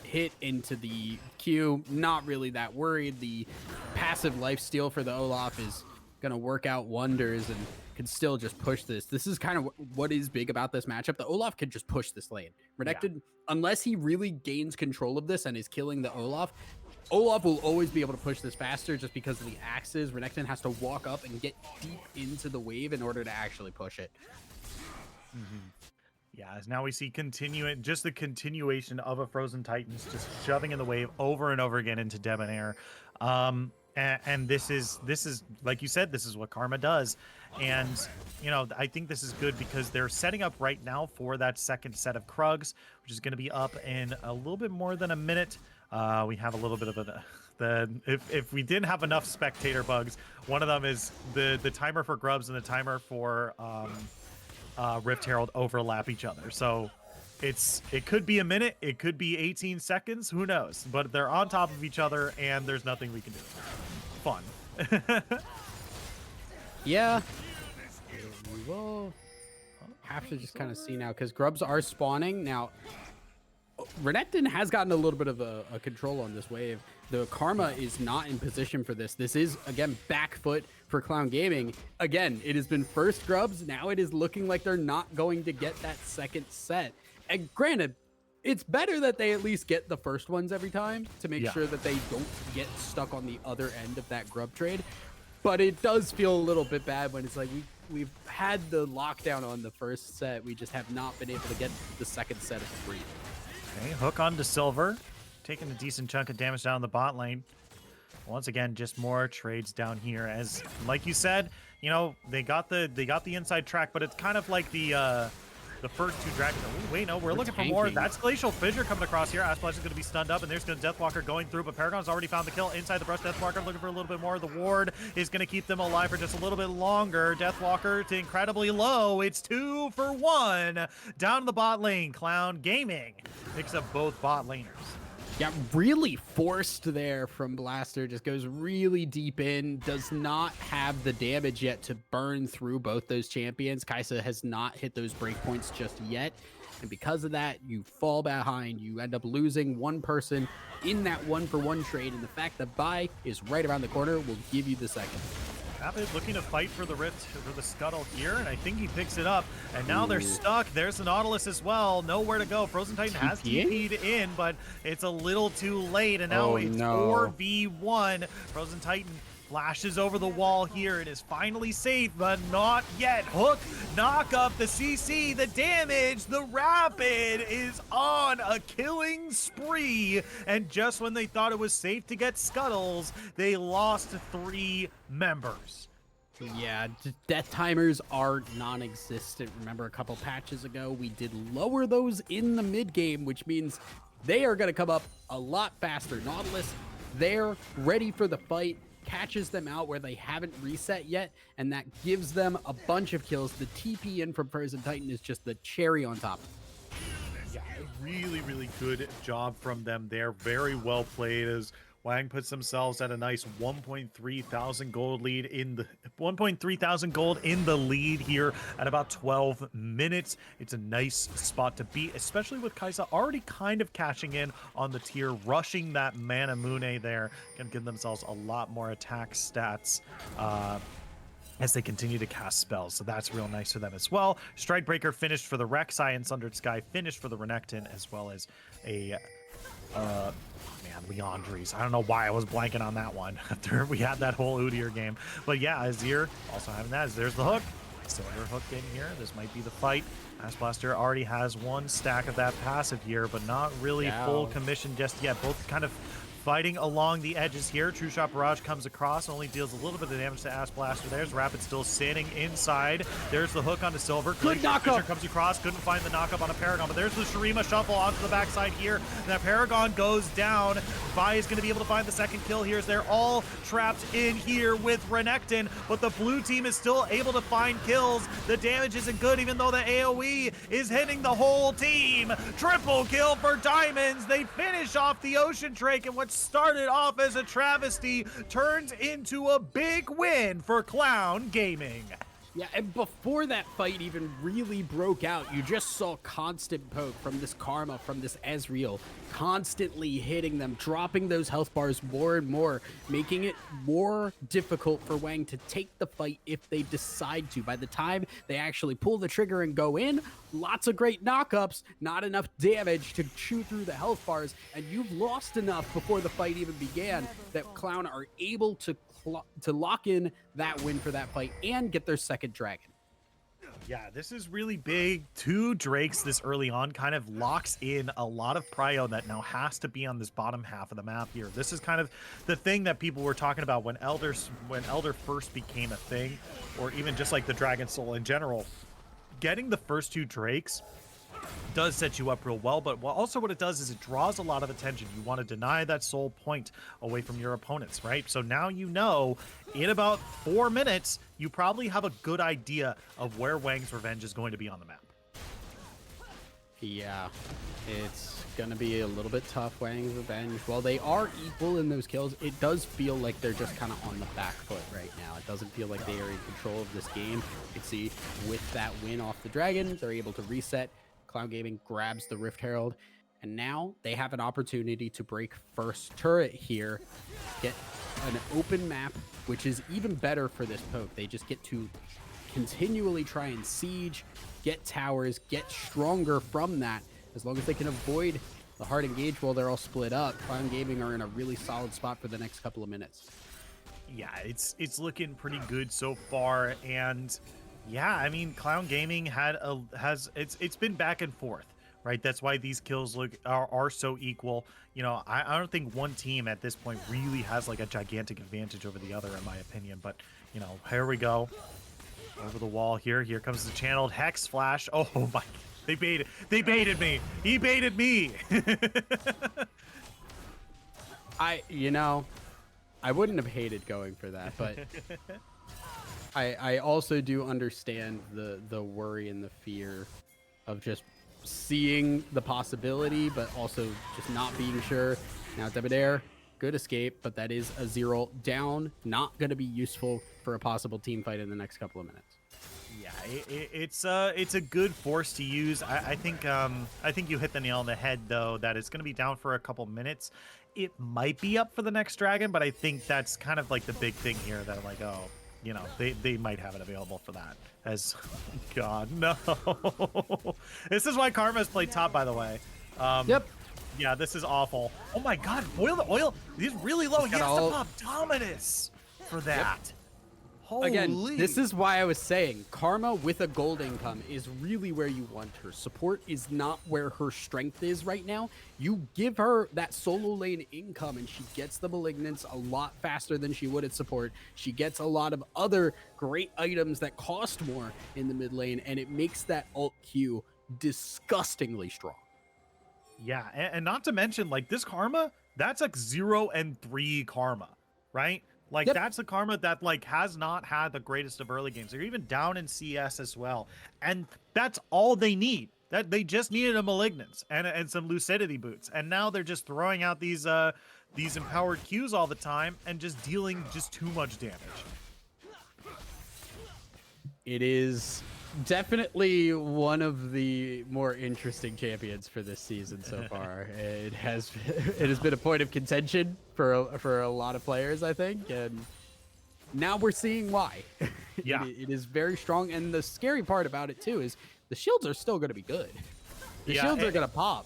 hit into the Q, not really that worried. The passive lifesteal for the Olaf is going to work out wonders and can still just push this. This is kind of what is big about this matchup. The Olaf can just push this lane. Renekton, unless he really gains control of this and is killing the Olaf will always be able to push this faster just because of the axes. Renekton has to walk up and get deep into the wave in order to actually push it.
Yeah, as now we see just the continuation of a Frozen Titans just shoving in the wave over and over again into Debonair. And this is like you said, this is what Karma does. And you know, I think this is good because they're setting up right now for that second set of Krugs, which is going to be up in a little bit more than a minute. We have a little bit of if we didn't have enough spectator bugs, one of them is the timer for Grubs and the timer for Rift Herald overlap each other. So it could be a minute, it could be 18 seconds, who knows? But they're on top of each other and there's nothing we can do. Fun.
Yeah. We will have to just kind of see now because Grubs are spawning. Now, Renekton has gotten a little bit of a control on this wave. The Karma is not in position for this. This is, again, back foot for Clown Gaming. Again, it has been first Grubs. Now it is looking like they're not going to get that second set. And granted, it's better that they at least get the first ones every time to make sure that they don't get stuck on the other end of that Grub trade. But it does feel a little bit bad when it's like we've had the lockdown on the first set. We just have not been able to get the second set of free.
Okay, hook onto Silver, taking a decent chunk of damage down the bot lane. Once again, just more trades down here. As like you said, you know, they got the inside track, but it's kind of like the first two dragons. Oh, wait, no, we're looking for more. That's Glacial Fissure coming across here. Asplash is going to be stunned up, and there's going to Deathwalker going through, but Paragon's already found the kill inside the brush. Deathwalker looking for a little bit more. The ward is going to keep them alive for just a little bit longer. Deathwalker to incredibly low. It's 2 for 1. Down to the bot lane. Clown Gaming picks up both bot laners.
Yeah, really forced there from Blaster. Just goes really deep in. Does not have the damage yet to burn through both those champions. Kai'Sa has not hit those breakpoints just yet. And because of that, you fall behind. You end up losing one person in that 1-for-1 trade. And the fact that Bai is right around the corner will give you the second.
Rapid looking to fight for the Rift, for the Scuttle here, and I think he picks it up. And now they're stuck. There's the Nautilus as well. Nowhere to go. Frozen Titan has TP'd in, but it's a little too late. And now it's 4v1. Frozen Titan flashes over the wall here. It is finally safe, but not yet. Hook, knock up the CC, the damage, the Rapid is on a killing spree. And just when they thought it was safe to get Scuttles, they lost 3 members.
Yeah, death timers are non-existent. Remember a couple patches ago, we did lower those in the mid game, which means they are going to come up a lot faster. Nautilus, they're ready for the fight. Catches them out where they haven't reset yet, and that gives them a bunch of kills. The TP in from Frozen Titan is just the cherry on top.
Yeah, really, really good job from them there. Very well played as Wang puts themselves at a nice 1.3 thousand gold lead in the 1.3 thousand gold in the lead here at about 12 minutes. It's a nice spot to be, especially with Kai'Sa already kind of cashing in on the tier, rushing that Mana Mune there, can give themselves a lot more attack stats as they continue to cast spells. So that's real nice for them as well. Strikebreaker finished for the Rek'Sai, and Sundered Sky finished for the Renekton, as well as a Man, Leandries. I don't know why I was blanking on that one after we had that whole Udyr game. But yeah, Azir also having that. There's the hook. Silver hook in here. This might be the fight. Ice Blaster already has one stack of that passive here, but not really full commission just yet. Both kind of fighting along the edges here. True Shot Barrage comes across, only deals a little bit of damage to Ass Blaster. There's Rapid still standing inside. There's the hook onto Silver.
Good knockup.
Comes across, couldn't find the knockup on a Paragon, but there's the Shurima shuffle onto the backside here. And that Paragon goes down. Vi is going to be able to find the second kill here as they're all trapped in here with Renekton, but the blue team is still able to find kills. The damage isn't good, even though the AoE is hitting the whole team. Triple kill for Diamonds. They finish off the Ocean Drake, and what started off as a travesty turns into a big win for Clown Gaming.
Yeah, and before that fight even really broke out, you just saw constant poke from this Karma, from this Ezreal, constantly hitting them, dropping those health bars more and more, making it more difficult for Wang to take the fight if they decide to. By the time they actually pull the trigger and go in, lots of great knockups, not enough damage to chew through the health bars, and you've lost enough before the fight even began that Clown are able to lock in that win for that fight and get their second dragon.
Yeah, this is really big. 2 Drakes this early on kind of locks in a lot of prio that now has to be on this bottom half of the map here. This is kind of the thing that people were talking about when Elder first became a thing, or even just like the Dragon Soul in general. Getting the first 2 Drakes does set you up real well, but also what it does is it draws a lot of attention. You want to deny that soul point away from your opponents, right? So now you know in about 4 minutes, you probably have a good idea of where Wang's Revenge is going to be on the map.
Yeah, it's going to be a little bit tough, Wang's Revenge. While they are equal in those kills, it does feel like they're just kind of on the back foot right now. It doesn't feel like they are in control of this game. You can see with that win off the Dragon, they're able to reset. Clown Gaming grabs the Rift Herald, and now they have an opportunity to break first turret here, get an open map, which is even better for this poke. They just get to continually try and siege, get towers, get stronger from that. As long as they can avoid the hard engage while they're all split up, Clown Gaming are in a really solid spot for the next couple of minutes.
Yeah, it's looking pretty good so far, and yeah, I mean, Clown Gaming it's been back and forth, right? That's why these kills are so equal. You know, I don't think one team at this point really has like a gigantic advantage over the other, in my opinion. But you know, here we go over the wall here. Here comes the channeled Hex Flash. Oh my! They baited me. He baited me.
I wouldn't have hated going for that, but. I also do understand the worry and the fear of just seeing the possibility, but also just not being sure. Now, Debonair, good escape, but that is a 0 down. Not going to be useful for a possible team fight in the next couple of minutes.
Yeah, it's a good force to use. I think you hit the nail on the head though. That it's going to be down for a couple minutes. It might be up for the next dragon, but I think that's kind of like the big thing here. That I'm like, oh. You know, they might have it available for that. As God, no. This is why Karma's played top, by the way.
Yep.
Yeah, this is awful. Oh my God, oil. He's really low. He has to pop Dominus for that. Yep. Holy.
Again, this is why I was saying Karma with a gold income is really where you want her. Support is not where her strength is right now. You give her that solo lane income and she gets the Malignance a lot faster than she would at support. She gets a lot of other great items that cost more in the mid lane, and it makes that ult Q disgustingly strong.
Yeah, and not to mention, like, this Karma, that's like 0 and 3 Karma, right? Like, that's a Karma that, like, has not had the greatest of early games. They're even down in CS as well. And that's all they need. That they just needed a Malignance and some Lucidity boots. And now they're just throwing out these empowered Qs all the time and just dealing just too much damage.
It is definitely one of the more interesting champions for this season so far. It has been a point of contention for a lot of players, I think, and now we're seeing why.
Yeah,
it is very strong, and the scary part about it too is the shields are still going to be good. The shields are going to pop.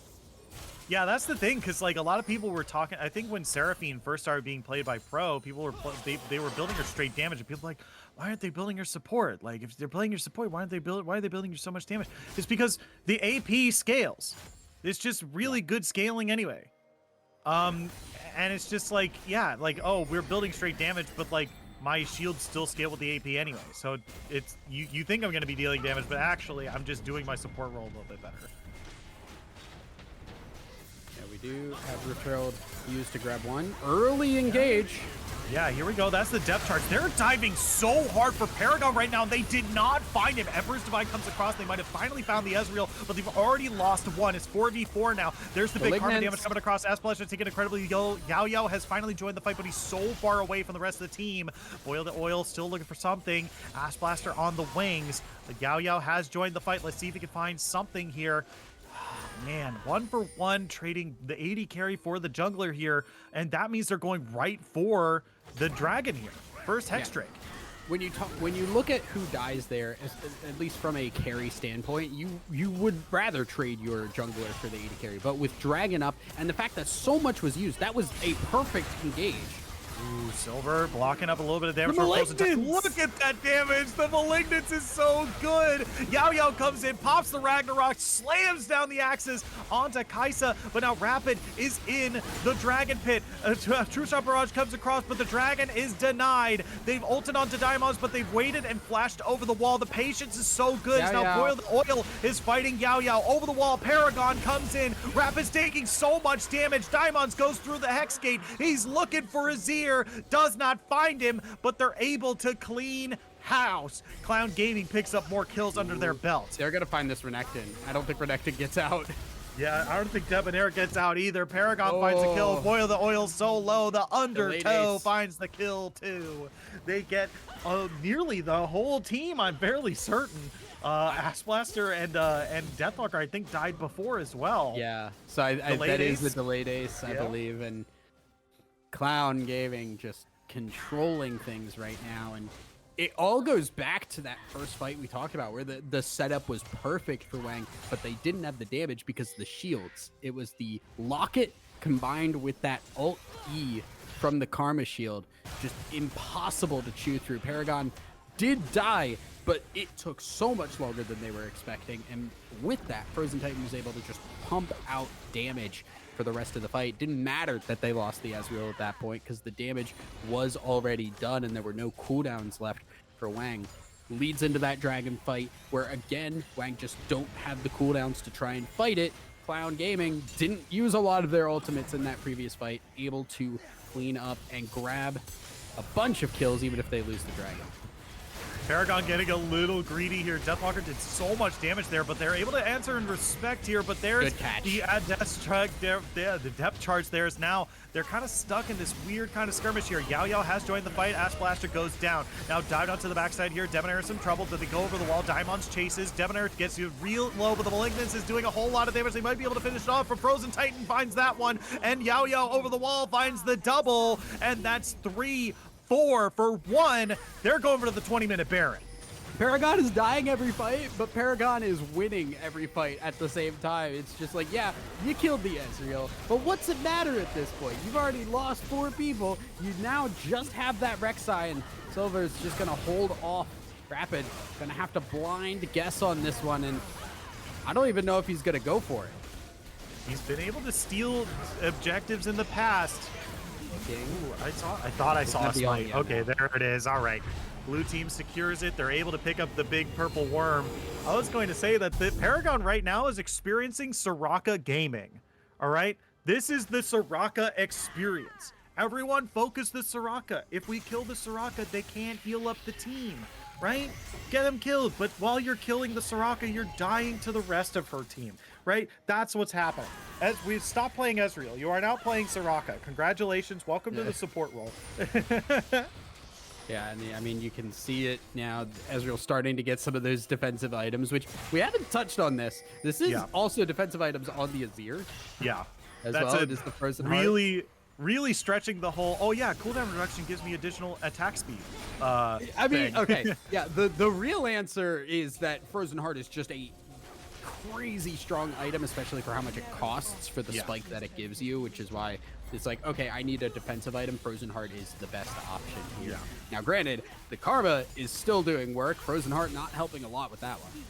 Yeah, that's the thing, because like a lot of people were talking. I think when Seraphine first started being played by Pro, people were they were building her straight damage, and people were like, why aren't they building her support? Like if they're playing your support, why are they building you so much damage? It's because the AP scales. It's just really good scaling anyway. Um, and it's just like, yeah, like, oh, we're building straight damage, but like my shields still scale with the AP anyway. So it's you think I'm gonna be dealing damage, but actually I'm just doing my support role a little bit better.
Yeah, we do have Rift Herald used to grab one. Early engage.
Yeah, here we go. That's the depth charge. They're diving so hard for Paragon right now. They did not find him. Emperor's Divine comes across. They might have finally found the Ezreal, but they've already lost one. It's 4v4 now. There's the big karma damage coming across. Aspalash is taking incredibly low. Yao has finally joined the fight, but he's so far away from the rest of the team. Boil the Oil still looking for something. Ash Blaster on the wings. But Yao has joined the fight. Let's see if he can find something here. Man, 1-for-1 trading the 80 carry for the jungler here, and that means they're going right for the dragon here. First Hex Drake.
When you look at who dies there, at least from a carry standpoint, you would rather trade your jungler for the 80 carry. But with Dragon up and the fact that so much was used, that was a perfect engage.
Ooh, Silver blocking up a little bit of damage. Look at that damage. The Malignance is so good. Yao comes in, pops the Ragnarok, slams down the axes onto Kai'Sa, but now Rapid is in the Dragon Pit. True Shot Barrage comes across, but the Dragon is denied. They've ulted onto Diamonds, but they've waited and flashed over the wall. The patience is so good. Now Boiled Oil is fighting Yao over the wall. Paragon comes in. Rapid's taking so much damage. Diamonds goes through the Hex Gate. He's looking for Azir. Does not find him, but they're able to clean house. Clown Gaming picks up more kills under their belt.
They're gonna find this Renekton. I don't think Renekton gets out.
Yeah, I don't think Debonair gets out either. Paragon finds a kill. Boil the Oil so low. The Undertow finds the kill too. They get nearly the whole team. I'm fairly certain. Ash Blaster and Deathwalker, I think, died before as well.
Yeah, so that is the delayed ace, I believe, and Clown Gaming just controlling things right now, and it all goes back to that first fight we talked about where the setup was perfect for Wang, but they didn't have the damage because of the shields. It was the Locket combined with that ult E from the Karma shield, just impossible to chew through. Paragon did die, but it took so much longer than they were expecting, and with that, Frozen Titan was able to just pump out damage for the rest of the fight. Didn't matter that they lost the Ezreal at that point because the damage was already done and there were no cooldowns left for Wang. Leads into that dragon fight where again, Wang just don't have the cooldowns to try and fight it. Clown Gaming didn't use a lot of their ultimates in that previous fight, able to clean up and grab a bunch of kills even if they lose the dragon.
Paragon getting a little greedy here. Deathwalker did so much damage there, but they're able to answer in respect here. But there's the depth charge there is now. They're kind of stuck in this weird kind of skirmish here. Yao has joined the fight. Ash Blaster goes down. Now dived onto the backside here. Debonair is in trouble. Did they go over the wall? Diamonds chases. Debonair gets you real low, but the Malignance is doing a whole lot of damage. They might be able to finish it off. But Frozen Titan finds that one. And Yao over the wall finds the double. And that's 3-4 for 1. They're going for the 20-minute Baron.
Paragon is dying every fight, but Paragon is winning every fight at the same time. It's just like, yeah, you killed the Ezreal, but what's it matter at this point? You've already lost 4 people. You now just have that Rek'Sai, and Silver's just going to hold off Rapid. Going to have to blind guess on this one, and I don't even know if he's going to go for it.
He's been able to steal objectives in the past. Ooh, I thought I saw a smite. Okay, there it is. All right. Blue team secures it. They're able to pick up the big purple worm. I was going to say that the Paragon right now is experiencing Soraka gaming. All right? This is the Soraka experience. Everyone focus the Soraka. If we kill the Soraka, they can't heal up the team. Right? Get them killed. But while you're killing the Soraka, you're dying to the rest of her team. Right? That's what's happening. As we stop playing Ezreal, you are now playing Soraka. Congratulations. Welcome to the support role.
Yeah, and I mean, you can see it now. Ezreal starting to get some of those defensive items, which we haven't touched on this. This is also defensive items on the Azir.
Yeah.
As well. It is the Frozen Heart.
Really stretching the whole, oh yeah, cooldown reduction gives me additional attack speed.
I mean, okay. Yeah, the real answer is that Frozen Heart is just a crazy strong item, especially for how much it costs for the spike that it gives you, which is why it's like, okay, I need a defensive item. Frozen Heart is the best option here. Now, granted, the Karma is still doing work. Frozen Heart not helping a lot with that one.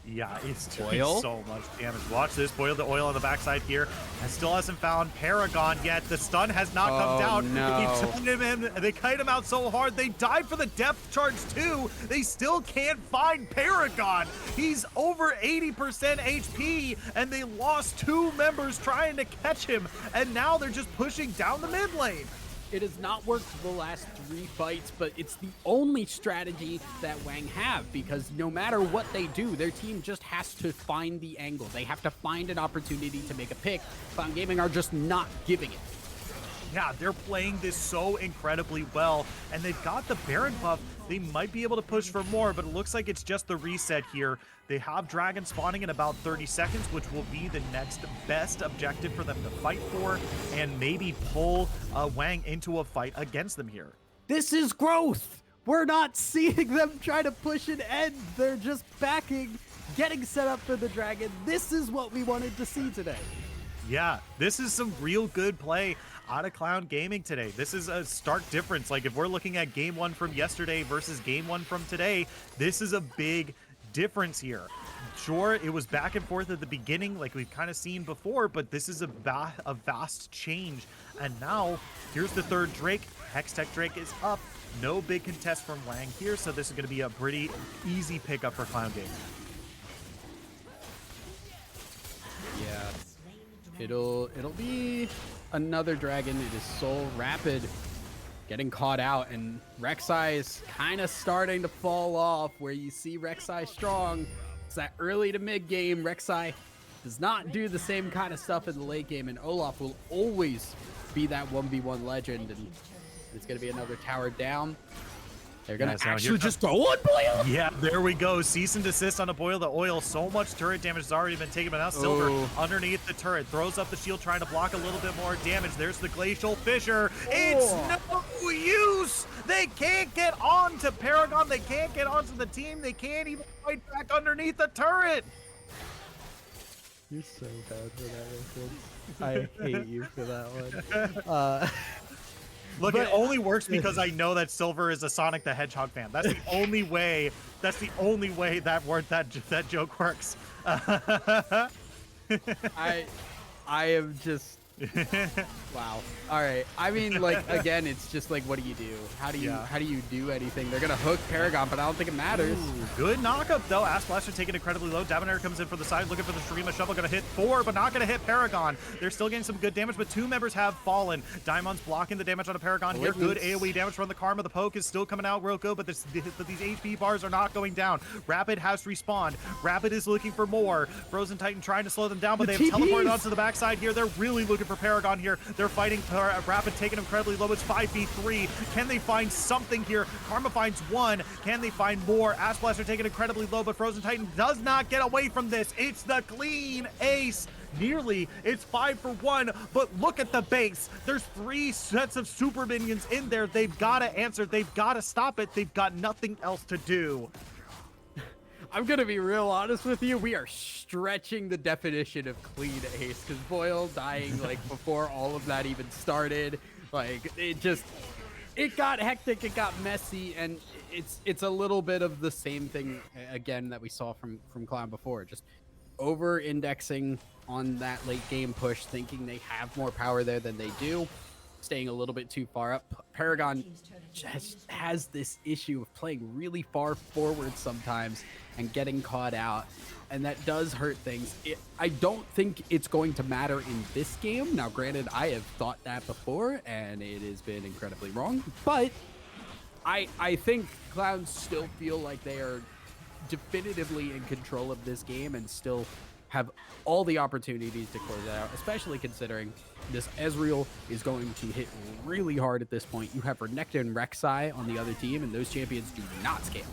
Yeah, it's doing so much damage. Watch this. Boil the oil on the backside here. And still hasn't found Paragon yet. The stun has not come down.
No.
They kite him out so hard. They died for the depth charge too. They still can't find Paragon. He's over 80% HP, and they lost 2 members trying to catch him. And now they're just pushing down the mid lane.
It has not worked the last 3 fights, but it's the only strategy that Wang have, because no matter what they do, their team just has to find the angle. They have to find an opportunity to make a pick. Cloud Gaming are just not giving it.
Yeah, they're playing this so incredibly well, and they've got the Baron buff. They might be able to push for more, but it looks like it's just the reset here. They have Dragon spawning in about 30 seconds, which will be the next best objective for them to fight for, and maybe pull Wang into a fight against them here.
This is growth! We're not seeing them try to push an end. They're just backing, getting set up for the Dragon. This is what we wanted to see today.
Yeah, this is some real good play out of Cloud Gaming today. This is a stark difference. Like, if we're looking at game 1 from yesterday versus game 1 from today, this is a big difference here. Sure, it was back and forth at the beginning like we've kind of seen before, but this is a vast change. And now, here's the 3rd Drake. Hextech Drake is up. No big contest from Wang here, so this is going to be a pretty easy pickup for Cloud Gaming.
Yeah. It'll be another Dragon. It is so rapid, getting caught out, and Rek'Sai is kind of starting to fall off. Where you see Rek'Sai strong, it's that early to mid game. Rek'Sai does not do the same kind of stuff in the late game, and Olaf will always be that 1v1 legend, and it's going to be another tower down. They're going to actually just go on Boil.
Yeah, there we go. Cease and desist on a Boil the Oil. So much turret damage has already been taken, but now Silver underneath the turret throws up the shield, trying to block a little bit more damage. There's the Glacial Fissure. It's no use. They can't get on to Paragon. They can't get onto the team. They can't even fight back underneath the turret.
You're so bad for that reference. I hate you for that one.
Look, it only works because I know that Silver is a Sonic the Hedgehog fan. That's the only way. That's the only way that joke works.
I am just wow. All right. I mean, like, again, it's just like, what do you do? How do you do anything? They're gonna hook Paragon, but I don't think it matters.
Ooh, good knockup though. Ass Blaster taking incredibly low. Dabonair comes in for the side, looking for the Shurima Shovel. Gonna hit 4, but not gonna hit Paragon. They're still getting some good damage, but 2 members have fallen. Diamond's blocking the damage on a Paragon here. Good AoE damage from the Karma. The poke is still coming out real good, but these HP bars are not going down. Rapid has respawned. Rapid is looking for more. Frozen Titan trying to slow them down, but they have teleported onto the backside here. They're really looking for Paragon here. They're fighting Rapid, taking incredibly low. It's 5v3. Can they find something here? Karma finds 1. Can they find more? Ass Blaster taking incredibly low, but Frozen Titan does not get away from this. It's the clean ace. Nearly. It's 5 for 1, but look at the base. There's 3 sets of super minions in there. They've got to answer. They've got to stop it. They've got nothing else to do.
I'm gonna be real honest with you. We are stretching the definition of clean ace, because Boyle dying like before all of that even started, like it got hectic, it got messy, and it's a little bit of the same thing again that we saw from Cloud before, just over indexing on that late game push, thinking they have more power there than they do, staying a little bit too far up. Paragon just has this issue of playing really far forward sometimes and getting caught out, and that does hurt things. I don't think it's going to matter in this game. Now, granted, I have thought that before, and it has been incredibly wrong, but I think Clouds still feel like they are definitively in control of this game and still have all the opportunities to close it out, especially considering this Ezreal is going to hit really hard at this point. You have Renekton and Rek'Sai on the other team, and those champions do not scale.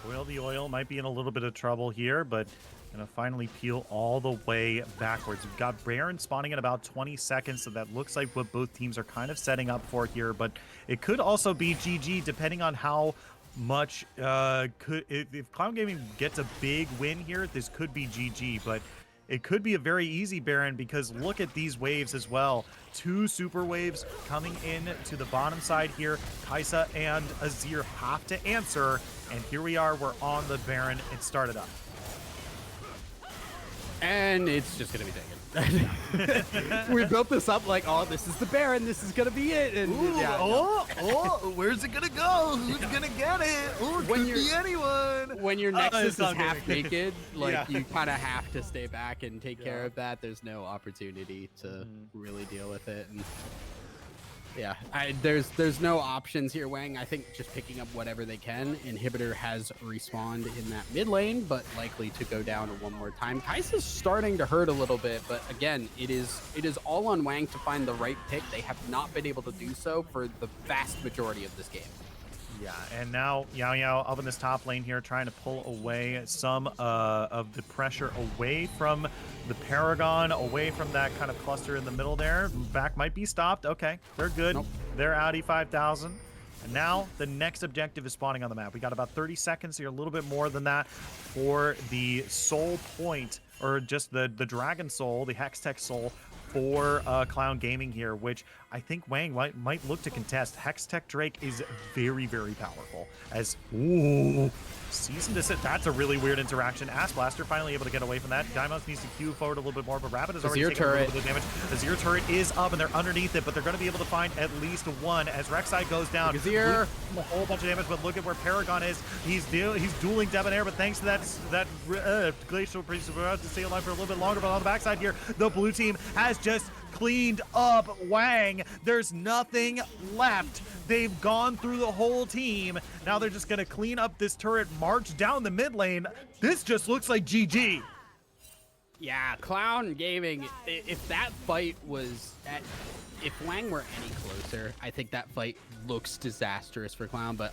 Boil the Oil might be in a little bit of trouble here, but gonna finally peel all the way backwards. We've got Baron spawning in about 20 seconds, so that looks like what both teams are kind of setting up for here, but it could also be GG depending on how much could if Clown Gaming gets a big win here, this could be GG, but it could be a very easy Baron because look at these waves as well. 2 super waves coming in to the bottom side here. Kaisa and Azir have to answer, and here we are, we're on the Baron. It started up.
And it's just going to be taken. We built this up like, oh, this is the Baron. This is going to be it. And
Ooh,
yeah,
where's it gonna go? Who's gonna get it? Oh, it could be anyone.
When your Nexus is
not
half
gonna-
naked, like
Yeah.
you kind of have to stay back and take care of that. There's no opportunity to really deal with it. And yeah, there's no options here, Wang. I think just picking up whatever they can. Inhibitor has respawned in that mid lane, but likely to go down one more time. Kai'Sa's starting to hurt a little bit, but again, it is all on Wang to find the right pick. They have not been able to do so for the vast majority of this game.
Yeah, and now Yao Yao up in this top lane here, trying to pull away some of the pressure away from the Paragon, away from that kind of cluster in the middle there. Back might be stopped. Okay, they're good.
Nope.
They're Audi 5000. And now the next objective is spawning on the map. We got about 30 seconds here, a little bit more than that, for the soul point, or just the Dragon Soul, the Hextech Soul, for Clown Gaming here, which I think Wang might look to contest. Hextech Drake is very, very powerful. As, ooh, Season to Sit. That's a really weird interaction. Ass Blaster finally able to get away from that. Daimos needs to queue forward a little bit more, but Rapid has already taken a little bit of damage. The Azir turret is up, and they're underneath it, but they're going to be able to find at least one as Rek'Sai goes down.
Azir.
A whole bunch of damage, but look at where Paragon is. He's dueling Debonair, but thanks to that Glacial Priest, we're about to stay alive for a little bit longer, but on the backside here, the blue team has just cleaned up Wang. There's nothing left. They've gone through the whole team. Now they're just going to clean up this turret, march down the mid lane. This just looks like GG.
Yeah, Clown Gaming, if that fight was if Wang were any closer, I think that fight looks disastrous for Clown, but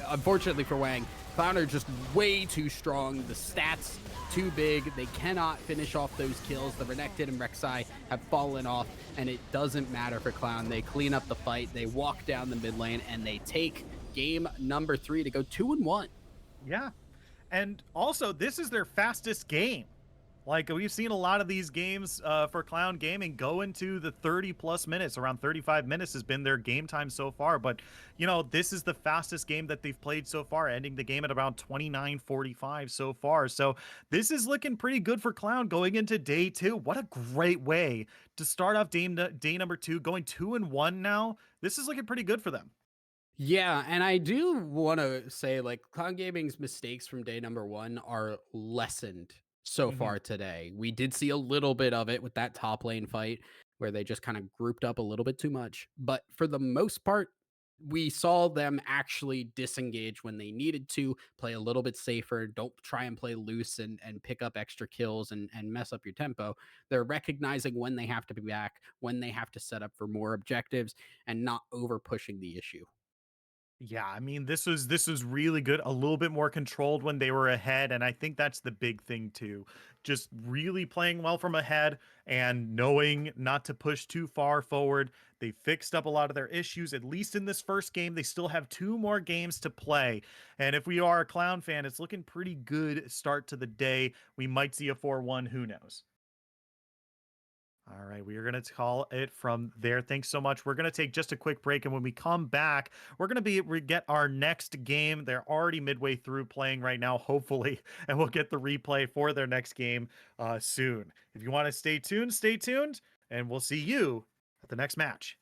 unfortunately for Wang, Clown are just way too strong. The stats too big. They cannot finish off those kills. The Renekton and Rek'Sai have fallen off, and it doesn't matter for Clown. They clean up the fight, they walk down the mid lane, and they take game number 3 to go 2-1.
Yeah. And also, this is their fastest game. Like, we've seen a lot of these games for Clown Gaming go into the 30-plus minutes. Around 35 minutes has been their game time so far. But, you know, this is the fastest game that they've played so far, ending the game at around 29:45 so far. So this is looking pretty good for Clown going into day 2. What a great way to start off day number 2, going 2-1 now. This is looking pretty good for them.
Yeah, and I do want to say, like, Clown Gaming's mistakes from day number 1 are lessened so far today. We did see a little bit of it with that top lane fight where they just kind of grouped up a little bit too much. But for the most part, we saw them actually disengage when they needed to, play a little bit safer, don't try and play loose and pick up extra kills and mess up your tempo. They're recognizing when they have to be back, when they have to set up for more objectives, and not over pushing the issue.
Yeah, I mean, this was really good. A little bit more controlled when they were ahead, and I think that's the big thing too. Just really playing well from ahead and knowing not to push too far forward. They fixed up a lot of their issues, at least in this first game. They still have 2 more games to play. And if we are a Clown fan, it's looking pretty good start to the day. We might see a 4-1, who knows? All right, we are going to call it from there. Thanks so much. We're going to take just a quick break, and when we come back, we're going to get our next game. They're already midway through playing right now, hopefully, and we'll get the replay for their next game soon. If you want to stay tuned, and we'll see you at the next match.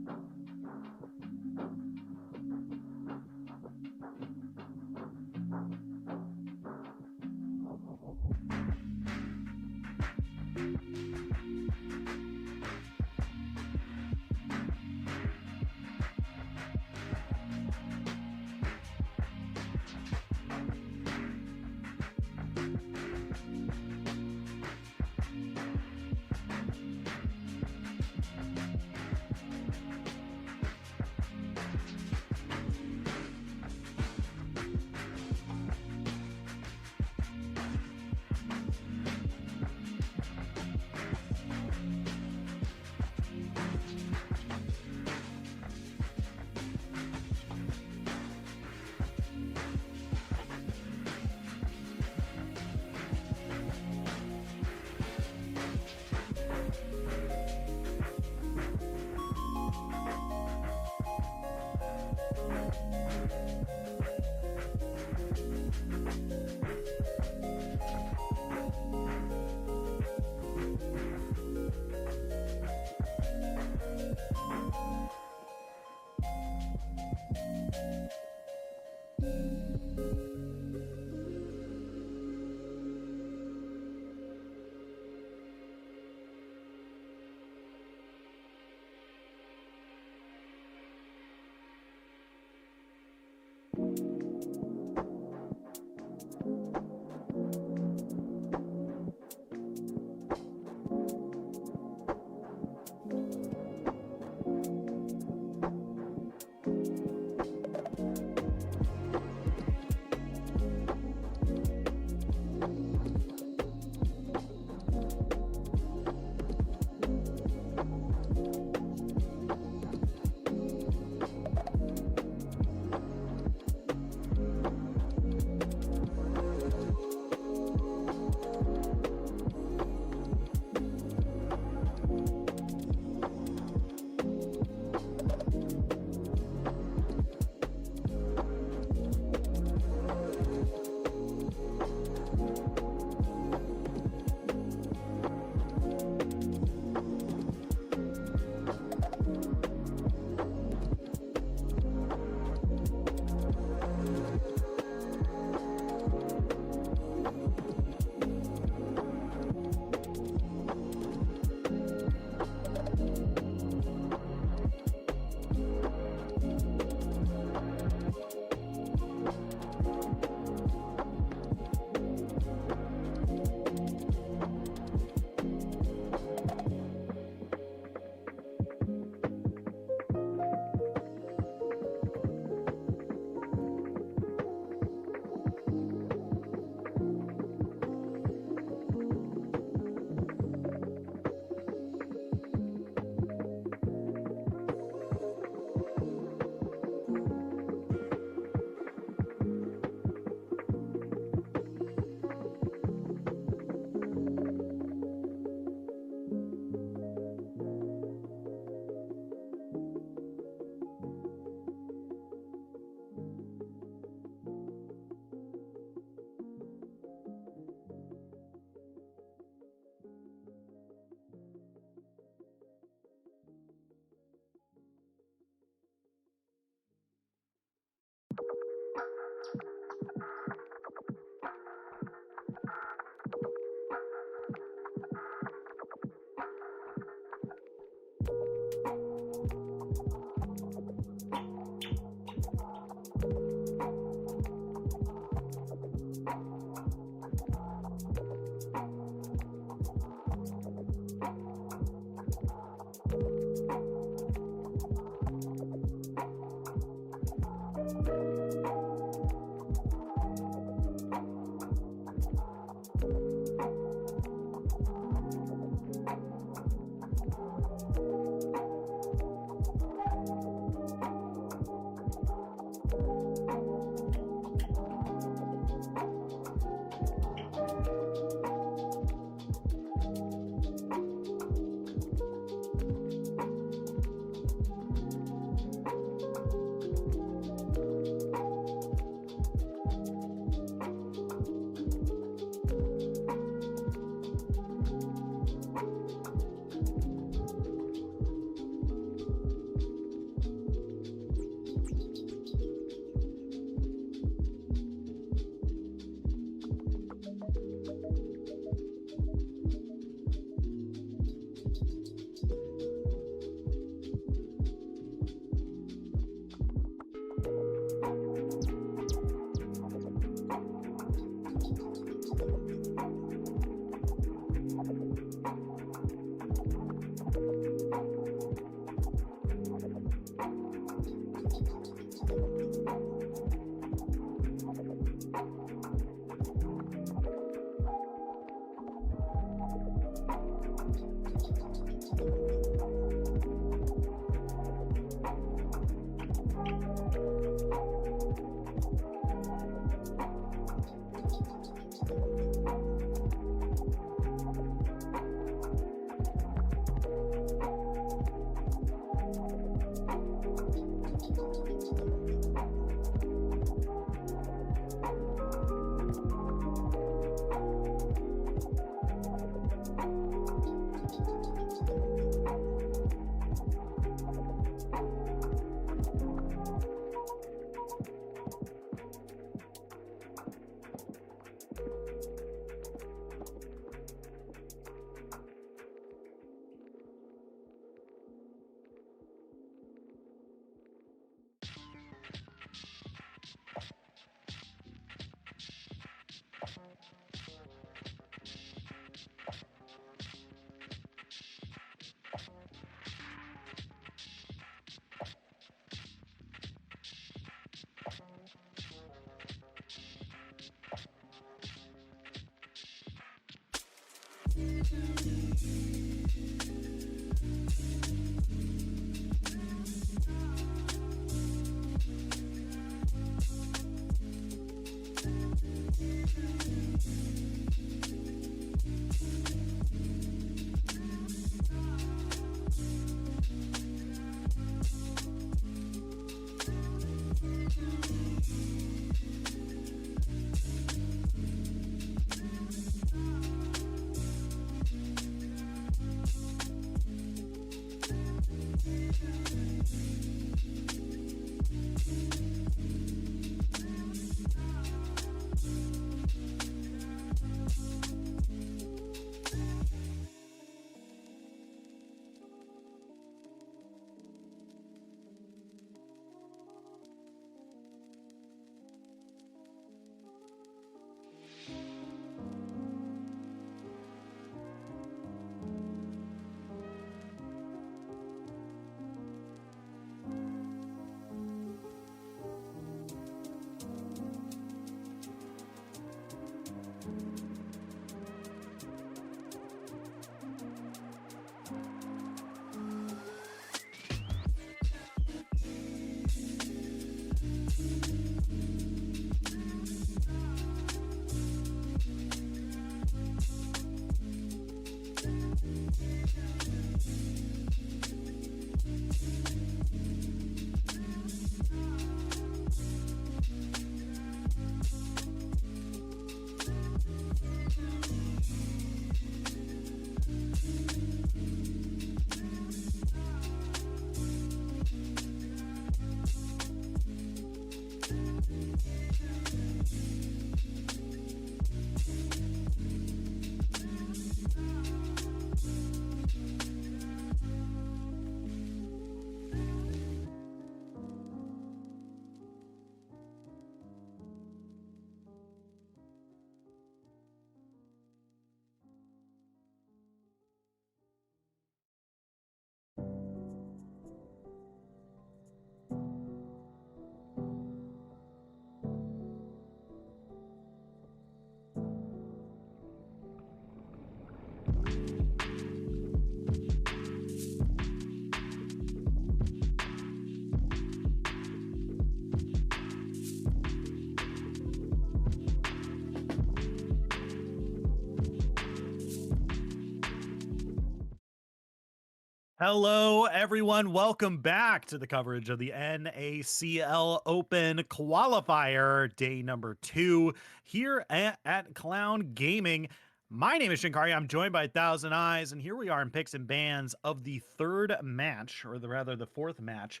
Hello, everyone. Welcome back to the coverage of the NACL Open Qualifier, day number 2, here at Clown Gaming. My name is Shinkari. I'm joined by Thousand Eyes, and here we are in picks and bans of the third match, or rather the fourth match,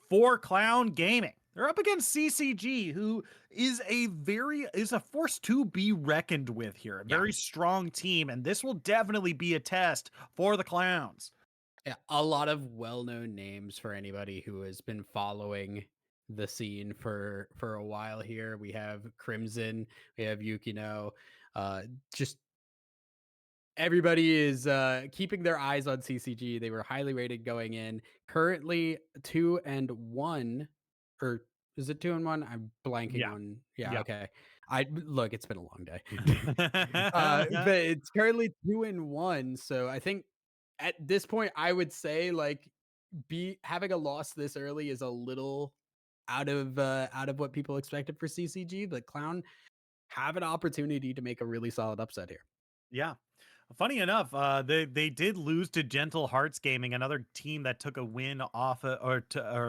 for Clown Gaming. They're up against CCG, who is a force to be reckoned with here. A
Yeah.
very strong team, and this will definitely be a test for the Clowns.
Yeah, a lot of well-known names for anybody who has been following the scene for a while here. We have Crimson, we have Yukino, just everybody is keeping their eyes on CCG. They were highly rated going in. Currently 2-1, or is it 2-1? I'm blanking
Yeah.
on. Yeah,
Yeah.
okay. I look, it's been a long day. But it's currently 2-1. So I think at this point, I would say like be having a loss this early is a little out of what people expected for CCG, but Clown have an opportunity to make a really solid upset here.
Yeah. Funny enough, they did lose to Gentle Hearts Gaming, another team that took a win off or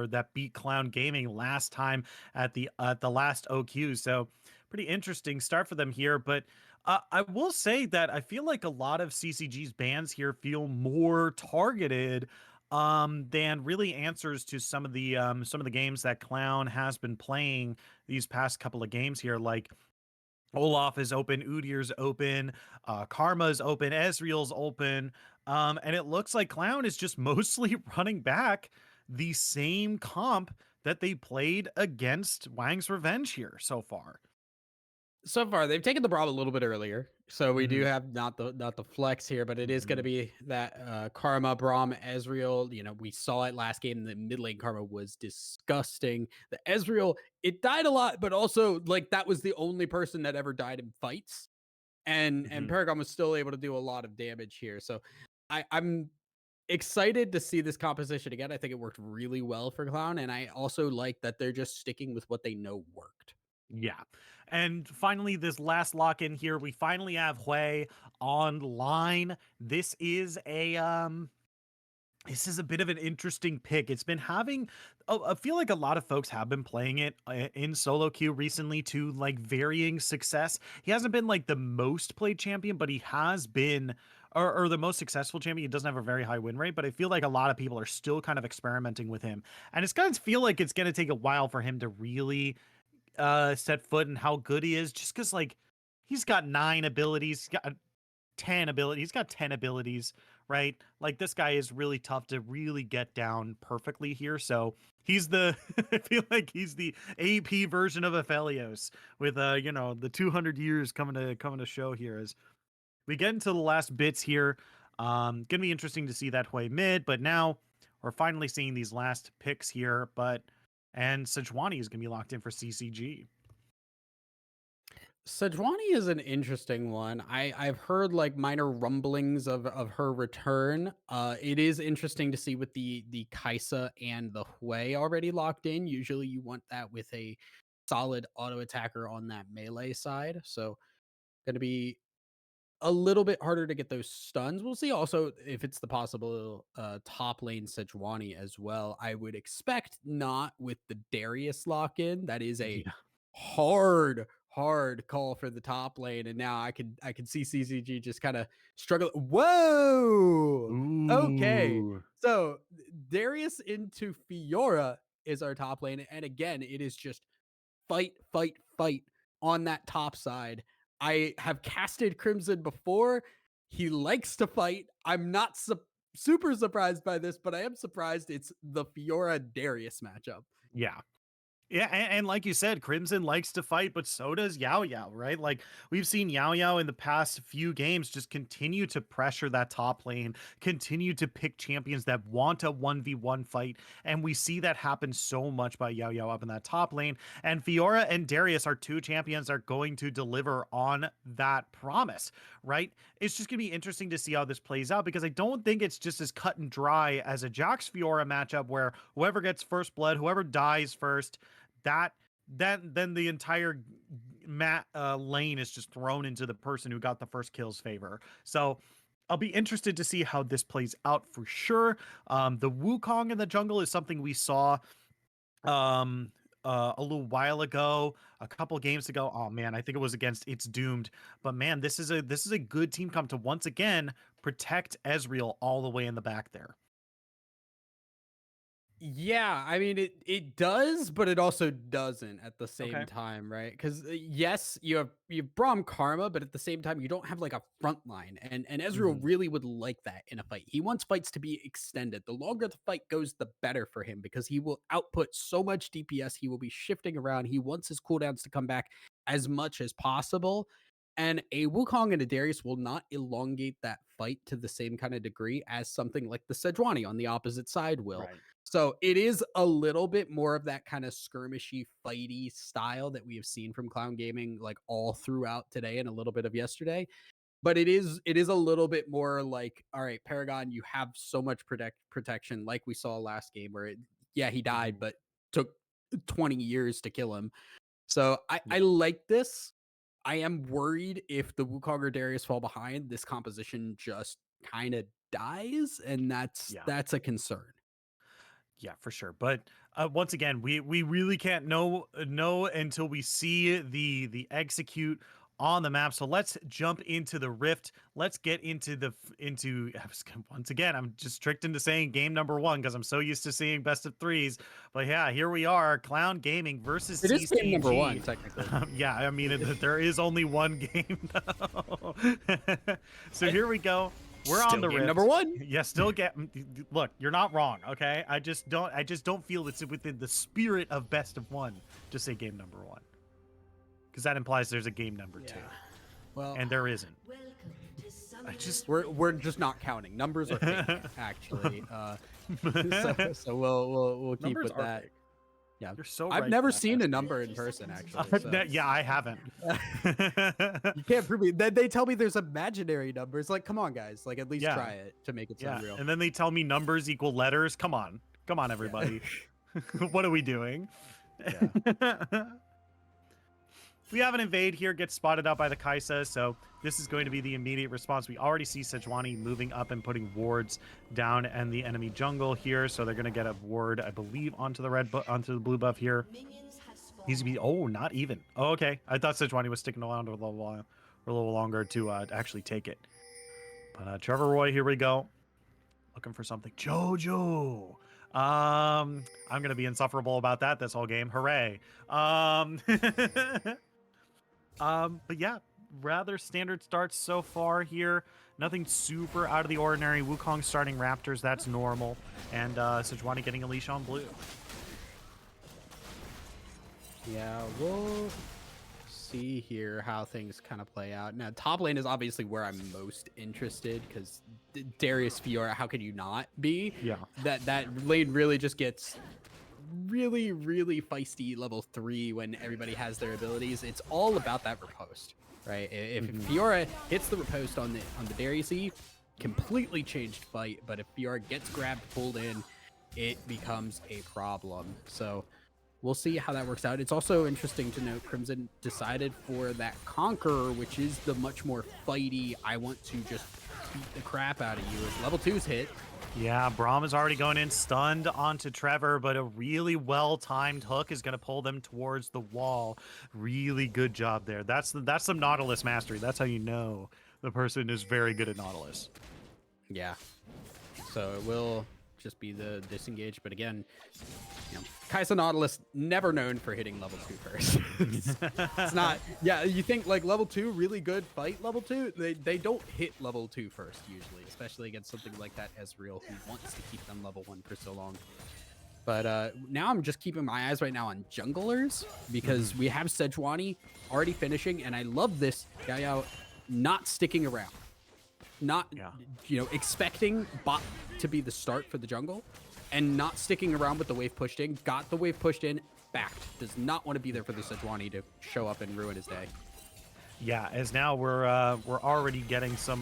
that beat Clown Gaming last time at the last OQ. So pretty interesting start for them here. But I will say that I feel like a lot of CCG's bans here feel more targeted than really answers to some of the games that Clown has been playing these past couple of games here, like Olaf is open, Udyr's open, Karma's open, Ezreal's open, and it looks like Clown is just mostly running back the same comp that they played against Wang's Revenge here so far.
So far, they've taken the Braum a little bit earlier, so we do
Mhm,
have not the flex here, but it is going to
mhm.
be that Karma, Braum, Ezreal. You know, we saw it last game. The mid lane Karma was disgusting. The Ezreal, it died a lot, but also like that was the only person that ever died in fights. and
Mhm.
Paragon was still able to do a lot of damage here. So I'm excited to see this composition again. I think it worked really well for Clown, and I also like that they're just sticking with what they know worked.
Yeah. And finally, this last lock in here, we finally have Hui online. This is a bit of an interesting pick. It's been having, I feel like a lot of folks have been playing it in solo queue recently to like varying success. He hasn't been like the most played champion, but he has been, or the most successful champion. He doesn't have a very high win rate, but I feel like a lot of people are still kind of experimenting with him. And it's going to feel like it's going to take a while for him to really set foot and how good he is, just because like he's got 9 abilities, he's got 10 abilities, he's got 10 abilities, right? Like this guy is really tough to really get down perfectly here. So he's the I feel like he's the AP version of Aphelios with the 200 years coming to show here as we get into the last bits here. Gonna be interesting to see that Hui mid, but now we're finally seeing these last picks here, and Sejuani is gonna be locked in for CCG.
Sejuani is an interesting one. I've heard like minor rumblings of her return. It is interesting to see with the Kaisa and the Hui already locked in. Usually you want that with a solid auto attacker on that melee side. So gonna be a little bit harder to get those stuns. We'll see also if it's the possible top lane Sejuani as well. I would expect not with the Darius lock in. That is a
Yeah.
hard call for the top lane. And now I could see CCG just kind of struggle. Whoa. Okay.
Ooh.
So Darius into Fiora is our top lane. And again, it is just fight on that top side. I have casted Crimson before. He likes to fight. I'm not super surprised by this, but I am surprised it's the Fiora Darius matchup.
Yeah. Yeah, and like you said, Crimson likes to fight, but so does Yao Yao, right? Like we've seen Yao Yao in the past few games just continue to pressure that top lane, continue to pick champions that want a 1v1 fight, and we see that happen so much by Yao Yao up in that top lane. And Fiora and Darius are two champions that are going to deliver on that promise, right? It's just going to be interesting to see how this plays out because I don't think it's just as cut and dry as a Jax Fiora matchup where whoever gets first blood, whoever dies first, that then the entire lane is just thrown into the person who got the first kill's favor. So I'll be interested to see how this plays out for sure. The Wukong in the jungle is something we saw um a little while ago, a couple games ago. Oh man, I think it was against It's Doomed. But man, this is a good team come to once again protect Ezreal all the way in the back there.
Yeah, I mean it does, but it also doesn't at the same
Okay.
time, right? Because yes, you have Braum Karma, but at the same time, you don't have like a front line, and Ezreal
Mhm.
really would like that in a fight. He wants fights to be extended. The longer the fight goes, the better for him because he will output so much DPS. He will be shifting around. He wants his cooldowns to come back as much as possible. And a Wukong and a Darius will not elongate that fight to the same kind of degree as something like the Sejuani on the opposite side will.
Right.
So it is a little bit more of that kind of skirmishy, fighty style that we have seen from Clown Gaming like all throughout today and a little bit of yesterday. But it is a little bit more like, all right, Paragon, you have so much protection, like we saw last game where yeah, he died,
Mhm.
but took 20 years to kill him. So I
Yeah.
like this. I am worried if the Wukong or Darius fall behind, this composition just kind of dies, and that's
Yeah.
that's a concern.
Yeah, for sure. But once again, we really can't know until we see the execute on the map. So let's jump into the rift. Let's get into into once again. I'm just tricked into saying game number one because I'm so used to seeing best of threes. But yeah, here we are, Clown Gaming versus
It is game number
CCG.
1, technically.
Yeah, I mean there is only one game though. So here we go. We're on
Still
the
game number
rift.
1.
Yeah, still get look, you're not wrong, okay? I just don't feel it's within the spirit of best of one to say game number one. Because that implies there's a game number two.
Yeah. Well,
And there isn't.
Welcome to
I just
Summoner's
we're
Rift.
just not counting. Numbers are fake, actually. So we'll keep
numbers
with
are
that.
fake.
Yeah.
You're so
I've
right.
never
for that,
seen a
SC.
number in person, actually. So.
Yeah, I haven't.
You can't prove me. Then they tell me there's imaginary numbers. Like, come on, guys. Like, at least
Yeah,
try it to make it sound
yeah.
real.
And then they tell me numbers equal letters. Come on,
Yeah.
everybody. What are we doing?
Yeah.
We have an invade here, gets spotted out by the Kaisa, so this is going to be the immediate response. We already see Sejuani moving up and putting wards down in the enemy jungle here, so they're going to get a ward, I believe, onto the blue buff here. He's gonna be not even. Oh, okay. I thought Sejuani was sticking around for a little longer to actually take it. But Trevor Roy, here we go, looking for something. Jojo. I'm gonna be insufferable about that this whole game. Hooray. But yeah, rather standard starts so far here. Nothing super out of the ordinary. Wukong starting Raptors, that's normal. And Sejuani getting a leash on blue.
Yeah, we'll see here how things kind of play out. Now, top lane is obviously where I'm most interested because Darius Fiora, how could you not be?
Yeah.
That lane really just gets really, really feisty level 3 when everybody has their abilities. It's all about that riposte, right? If Fiora hits the riposte on the Darius E, completely changed fight. But if Fiora gets grabbed, pulled in, it becomes a problem. So we'll see how that works out. It's also interesting to note Crimson decided for that Conqueror, which is the much more fighty, I want to just beat the crap out of you, as level 2's hit.
Yeah, Braum is already going in, stunned onto Trevor, but a really well-timed hook is going to pull them towards the wall. Really good job there. That's some Nautilus mastery. That's how you know the person is very good at Nautilus.
Yeah. So it will just be the disengage, but again, you know, Kaisa Nautilus never known for hitting level 2 first. It's not. Yeah, you think like level 2 really good fight level 2? They don't hit level 2 first usually, especially against something like that Ezreal who wants to keep them level 1 for so long. But now I'm just keeping my eyes right now on junglers because we have Sejuani already finishing, and I love this Yao not sticking around. Not, expecting bot to be the start for the jungle and not sticking around with the wave pushed in. Got the wave pushed in, backed. Does not want to be there for the Sejuani to show up and ruin his day.
Yeah, as now we're already getting some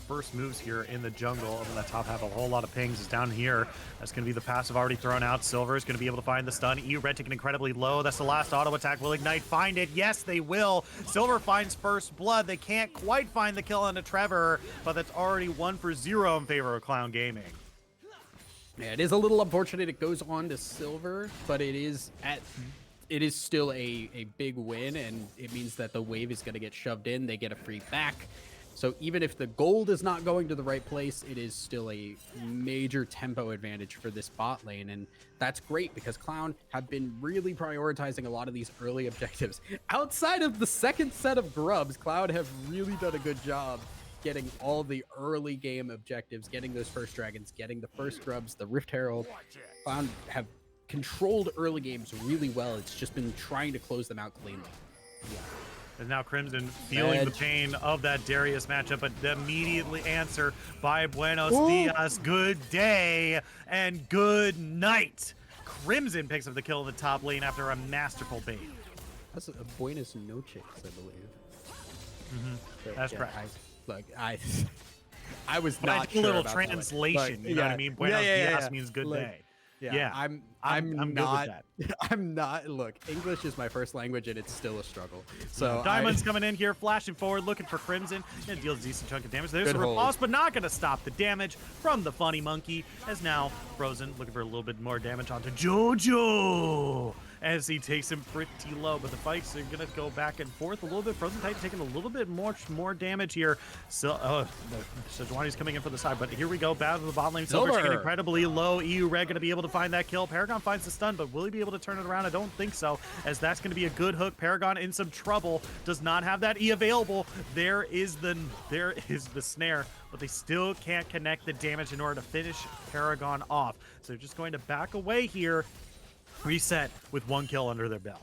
first moves here in the jungle. Over the top half, a whole lot of pings is down here. That's going to be the passive already thrown out. Silver is going to be able to find the stun. EU Red taking incredibly low. That's the last auto attack. Will Ignite find it? Yes, they will. Silver finds first blood. They can't quite find the kill onto Trevor, but that's already 1-0 in favor of Clown Gaming.
Yeah, it is a little unfortunate it goes on to Silver, but it is still a big win, and it means that the wave is going to get shoved in. They get a free back. So even if the gold is not going to the right place, it is still a major tempo advantage for this bot lane. And that's great because Clown have been really prioritizing a lot of these early objectives. Outside of the second set of grubs, Cloud have really done a good job getting all the early game objectives, getting those first dragons, getting the first grubs, the Rift Herald. Clown have controlled early games really well. It's just been trying to close them out cleanly.
Yeah. And now Crimson feeling the pain of that Darius matchup, but immediately answer by Buenos Dias. Good day and good night. Crimson picks up the kill in the top lane after a masterful bait.
That's a Buenos Noches, I believe.
That's correct.
I was
but
not
I think
sure
a little
about
translation. You know what I mean? Buenos Dias means good day.
Yeah, I'm
good
not.
with that.
I'm not. Look, English is my first language, and it's still a struggle. So
Diamond's coming in here, flashing forward, looking for Crimson. It deals a decent chunk of damage. There's a riposte, but not going to stop the damage from the funny monkey. As now Frozen looking for a little bit more damage onto Jojo as he takes him pretty low. But the fights are going to go back and forth a little bit. Frozen Titan taking a little bit more damage here. So, Sejuani's coming in for the side, but here we go. Battle of the bot lane. Silver's taking incredibly low. EU Red going to be able to find that kill. Paragon finds the stun, but will he be able to turn it around? I don't think so, as that's going to be a good hook. Paragon in some trouble. Does not have that E available. There is the snare, but they still can't connect the damage in order to finish Paragon off. So they're just going to back away here, reset with one kill under their belt.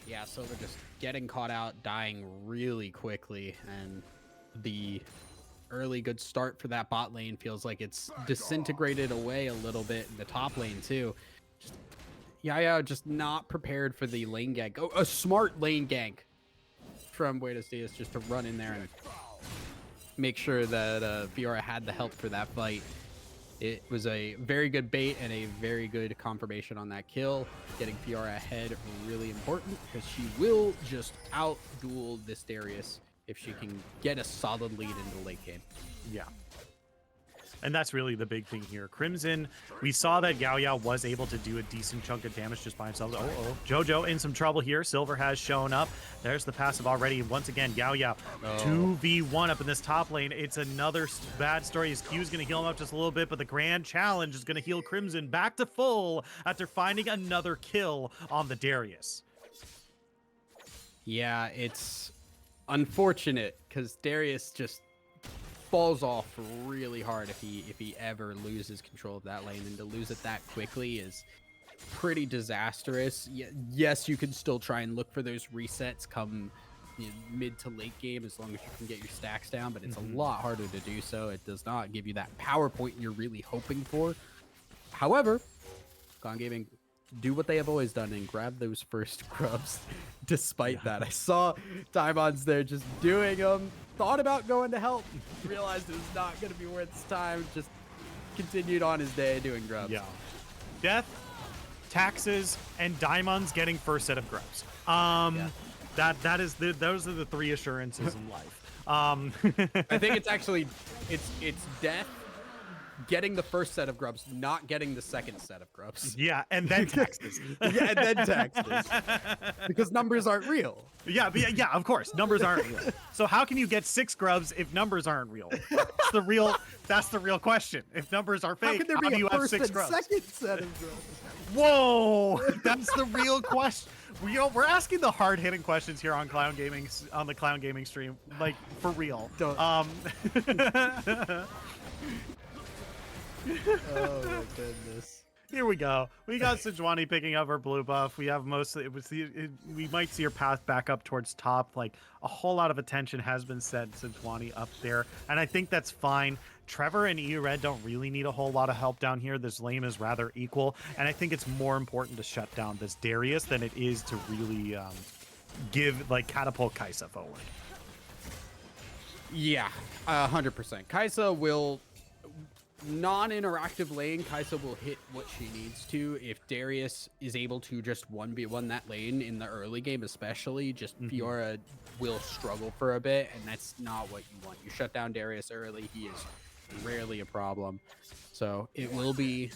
Yeah, so they're just getting caught out, dying really quickly, and the early good start for that bot lane feels like it's disintegrated away a little bit in the top lane too. Just, Yaya just not prepared for the lane gank. Oh, a smart lane gank from Buenos Dias just to run in there and make sure that Fiora had the help for that fight. It was a very good bait and a very good confirmation on that kill. Getting Fiora ahead really important because she will just out-duel this Darius if she can get a solid lead into the late game.
Yeah. And that's really the big thing here. Crimson, we saw that Yao Yao was able to do a decent chunk of damage just by himself. Oh, Jojo in some trouble here. Silver has shown up. There's the passive already. Once again, Yao Yao 2v1 up in this top lane. It's another bad story. His Q is going to heal him up just a little bit, but the grand challenge is going to heal Crimson back to full after finding another kill on the Darius.
Yeah, it's unfortunate because Darius just falls off really hard if he ever loses control of that lane, and to lose it that quickly is pretty disastrous. Yes, you can still try and look for those resets come mid to late game as long as you can get your stacks down, but it's a lot harder to do so. It does not give you that power point you're really hoping for. However, Gone Gaming do what they have always done and grab those first grubs. Despite that, I saw Diamonds there just doing them. Thought about going to help, realized it was not going to be worth his time. Just continued on his day doing grubs.
Yeah, death, taxes, and Diamonds getting first set of grubs. That is those are the three assurances in life.
I think it's actually it's death, getting the first set of grubs, not getting the second set of grubs.
Yeah, and then taxes.
Yeah, and then taxes. Because numbers aren't real.
Yeah, of course, numbers aren't real. So how can you get 6 grubs if numbers aren't real? That's the real question. If numbers are fake,
how
do you have 6
and
grubs?
second set of grubs?
Whoa, that's the real question. We're asking the hard-hitting questions here on Clown Gaming, on the Clown Gaming stream, like for real.
Oh my goodness.
Here we go. We got Sejuani picking up her blue buff. We have we might see her path back up towards top. Like, a whole lot of attention has been set to Sejuani up there, and I think that's fine. Trevor and E-Red don't really need a whole lot of help down here. This lane is rather equal, and I think it's more important to shut down this Darius than it is to really catapult Kai'Sa forward.
Yeah, 100%. Kai'Sa will non-interactive lane. Kai'Sa will hit what she needs to. If Darius is able to just 1v1 that lane in the early game, especially, just Fiora will struggle for a bit, and that's not what you want. You shut down Darius early, he is rarely a problem. So it will be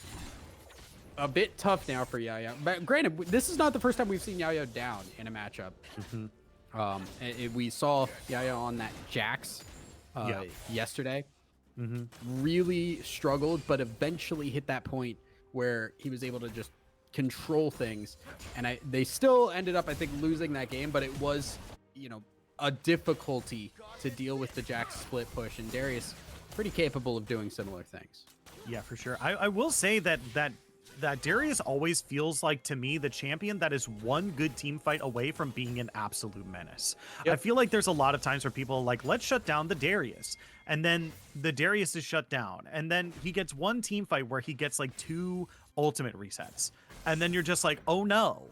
a bit tough now for Yaya. But granted, this is not the first time we've seen Yaya down in a matchup. We saw Yaya on that Jax yesterday. Really struggled, but eventually hit that point where he was able to just control things. And they still ended up, I think, losing that game, but it was, a difficulty to deal with the Jax split push. And Darius, pretty capable of doing similar things.
Yeah, for sure. I will say that Darius always feels like, to me, the champion that is one good team fight away from being an absolute menace. Yep. I feel like there's a lot of times where people are like, let's shut down the Darius. And then the Darius is shut down. And then he gets one team fight where he gets like 2 ultimate resets. And then you're just like, oh no.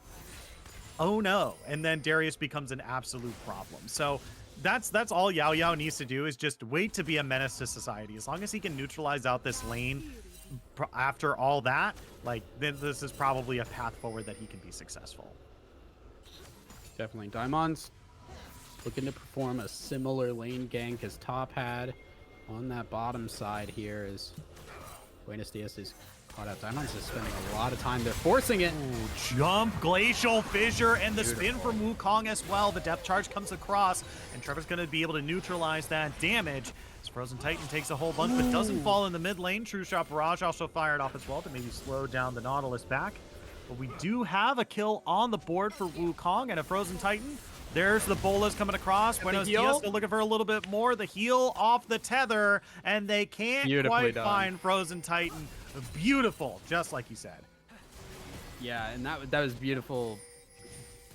Oh no. And then Darius becomes an absolute problem. So that's all Yao Yao needs to do, is just wait to be a menace to society. As long as he can neutralize out this lane after all that, like, then this is probably a path forward that he can be successful.
Definitely. Diamonds looking to perform a similar lane gank as Top had on that bottom side here, as Buenos Dias is caught out. Diamonds is spending a lot of time there, forcing it.
Ooh, jump, Glacial Fissure, and the spin from Wukong as well. The depth charge comes across, and Trevor's going to be able to neutralize that damage. Frozen Titan takes a whole bunch, but doesn't fall in the mid lane. True Shot Barrage also fired off as well to maybe slow down the Nautilus back. But we do have a kill on the board for Wukong and a Frozen Titan. There's the bolas coming across. Buenos Dias still looking for a little bit more. The heal off the tether, and they can't quite find Frozen Titan. Beautiful, just like you said.
Yeah, and that was beautiful.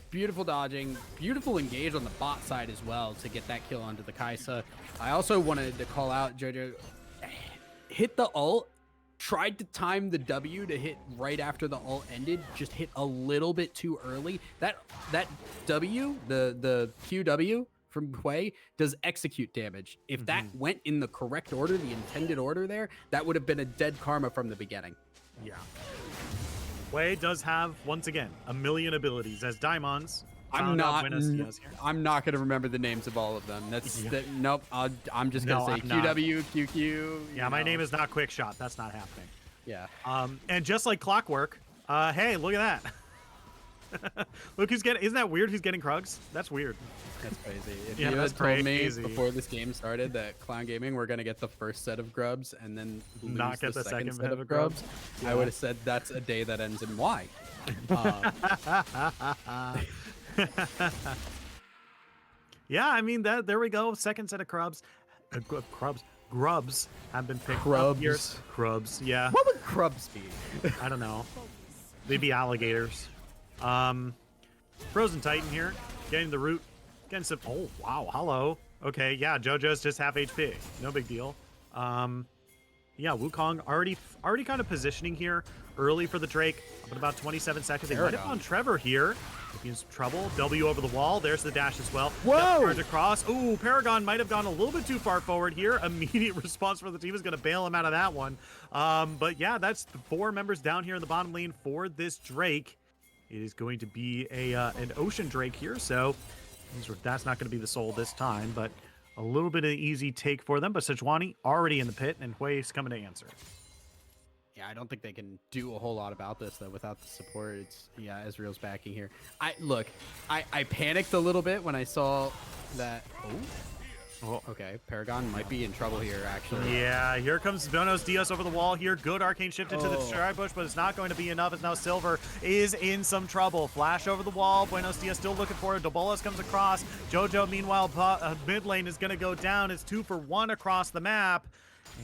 Beautiful dodging, beautiful engage on the bot side as well to get that kill onto the Kai'Sa. I also wanted to call out Jojo. Hit the ult tried to time the W to hit right after the ult ended, just hit a little bit too early. That W, the QW from Quay does execute damage. If that went in the correct order, the intended order there, that would have been a dead karma from the beginning.
Yeah. Wei does have, once again, a million abilities as Daimons.
I'm not going to remember the names of all of them. Nope. I'm just going to say QW, QQ.
Yeah, my name is not Quick Shot. That's not happening.
Yeah.
And just like clockwork, hey, look at that. Look who's getting, isn't that weird who's getting Krugs? That's weird.
That's crazy. If you had told me before this game started that Clown Gaming were going to get the first set of grubs and then
not get the second set of grubs,
I would have said that's a day that ends in Y.
Yeah, I mean, there we go. Second set of grubs have been picked up here. Crubs, yeah.
What would crubs be?
I don't know. They'd be alligators. Frozen Titan here, getting the root, getting some. Oh wow, hello. Okay, yeah, JoJo's just half HP. No big deal. Yeah, Wukong already kind of positioning here early for the Drake. Up in about 27 seconds. They might have found Trevor here. He's in some trouble. W over the wall. There's the dash as well.
Whoa!
Charge across. Ooh, Paragon might have gone a little bit too far forward here. Immediate response for the team is going to bail him out of that one. But yeah, that's the 4 members down here in the bottom lane for this Drake. It is going to be an Ocean Drake here, so that's not going to be the soul this time, but a little bit of easy take for them. But Sejuani already in the pit, and Hui's coming to answer.
Yeah, I don't think they can do a whole lot about this, though, without the support. Yeah, Ezreal's backing here. I panicked a little bit when I saw that. Oh, okay. Paragon might be in trouble here, actually.
Yeah, here comes Buenos Dias over the wall here. Good arcane shift into the Destroy Bush, but it's not going to be enough as now Silver is in some trouble. Flash over the wall. Buenos Dias still looking for it. Dobolas comes across. JoJo, meanwhile, mid lane is going to go down. It's 2 for 1 across the map.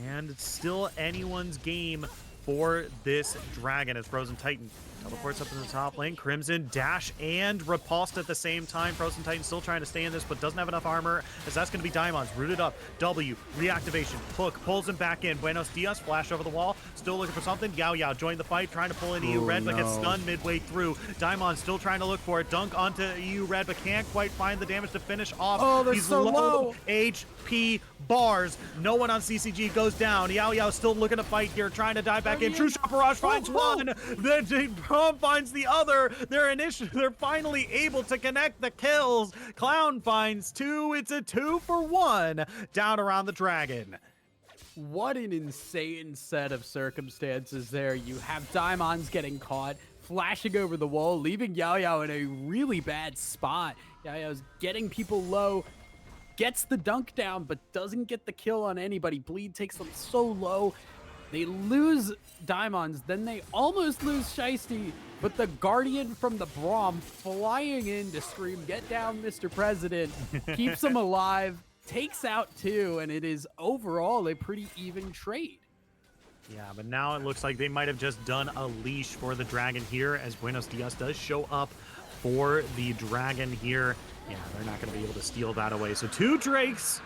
And it's still anyone's game for this dragon as Frozen Titan teleports up in the top lane. Crimson dash and repulsed at the same time. Frozen Titan still trying to stay in this, but doesn't have enough armor, as that's going to be Diamonds. Rooted up. W, reactivation. Hook pulls him back in. Buenos Dias, flash over the wall. Still looking for something. Yao Yao joined the fight, trying to pull in EU Red, but gets stunned midway through. Diamonds still trying to look for it. Dunk onto EU Red, but can't quite find the damage to finish off.
They're so low.
HP bars. No one on CCG goes down. Yao Yao still looking to fight here, trying to dive back in. True Shot Barrage finds one. Then Prom finds the other. They're finally able to connect the kills. Clown finds 2. It's a 2 for 1 down around the dragon.
What an insane set of circumstances there. You have Diamonds getting caught, flashing over the wall, leaving Yao Yao in a really bad spot. Yao Yao's getting people low, gets the dunk down, but doesn't get the kill on anybody. Bleed takes them so low. They lose Diamonds, then they almost lose Shiesty, but the Guardian from the Braum flying in to scream, "Get down, Mr. President," keeps them alive, takes out 2, and it is overall a pretty even trade.
Yeah, but now it looks like they might have just done a leash for the dragon here, as Buenos Dias does show up for the dragon here. Yeah, they're not going to be able to steal that away. So 2 Drakes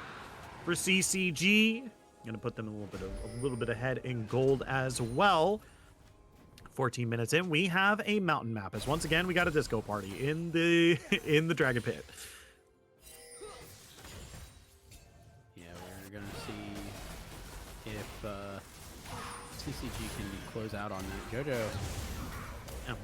for CCG. Going to put them a little bit ahead in gold as well. 14 minutes in, we have a mountain map. As once again, we got a disco party in the dragon pit.
Yeah, we're going to see if CCG can close out on that. JoJo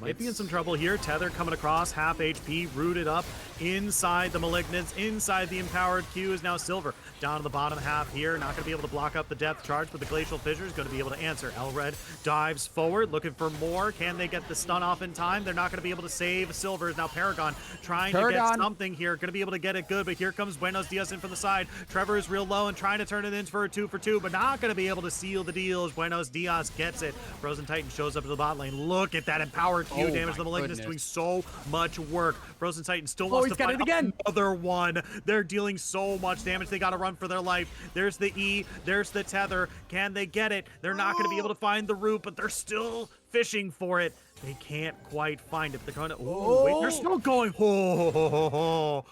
might be in some trouble here. Tether coming across, half HP, rooted up inside the Malignants, inside the Empowered Q is now Silver. Down to the bottom half here, not going to be able to block up the depth charge, but the Glacial Fissure is going to be able to answer. Elred dives forward, looking for more. Can they get the stun off in time? They're not going to be able to save Silver. Now Paragon trying to get something here. Going to be able to get it good, but here comes Buenos Dias in from the side. Trevor is real low and trying to turn it in for a 2 for 2, but not going to be able to seal the deals. Buenos Dias gets it. Frozen Titan shows up to the bot lane. Look at that Empowered Q damage. The Malignant's doing so much work. Frozen Titan still wants to fight another one. They're dealing so much damage. They got to run for their life. There's the E. There's the tether. Can they get it? They're not going to be able to find the root, but they're still fishing for it. They can't quite find it. They're going to. Wait, they're still going. Oh,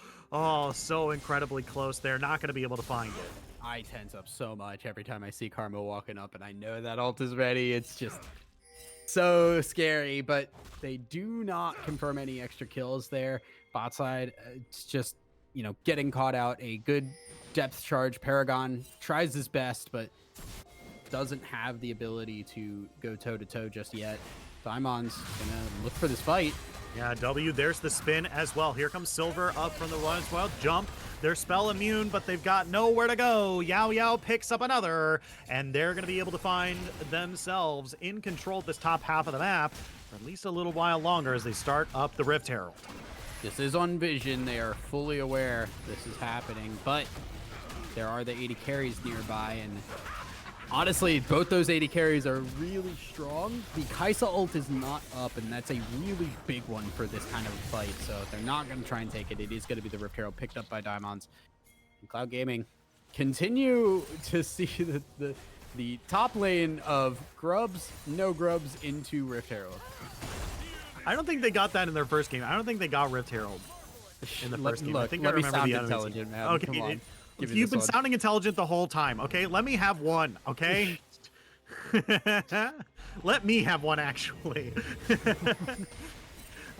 so incredibly close. They're not going to be able to find it.
I tense up so much every time I see Karma walking up and I know that ult is ready. It's just so scary, but they do not confirm any extra kills there. Bot side, it's just, you know, getting caught out. A good depth charge. Paragon tries his best, but doesn't have the ability to go toe-to-toe just yet. Daimon's gonna look for this fight.
Yeah, W, there's the spin as well. Here comes Silver up from the run as well. Jump. They're spell immune, but they've got nowhere to go. Yao Yao picks up another, and they're going to be able to find themselves in control of this top half of the map for at least a little while longer as they start up the Rift Herald.
This is on Vision. They are fully aware this is happening, but there are the 80 carries nearby, and honestly, both those 80 carries are really strong. The Kaisa ult is not up, and that's a really big one for this kind of fight. So they're not going to try and take it. It is going to be the Rift Herald picked up by Diamonds. And Cloud Gaming continue to see the top lane of Grubs, no Grubs into Rift Herald.
I don't think they got that in their first game. I don't think they got Rift Herald in the first game. I think I remember the
intelligent, man.
Okay,
come on.
You've been sounding intelligent the whole time, okay? Let me have one, okay? Let me have one, actually.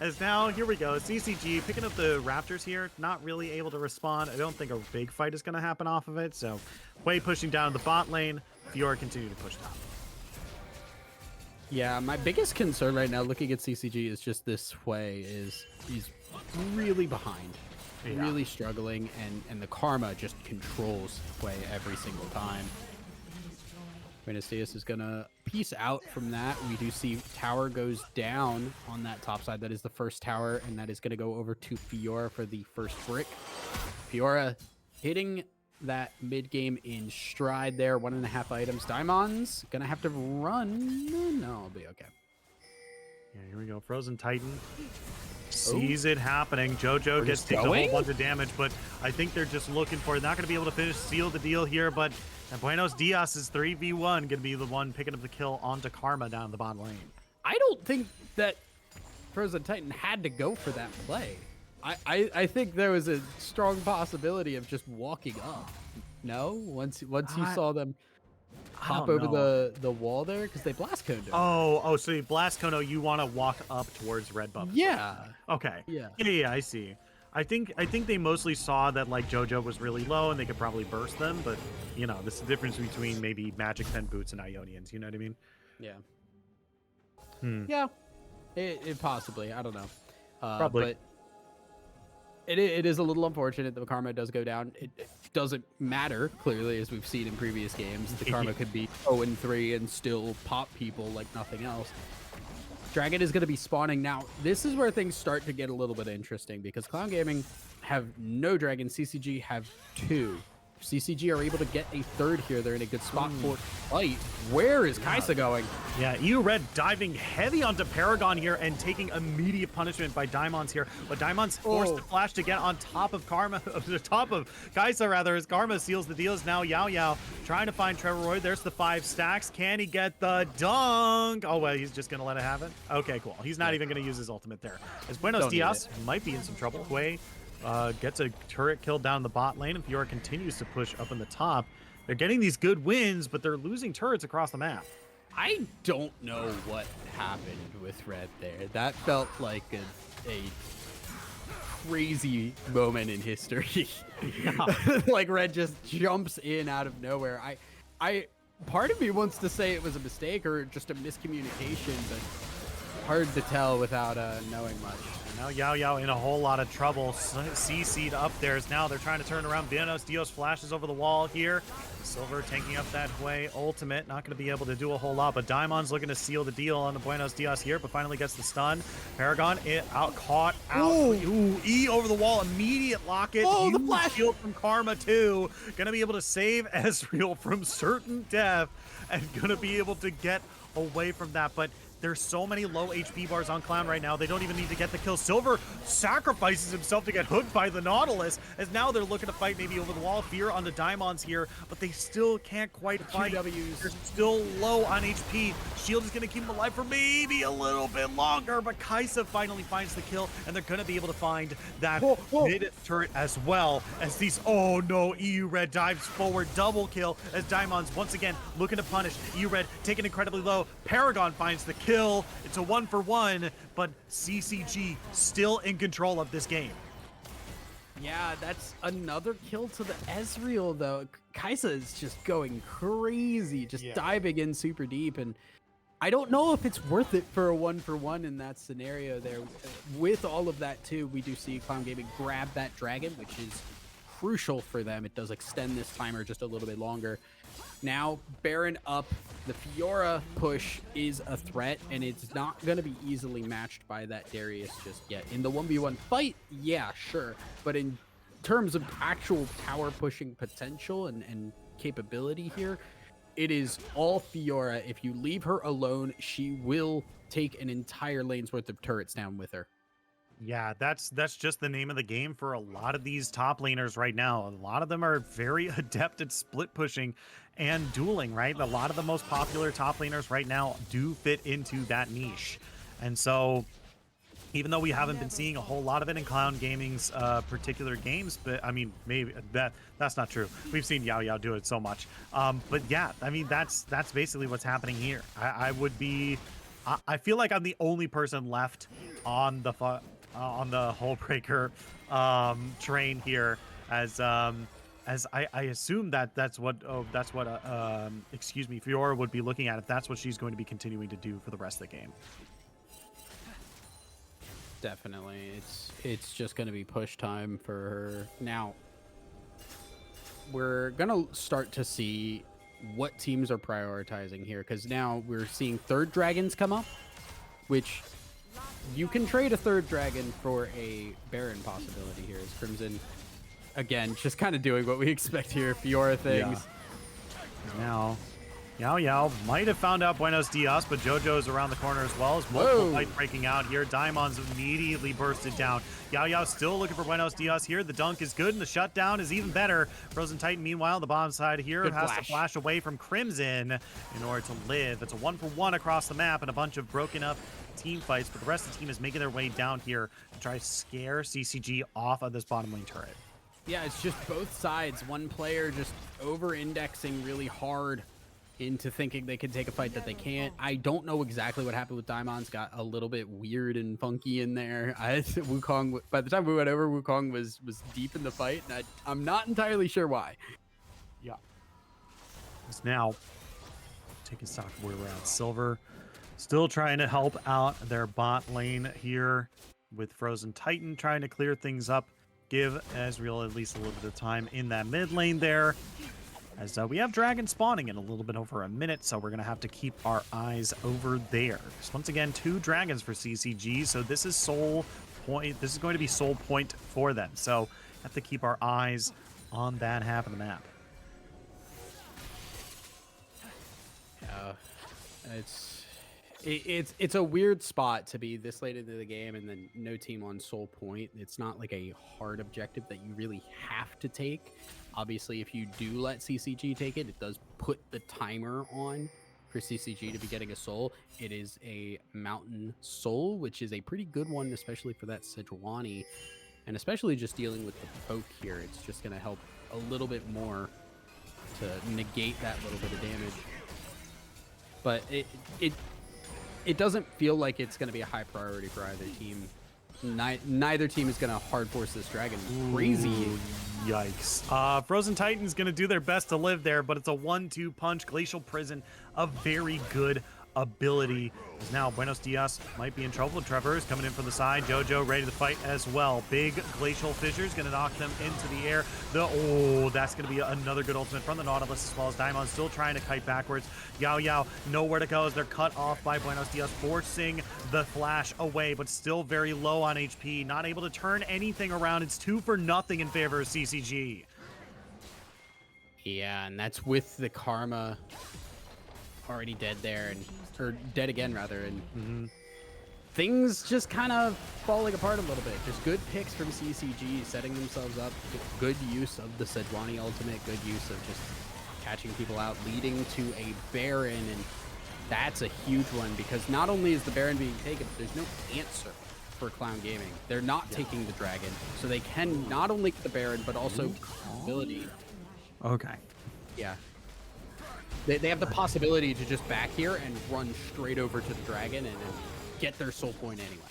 As now, here we go. CCG picking up the Raptors here. Not really able to respond. I don't think a big fight is going to happen off of it. So, Hwei pushing down the bot lane. Fiora continue to push down.
Yeah, my biggest concern right now looking at CCG is just this Hwei is he's really behind.
Yeah.
Really struggling, and the Karma just controls Hwei every single time. Renastius is gonna peace out from that. We do see tower goes down on that top side. That is the first tower, and that is gonna go over to Fiora for the first brick. Fiora hitting that mid game in stride there. 1.5 items. Diamonds gonna have to run. No, I'll be okay.
Yeah, here we go. Frozen Titan sees it happening. JoJo gets takes a whole bunch of damage, but I think they're just looking for it. Not going to be able to finish, seal the deal here, but Buenos Dias is 3v1, going to be the one picking up the kill onto Karma down the bottom lane.
I don't think that Frozen Titan had to go for that play. I think there was a strong possibility of just walking up. No? Once you saw them hop over the wall there, because they blast coned him.
Oh, so you blast cone, you want to walk up towards red buff.
Yeah.
Okay.
Yeah,
I see. I think they mostly saw that like JoJo was really low and they could probably burst them, but you know, this is the difference between maybe Magic Pen Boots and Ionians, you know what I mean?
Yeah.
Yeah.
It possibly, I don't know.
Probably.
But it is a little unfortunate that the Karma does go down. It doesn't matter, clearly, as we've seen in previous games. The Karma could be 0-3 and still pop people like nothing else. Dragon is going to be spawning now. This is where things start to get a little bit interesting because Cloud Gaming have no Dragon. CCG have 2. CCG are able to get a third here. They're in a good spot for fight. Where is Kaisa going?
Yeah, EU Red diving heavy onto Paragon here and taking immediate punishment by Diamonds here. But Diamonds forced to flash to get on top of Karma, the top of Kaisa rather, as Karma seals the deal. Is now Yao Yao trying to find Trevor Roy. There's the 5 stacks. Can he get the dunk? Oh, well, he's just going to let it happen. Okay, cool. He's not even going to use his ultimate there. As Buenos Dias might be in some trouble. Hwei gets a turret kill down the bot lane, and Fiora continues to push up in the top. They're getting these good wins, but they're losing turrets across the map.
I don't know what happened with Red there. That felt like a crazy moment in history. Like Red just jumps in out of nowhere. I part of me wants to say it was a mistake or just a miscommunication, but hard to tell without knowing much.
Now Yao Yao in a whole lot of trouble. CC'd up there. Now they're trying to turn around. Buenos Dios flashes over the wall here. Silver taking up that way. Ultimate, not going to be able to do a whole lot, but Diamond's looking to seal the deal on the Buenos Dias here, but finally gets the stun. Paragon caught out. Ooh, E over the wall. Immediate locket.
Oh, the flash
shield from Karma too. Going to be able to save Ezreal from certain death and going to be able to get away from that, but There's so many low HP bars on Clown right now. They don't even need to get the kill. Silver sacrifices himself to get hooked by the Nautilus, as now they're looking to fight maybe over the wall. Fear on the Diamonds here, but they still can't quite fight. They're still low on HP. Shield is going to keep him alive for maybe a little bit longer, but Kaisa finally finds the kill, and they're going to be able to find that mid turret as well, as these, oh no, EU Red dives forward, double kill, as Diamonds once again looking to punish. EU Red taken incredibly low. Paragon finds the kill. It's a 1-for-1, but CCG still in control of this game.
Yeah, that's another kill to the Ezreal, though. Kaisa is just going crazy, just diving in super deep, and I don't know if it's worth it for a 1-for-1 in that scenario there. With all of that, too, we do see Clown Gaming grab that dragon, which is crucial for them. It does extend this timer just a little bit longer. Now, Baron up. The Fiora push is a threat, and it's not going to be easily matched by that Darius just yet. In the 1v1 fight, yeah, sure. But in terms of actual tower pushing potential and capability here, it is all Fiora. If you leave her alone, she will take an entire lane's worth of turrets down with her.
Yeah, that's just the name of the game for a lot of these top laners right now. A lot of them are very adept at split pushing and dueling, right? A lot of the most popular top laners right now do fit into that niche. And so even though we haven't been seeing a whole lot of it in Clown Gaming's particular games, but I mean, maybe that's not true. We've seen Yao Yao do it so much. But yeah, I mean, that's basically what's happening here. I I feel like I'm the only person left on the Hullbreaker train here, as I assume that's what excuse me, Fiora would be looking at if that's what she's going to be continuing to do for the rest of the game.
Definitely, it's just going to be push time for her. Now, we're going to start to see what teams are prioritizing here, because now we're seeing third dragons come up, which you can trade a third dragon for a Baron possibility here, as Crimson, again, just kind of doing what we expect here, Fiora things.
Yeah. Now, Yao Yao might have found out Buenos Dias, but JoJo's around the corner as well. As multiple fight breaking out here. Diamonds immediately bursted down. Yao Yao still looking for Buenos Dias here. The dunk is good, and the shutdown is even better. Frozen Titan, meanwhile, the bottom side here has to flash away from Crimson in order to live. It's a 1-for-1 across the map and a bunch of broken up team fights, but the rest of the team is making their way down here to try to scare CCG off of this bottom lane turret.
Yeah, it's just both sides. One player just over-indexing really hard into thinking they can take a fight that they can't. I don't know exactly what happened with Diamonds. Got a little bit weird and funky in there. Wukong, by the time we went over, Wukong was deep in the fight, and I'm not entirely sure why.
Yeah. It's now taking stock of where we're at. Silver still trying to help out their bot lane here with Frozen Titan, trying to clear things up, give Ezreal at least a little bit of time in that mid lane there. As we have Dragon spawning in a little bit over a minute, so we're going to have to keep our eyes over there. So once again, 2 dragons for CCG, so this is soul point. This is going to be soul point for them, so have to keep our eyes on that half of the map.
It's a weird spot to be this late into the game and then no team on soul point. It's not like a hard objective that you really have to take. Obviously, if you do let CCG take it, it does put the timer on for CCG to be getting a soul. It is a mountain soul, which is a pretty good one, especially for that Sejuani, and especially just dealing with the poke here. It's just going to help a little bit more to negate that little bit of damage. But it doesn't feel like it's going to be a high priority for either team. Neither team is going to hard force this dragon crazy.
Ooh, yikes. Frozen Titan's going to do their best to live there, but it's a 1-2 punch. Glacial Prison, a very good ability. As now Buenos Dias might be in trouble. Trevor is coming in from the side. JoJo ready to fight as well. Big Glacial Fissure is going to knock them into the air. That's going to be another good ultimate from the Nautilus, as well as Diamond still trying to kite backwards. Yao Yao nowhere to go as they're cut off by Buenos Dias, forcing the flash away, but still very low on HP. Not able to turn anything around. It's 2-0 in favor of CCG.
Yeah, and that's with the Karma already dead there, and or dead again rather, and things just kind of falling apart a little bit. Just good picks from CCG, setting themselves up. Good use of the Sejuani ultimate. Good use of just catching people out, leading to a Baron, and that's a huge one because not only is the Baron being taken, but there's no answer for Clown Gaming. They're not taking the Dragon, so they can not only get the Baron, but also ability.
Okay.
Yeah. They have the possibility to just back here and run straight over to the Dragon and get their soul point anyway.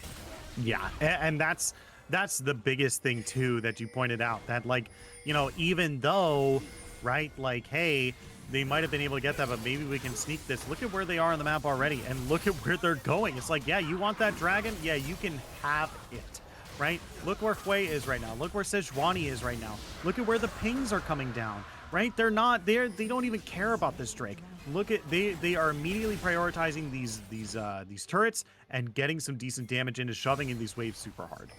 Yeah, and that's the biggest thing too that you pointed out, that like, you know, even though, right, like, hey, they might have been able to get that, but maybe we can sneak this. Look at where they are on the map already, and look at where they're going. It's like, yeah, you want that dragon? Yeah, you can have it, right? Look where Fui is right now. Look where Sejuani is right now. Look at where the pings are coming down, right? They're not there. They don't even care about this Drake. Look at they are immediately prioritizing these turrets and getting some decent damage into, shoving in these waves super hard.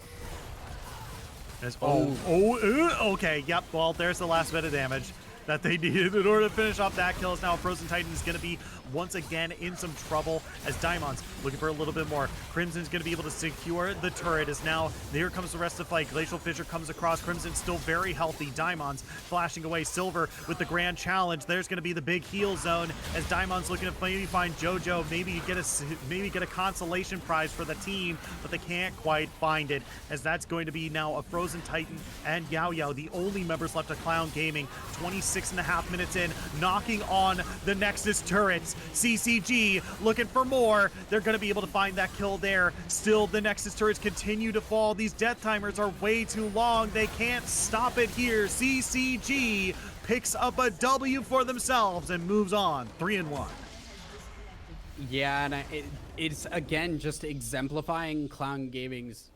Okay, yep. Well, there's the last bit of damage that they needed in order to finish off that kill. Is now Frozen Titan is going to be once again in some trouble as Diamond's looking for a little bit more. Crimson's going to be able to secure the turret as now here comes the rest of the fight. Glacial Fissure comes across. Crimson's still very healthy. Diamond's flashing away. Silver with the grand challenge. There's going to be the big heal zone as Diamond's looking to maybe find JoJo, maybe get a consolation prize for the team, but they can't quite find it as that's going to be now a Frozen Titan and Yao Yao, the only members left of Clown Gaming. 26.5 minutes in, knocking on the Nexus turrets. CCG looking for more. They're going to be able to find that kill there. Still, the Nexus turrets continue to fall. These death timers are way too long. They can't stop it here. CCG picks up a W for themselves and moves on 3-1.
Yeah, and it's again just exemplifying Clown Gaming's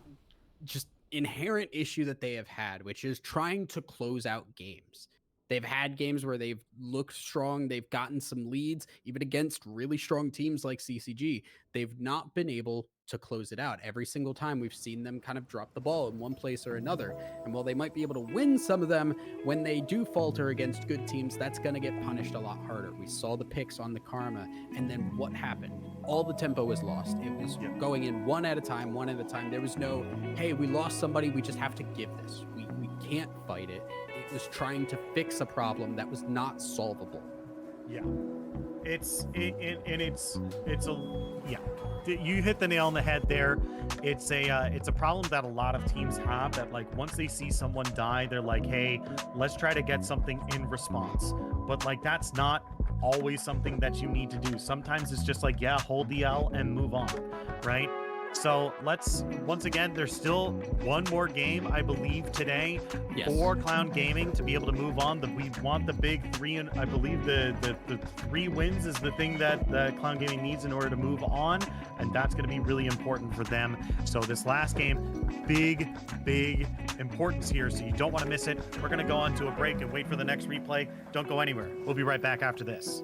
just inherent issue that they have had, which is trying to close out games. They've had games where they've looked strong, they've gotten some leads, even against really strong teams like CCG. They've not been able to close it out. Every single time we've seen them kind of drop the ball in one place or another. And while they might be able to win some of them, when they do falter against good teams, that's going to get punished a lot harder. We saw the picks on the Karma, and then what happened? All the tempo was lost. It was going in one at a time, one at a time. There was no, hey, we lost somebody, we just have to give this. We can't fight it. It was trying to fix a problem that was not solvable.
Yeah. You hit the nail on the head there. It's a problem that a lot of teams have, that like once they see someone die, they're like, hey, let's try to get something in response. But like that's not always something that you need to do. Sometimes it's just like, yeah, hold the L and move on, right? So let's, once again, there's still one more game, I believe, today for Clown Gaming to be able to move on. We want the big three, and I believe the 3 wins is the thing that Clown Gaming needs in order to move on, and that's going to be really important for them. So this last game, big importance here, so you don't want to miss it. We're going to go on to a break and wait for the next replay. Don't go anywhere. We'll be right back after this.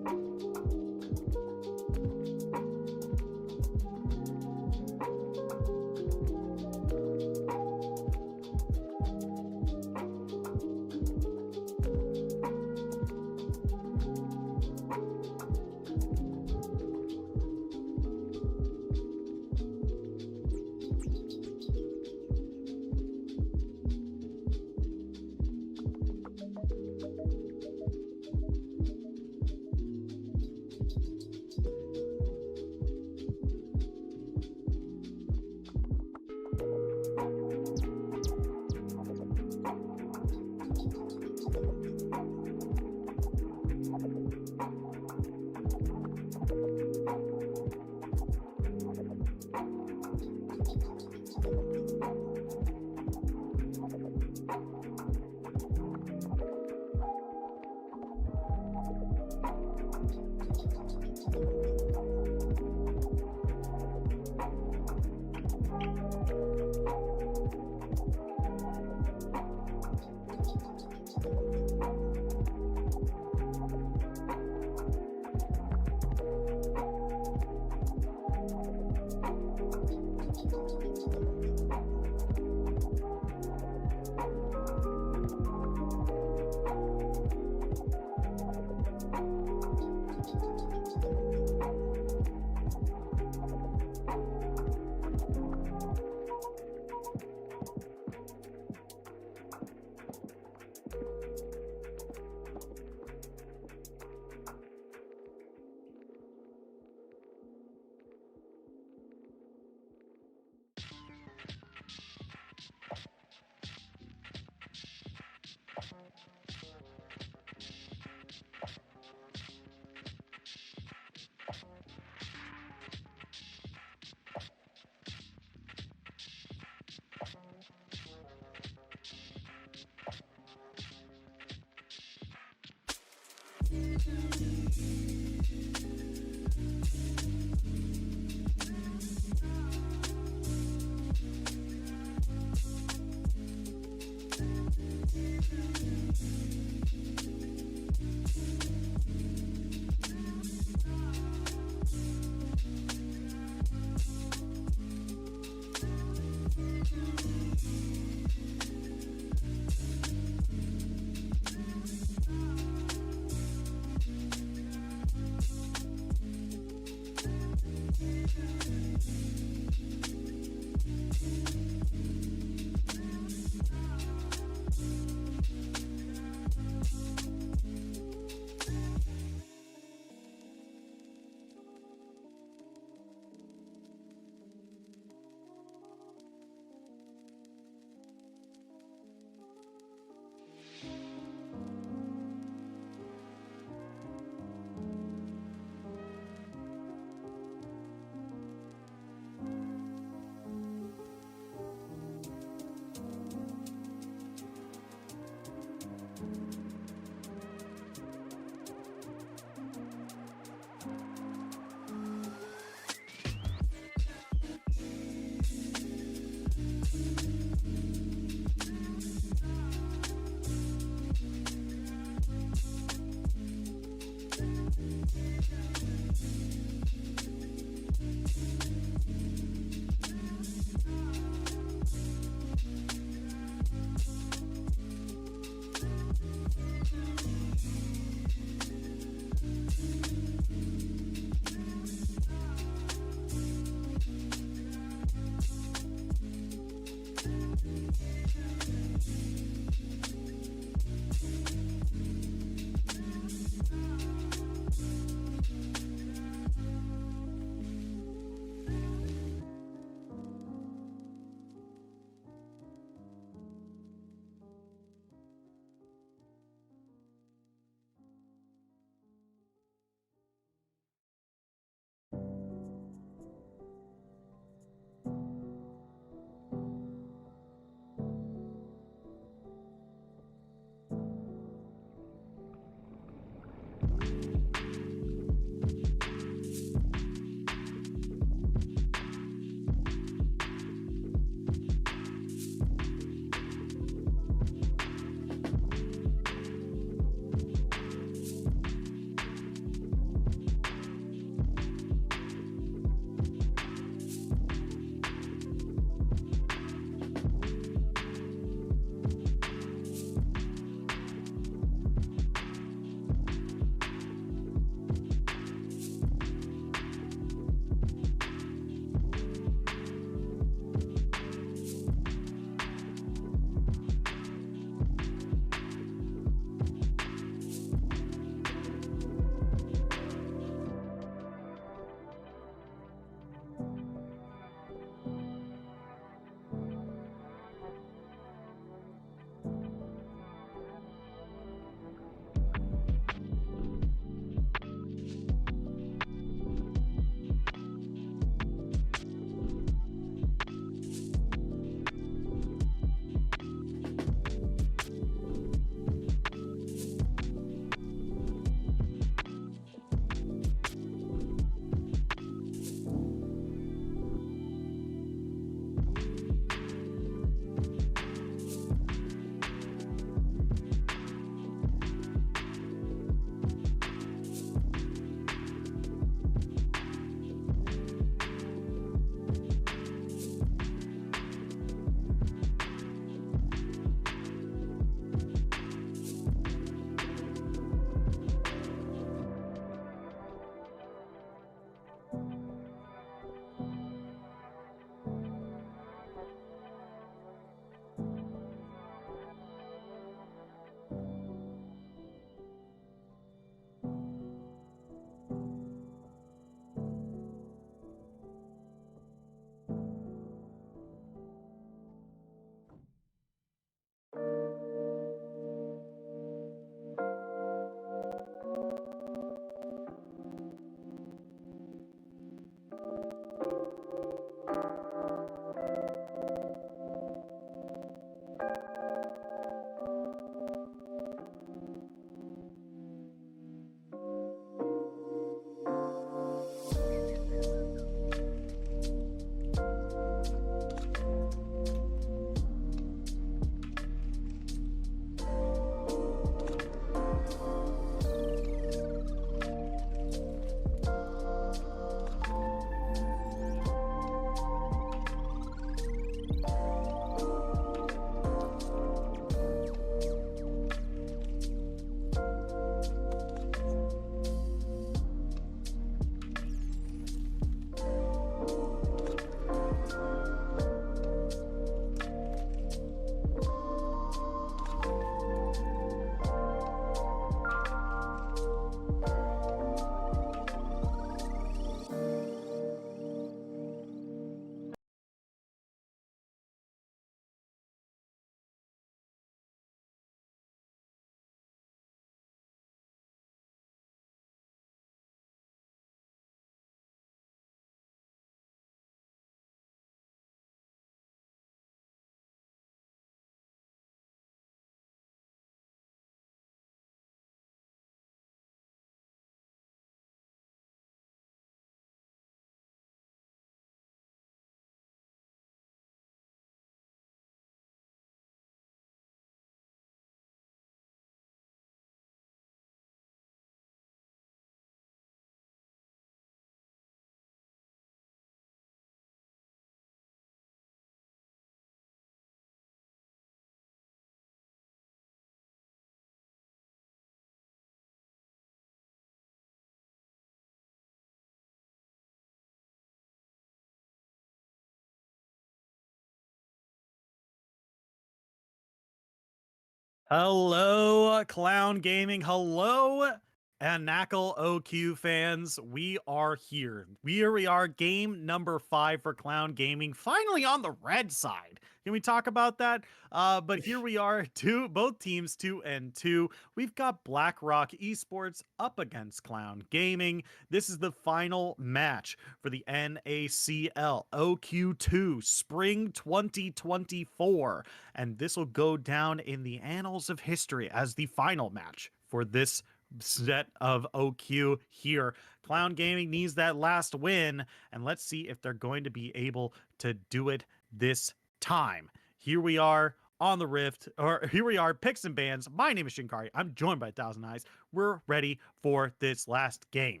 Hello, Clown Gaming. Hello, and NACL OQ fans. We are here. We are game number 5 for Clown Gaming. Finally on the red side. Can we talk about that? But here we are, both teams 2-2. We've got BlackRock Esports up against Clown Gaming. This is the final match for the NACL OQ2 Spring 2024, and this will go down in the annals of history as the final match for this set of OQ here. Clown Gaming needs that last win, and let's see if they're going to be able to do it this time. Here we are on the Rift, or here we are, picks and bans. My name is Shinkari. I'm joined by Thousand Eyes. We're ready for this last game.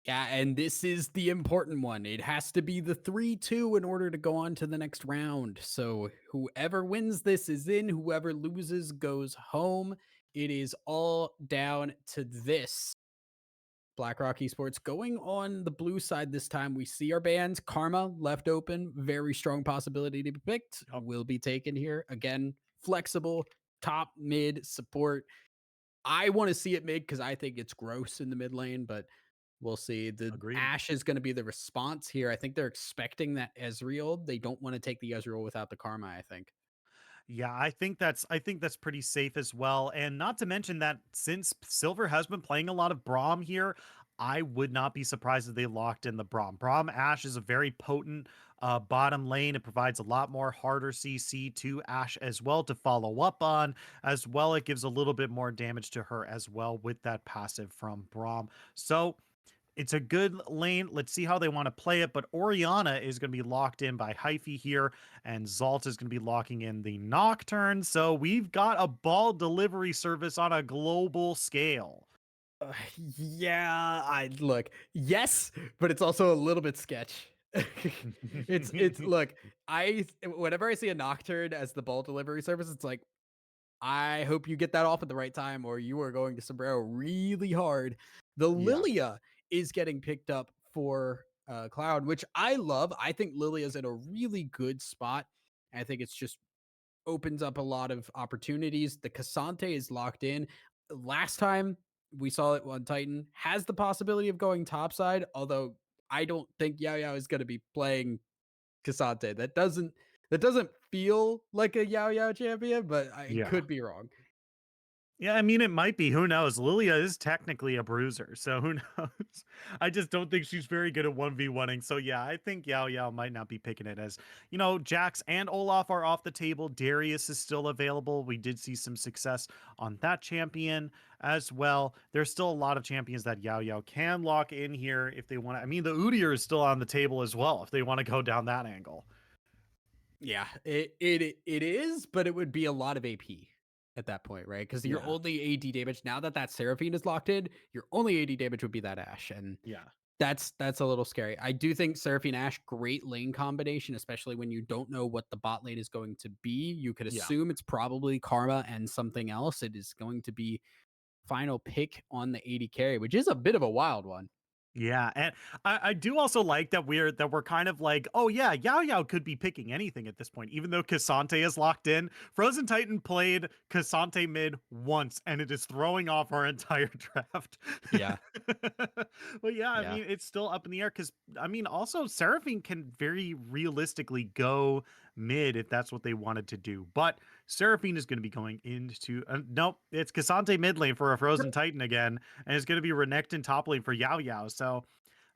Yeah, and this is the important one. It has to be the 3-2 in order to go on to the next round. So whoever wins this is in, whoever loses goes home. It is all down to this. BlackRock Esports going on the blue side this time. We see our bans. Karma left open. Very strong possibility to be picked.
Yep.
Will be taken here. Again, flexible, top, mid, support. I want to see it mid because I think it's gross in the mid lane, but we'll see. The
Agreed.
Ashe is going to be the response here. I think they're expecting that Ezreal. They don't want to take the Ezreal without the Karma, I think.
Yeah, I think that's pretty safe as well. And not to mention that since Silver has been playing a lot of Braum here, I would not be surprised if they locked in the Braum. Braum Ashe is a very potent bottom lane. It provides a lot more harder CC to Ashe as well to follow up on. As well, it gives a little bit more damage to her as well with that passive from Braum. So it's a good lane. Let's see how they want to play it. But Orianna is going to be locked in by Hyphy here, and Zalt is going to be locking in the Nocturne. So we've got a ball delivery service on a global scale.
Yeah, I look. Yes, but it's also a little bit sketch. It's look, I whenever I see a Nocturne as the ball delivery service, it's like I hope you get that off at the right time or you are going to sombrero really hard. The
Yeah,
Lilia is getting picked up for Cloud, which I love. I think Lilia's in a really good spot. I think it's just opens up a lot of opportunities. The Cassante is locked in. Last time we saw it on Titan, has the possibility of going topside, although I don't think Yao Yao is going to be playing Cassante. That doesn't feel like a Yao Yao champion, but I
yeah.
could be wrong.
Yeah, I mean, it might be. Who knows? Lilia is technically a bruiser, so who knows? I just don't think she's very good at 1v1ing. So, yeah, I think Yao Yao might not be picking it as, Jax and Olaf are off the table. Darius is still available. We did see some success on that champion as well. There's still a lot of champions that Yao Yao can lock in here if they want to. I mean, the Udyr is still on the table as well if they want to go down that angle.
Yeah, it is, but it would be a lot of AP at that point, right? Because your
Yeah,
only AD damage now that Seraphine is locked in, your only AD damage would be that Ashe, and
yeah,
that's a little scary. I do think Seraphine Ashe great lane combination, especially when you don't know what the bot lane is going to be. You could
yeah.
assume it's probably Karma and something else. It is going to be final pick on the AD carry, which is a bit of a wild one.
Yeah, and I do also like that we're kind of like, oh yeah, Yao Yao could be picking anything at this point, even though Cassante is locked in. Frozen Titan played Cassante mid once, and it is throwing off our entire draft.
Yeah,
But yeah, I
yeah.
mean, it's still up in the air because I mean, also Seraphine can very realistically go mid if that's what they wanted to do, but Seraphine is going to be going into nope, it's Cassante mid lane for a Frozen Titan again, and it's going to be Renekton top lane for Yao Yao. So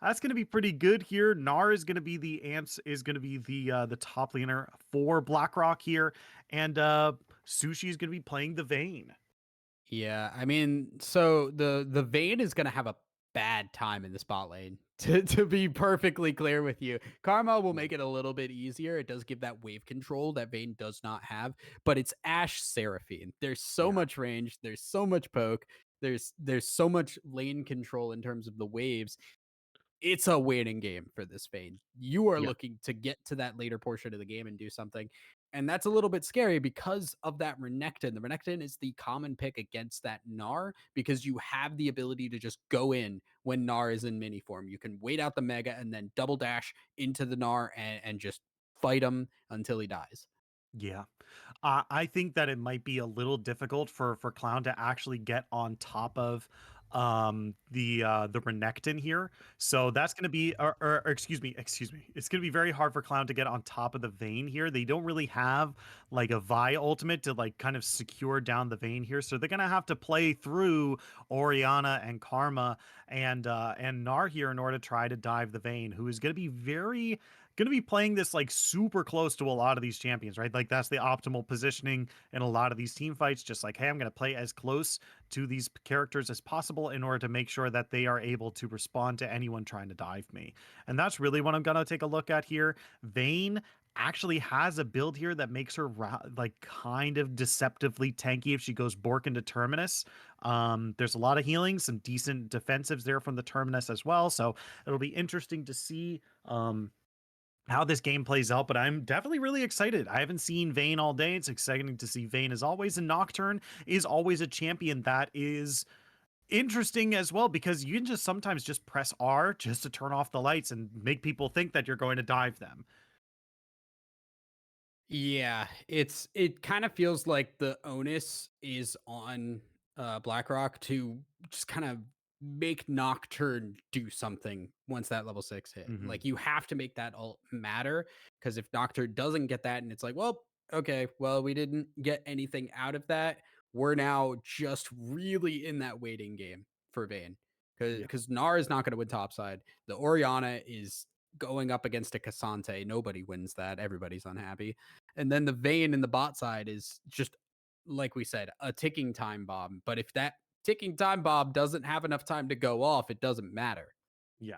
that's going to be pretty good here. Gnar is going to be the top laner for BlackRock here, and Sushi is going to be playing the Vayne.
Yeah, I mean, so the Vayne is gonna have a bad time in the spot lane. To be perfectly clear with you, Karma will
Yeah,
make it a little bit easier. It does give that wave control that Vayne does not have, but it's Ashe Seraphine. There's so
yeah,
much range. There's so much poke. There's so much lane control in terms of the waves. It's a waiting game for this Vayne. You are
yeah,
looking to get to that later portion of the game and do something. And that's a little bit scary because of that Renekton. The Renekton is the common pick against that Gnar because you have the ability to just go in when Gnar is in mini form. You can wait out the Mega and then double dash into the Gnar and just fight him until he dies.
Yeah. I think that it might be a little difficult for Clown to actually get on top of the Renekton here. So that's going to be or excuse me. It's going to be very hard for Clown to get on top of the Vayne here. They don't really have like a Vi ultimate to like kind of secure down the Vayne here. So they're going to have to play through Oriana and Karma and Gnar here in order to try to dive the Vayne, who is going to be playing this like super close to a lot of these champions, right? Like that's the optimal positioning in a lot of these team fights. Just like, hey, I'm going to play as close to these characters as possible in order to make sure that they are able to respond to anyone trying to dive me. And that's really what I'm going to take a look at here. Vayne actually has a build here that makes her like kind of deceptively tanky if she goes Bork into Terminus. There's a lot of healing, some decent defensives there from the Terminus as well. So it'll be interesting to see how this game plays out, but I'm definitely really excited. I haven't seen Vayne all day. It's exciting to see Vayne as always, and Nocturne is always a champion that is interesting as well because you can just sometimes just press R just to turn off the lights and make people think that you're going to dive them.
Yeah, it kind of feels like the onus is on BlackRock to just kind of make Nocturne do something once that level 6 hit.
Hmm.
Like you have to make that all matter because if Nocturne doesn't get that and it's like, well, okay, well, we didn't get anything out of that. We're now just really in that waiting game for Vayne.
Yeah.
Because Gnar is not going to win topside. The Oriana is going up against a Cassante. Nobody wins that. Everybody's unhappy. And then the Vayne in the bot side is just, like we said, a ticking time bomb. But if that ticking time bomb doesn't have enough time to go off, it doesn't matter.
Yeah.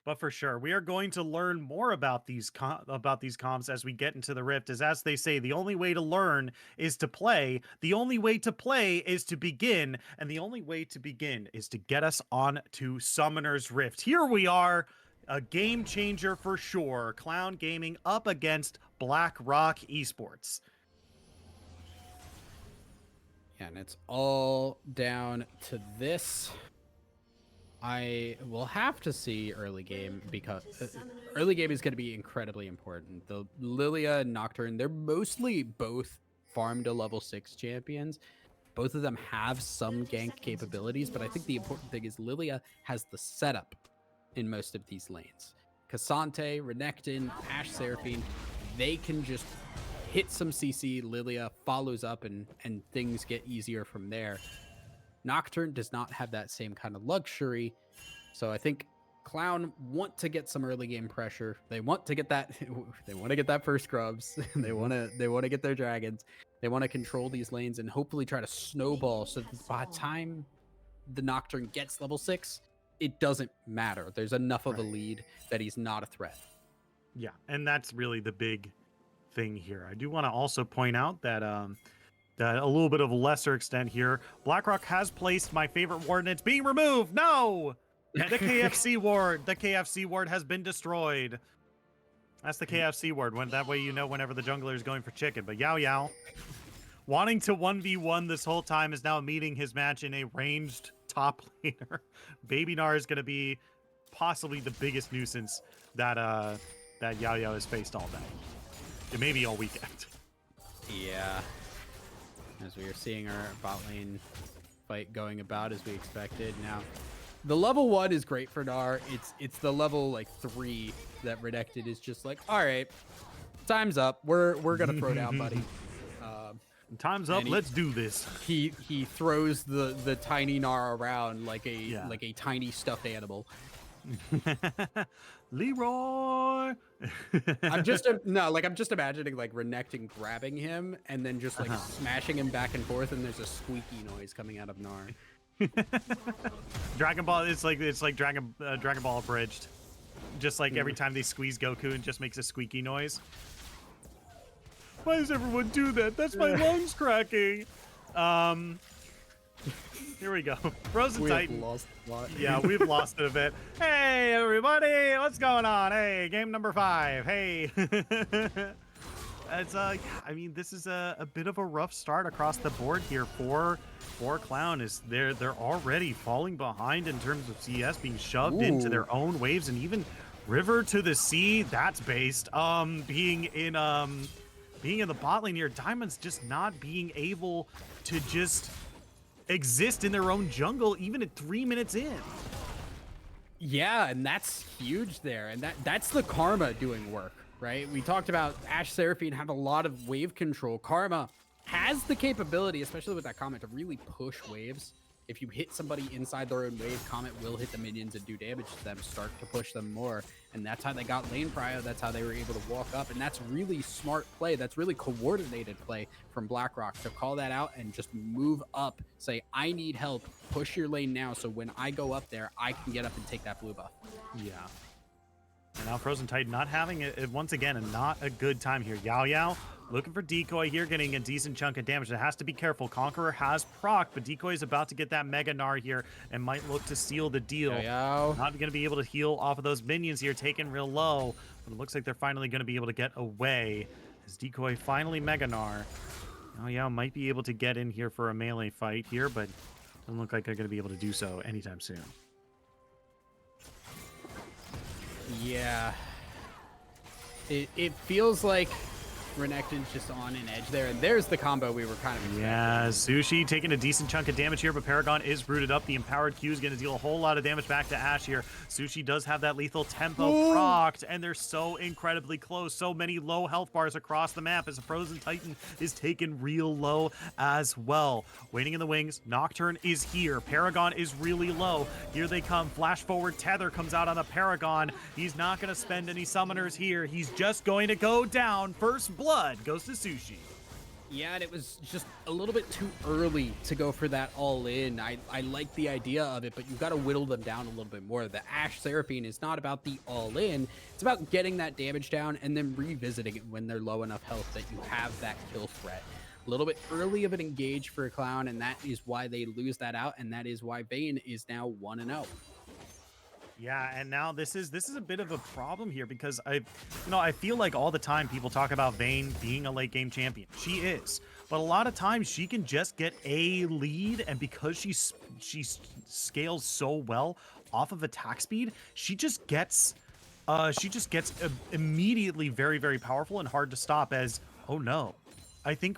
But for sure, we are going to learn more about these comps as we get into the Rift. As they say, the only way to learn is to play. The only way to play is to begin, and the only way to begin is to get us on to Summoner's Rift. Here we are, a game changer for sure. Clown Gaming up against Black Rock Esports.
Yeah, and it's all down to this. I will have to see early game because early game is going to be incredibly important. The Lilia and Nocturne, they're mostly both farm to level 6 champions. Both of them have some gank capabilities, but I think the important thing is Lilia has the setup in most of these lanes. Cassante, Renekton, Ashe Seraphine, they can just hit some CC. Lilia follows up and things get easier from there. Nocturne does not have that same kind of luxury. So I think Clown want to get some early game pressure. They want to get that first scrubs. they want to get their dragons. They want to control these lanes and hopefully try to snowball so that by the time the Nocturne gets level 6, it doesn't matter. There's enough of a lead that he's not a threat.
Yeah, and that's really the big thing here. I do want to also point out that that a little bit of a lesser extent here, BlackRock has placed my favorite ward and it's being removed. No! The KFC ward. The KFC ward has been destroyed. That's the KFC ward. That way you know whenever the jungler is going for chicken. But Yao Yao, wanting to 1v1 this whole time, is now meeting his match in a ranged top laner. Baby Gnar is going to be possibly the biggest nuisance that that Yao Yao has faced all day. It may be all weekend.
Yeah. As we are seeing our bot lane fight going about as we expected. Now, the level 1 is great for Gnar. It's the level like 3 that Renekton is just like, all right, time's up. We're gonna throw down, buddy.
Time's up. Let's do this.
He throws the tiny Gnar around like a tiny stuffed animal.
Leroy.
I'm just imagining like Renekton grabbing him and then just like smashing him back and forth, and there's a squeaky noise coming out of Gnar.
Dragon Ball. It's like Dragon Ball abridged. Just like every time they squeeze Goku, and just makes a squeaky noise. Why does everyone do that? That's my lungs cracking. Here we go. Frozen Titan.
Lost a lot.
Yeah, we've lost it a bit. Hey, everybody. What's going on? Hey, game number 5. Hey. It's I mean, this is a bit of a rough start across the board here for Clown. Is they're already falling behind in terms of CS, being shoved into their own waves, and even River to the Sea, that's based being in being in the bot lane here, Diamond's just not being able to just exist in their own jungle even at 3 minutes in.
Yeah, and that's huge there. And that's the Karma doing work, right? We talked about Ashe Seraphine have a lot of wave control. Karma has the capability, especially with that comment, to really push waves. If you hit somebody inside their own wave, Comet will hit the minions and do damage to them, start to push them more. And that's how they got lane prio. That's how they were able to walk up. And that's really smart play. That's really coordinated play from BlackRock to call that out and just move up. Say, I need help. Push your lane now. So when I go up there, I can get up and take that blue buff.
Yeah. And now Frozen Titan not having it once again, and not a good time here. Yao Yao looking for Decoy here, getting a decent chunk of damage. It has to be careful. Conqueror has proc, but Decoy is about to get that Mega Gnar here and might look to seal the deal.
Yao.
Not going to be able to heal off of those minions here, taken real low. But it looks like they're finally going to be able to get away as Decoy finally Mega Gnar. Yao Yao might be able to get in here for a melee fight here, but doesn't look like they're going to be able to do so anytime soon.
Yeah. It feels like Renekton's just on an edge there, and there's the combo we were kind of expecting.
Yeah, Sushi taking a decent chunk of damage here, but Paragon is rooted up. The empowered Q is going to deal a whole lot of damage back to Ashe here. Sushi does have that lethal tempo procced, and they're so incredibly close. So many low health bars across the map as a Frozen Titan is taken real low as well. Waiting in the wings, Nocturne is here. Paragon is really low. Here they come. Flash forward tether comes out on the Paragon. He's not going to spend any summoners here. He's just going to go down. First blood goes to Sushi.
Yeah, and it was just a little bit too early to go for that all-in. I like the idea of it, but you've got to whittle them down a little bit more. The Ashe Seraphine is not about the all-in. It's about getting that damage down and then revisiting it when they're low enough health that you have that kill threat. A little bit early of an engage for a Clown, and that is why they lose that out, and that is why Vayne is now 1-0.
Yeah, and now this is a bit of a problem here because I feel like all the time people talk about Vayne being a late game champion. She is, but a lot of times she can just get a lead, and because she scales so well off of attack speed, she just gets immediately very, very powerful and hard to stop. As oh no, I think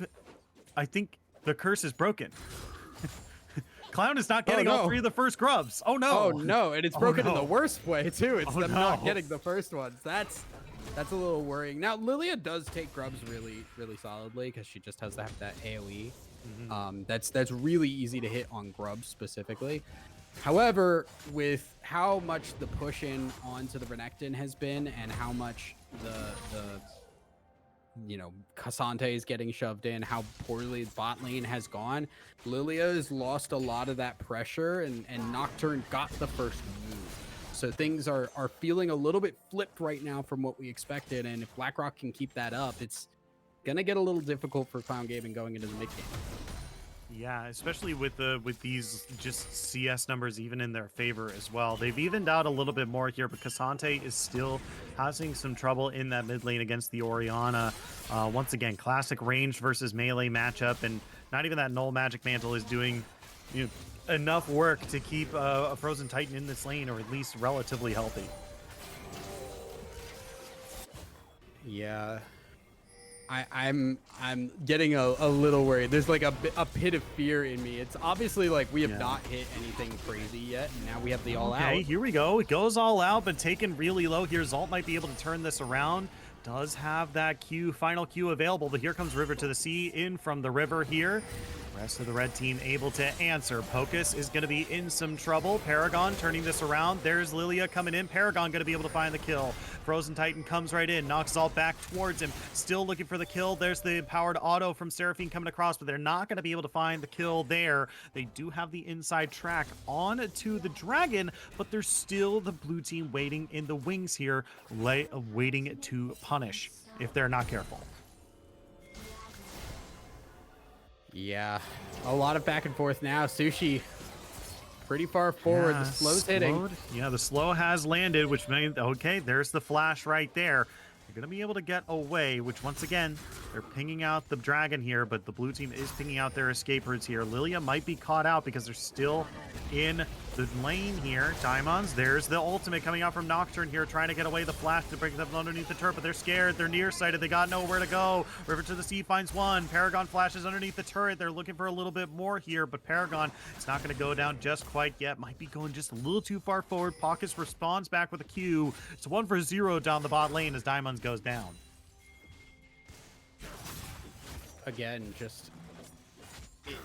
the curse is broken. Clown is not getting all three of the first grubs. Oh no.
Oh no, and it's broken in the worst way too. It's them not getting the first ones. That's a little worrying. Now Lilia does take grubs really, really solidly because she just has to have that AoE. That's really easy to hit on grubs specifically. However, with how much the push in onto the Renekton has been and how much the Cassante is getting shoved in, how poorly the bot lane has gone, Lilia has lost a lot of that pressure, and Nocturne got the first move. So things are feeling a little bit flipped right now from what we expected, and if BlackRock can keep that up, it's gonna get a little difficult for Clown Gaming going into the mid game.
Yeah, especially with these just CS numbers even in their favor as well. They've evened out a little bit more here, but Cassante is still having some trouble in that mid lane against the Orianna. Once again, classic range versus melee matchup, and not even that Null Magic Mantle is doing enough work to keep a Frozen Titan in this lane, or at least relatively healthy.
Yeah. I'm getting a little worried. There's like a pit of fear in me. It's obviously like we have not hit anything crazy yet, and now we have the all out.
Okay, here we go. It goes all out, but taken really low here. Zalt might be able to turn this around. Does have that final Q available, but here comes River to the Sea in from the river here. Rest of the red team able to answer. Pocus is going to be in some trouble. Paragon turning this around. There's Lilia coming in. Paragon going to be able to find the kill. Frozen Titan comes right in, knocks Zalt back towards him. Still looking for the kill. There's the powered auto from Seraphine coming across, but they're not going to be able to find the kill there. They do have the inside track on to the dragon, but there's still the blue team waiting in the wings here, waiting to punish if they're not careful.
Yeah, a lot of back and forth now. Sushi pretty far forward. The slow's hitting.
Yeah, the slow has landed, which means, okay, there's the flash right there. They're going to be able to get away, which once again, they're pinging out the dragon here, but the blue team is pinging out their escape routes here. Lilia might be caught out because they're still in the lane here. Diamonds, there's the ultimate coming out from Nocturne here, trying to get away the flash to break them underneath the turret, but they're scared. They're nearsighted. They got nowhere to go. River to the Sea finds one. Paragon flashes underneath the turret. They're looking for a little bit more here, but Paragon is not going to go down just quite yet. Might be going just a little too far forward. Pockets responds back with a Q. It's 1-for-0 down the bot lane as Diamonds goes down.
Again, just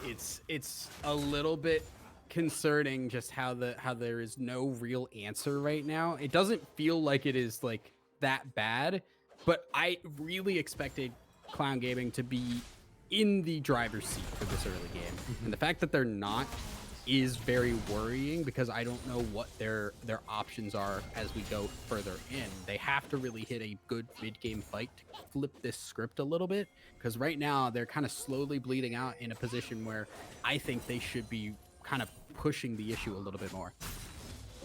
it's a little bit concerning just how there is no real answer right now. It doesn't feel like it is like that bad, but I really expected Clown Gaming to be in the driver's seat for this early game. And the fact that they're not is very worrying because I don't know what their options are as we go further in. They have to really hit a good mid-game fight to flip this script a little bit, because right now they're kind of slowly bleeding out in a position where I think they should be kind of pushing the issue a little bit more.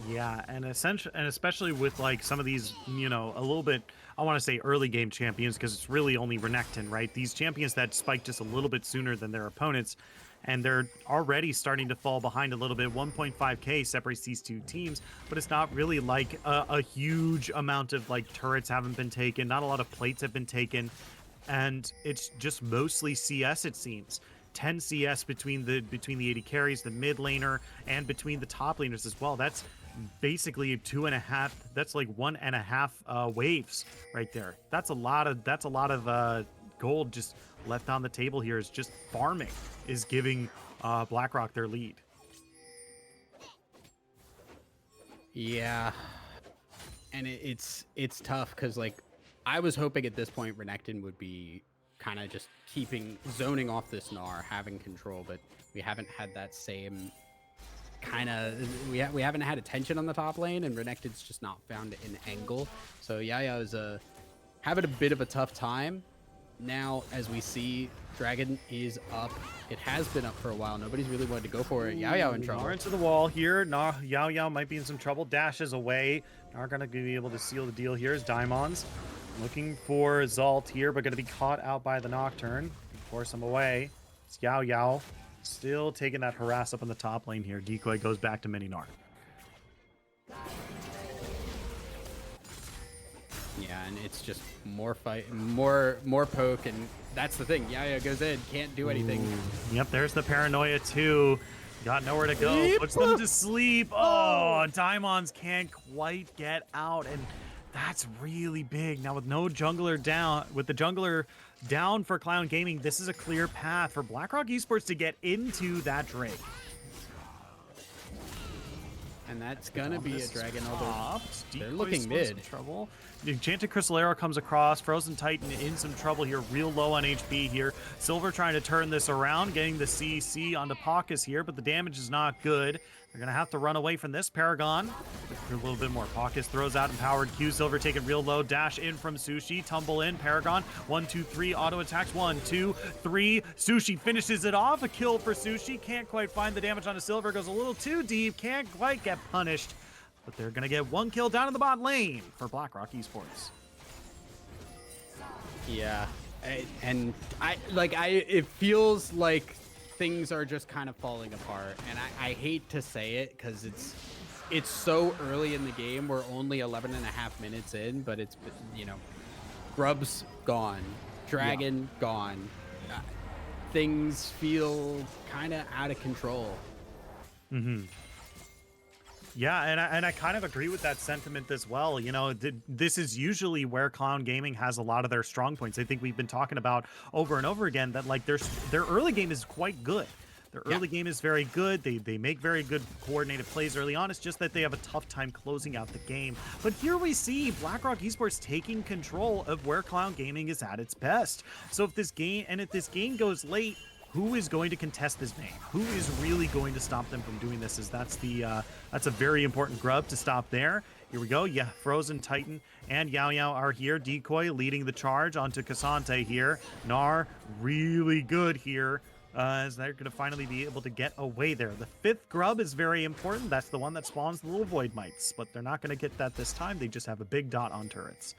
Yeah, and especially with like some of these, you know, a little bit, I want to say early game champions, because it's really only Renekton, right? These champions that spike just a little bit sooner than their opponents, and they're already starting to fall behind a little bit. 1.5k separates these two teams, but it's not really like a huge amount of like turrets haven't been taken, not a lot of plates have been taken, and it's just mostly CS, it seems. 10 CS between the AD carries, the mid laner, and between the top laners as well. That's basically 2.5. That's like 1.5 waves right there. That's a lot of gold just left on the table here. Is just farming is giving BlackRock their lead.
Yeah, and it's tough because like I was hoping at this point Renekton would be kind of just zoning off this Gnar, having control, but we haven't had that same kind of we haven't had attention on the top lane, and Renekton's just not found an angle. So Yaya is having a bit of a tough time. Now, as we see, Dragon is up. It has been up for a while. Nobody's really wanted to go for it. Yao in trouble.
Gnar into the wall here. Yao might be in some trouble. Dashes away. Not going to be able to seal the deal here. Is Diamonds looking for Zalt here, but going to be caught out by the Nocturne. Force him away. It's Yao. Still taking that harass up in the top lane here. Decoy goes back to Mini Gnar.
Yeah, and it's just more fight, more poke, and that's the thing. Yaya goes in, can't do anything.
Ooh. Yep, there's the paranoia too. Got nowhere to go. Puts them to sleep. Oh, Diamonds can't quite get out, and that's really big. Now with no jungler down, with the jungler down for Clown Gaming, this is a clear path for BlackRock Esports to get into that Drake.
And that's gonna be a dragon, although they're looking mid.
Trouble. Enchanted Crystal Arrow comes across. Frozen Titan in some trouble here, real low on HP here. Silver trying to turn this around, getting the CC onto Pockets here, but the damage is not good. They're gonna have to run away from this. Paragon a little bit more. Pockets throws out empowered Q. Silver taken real low. Dash in from Sushi. Tumble in. Paragon 1, 2, 3. Auto attacks 1, 2, 3. Sushi finishes it off. A kill for Sushi. Can't quite find the damage on a Silver. Goes a little too deep. Can't quite get punished. But they're gonna get one kill down in the bot lane for BlackRock Esports.
Yeah, it feels like things are just kind of falling apart, and I hate to say it because it's so early in the game. We're only 11.5 minutes in, but it's, you know, Grub's gone, Dragon gone. Things feel kind of out of control.
Yeah, and I kind of agree with that sentiment as well. You know, this is usually where Clown Gaming has a lot of their strong points. I think we've been talking about over and over again that like their early game is quite good. Their early game is very good. They make very good coordinated plays early on. It's just that they have a tough time closing out the game. But here we see BlackRock Esports taking control of where Clown Gaming is at its best. So if this game goes late, who is going to contest this game? Who is really going to stop them from doing this? That's a very important grub to stop there. Here we go. Yeah, Frozen Titan and Yao are here. Decoy leading the charge onto Cassante here. Gnar really good here. As they're going to finally be able to get away there. The 5th grub is very important. That's the one that spawns the little void mites, but they're not going to get that this time. They just have a big dot on turrets.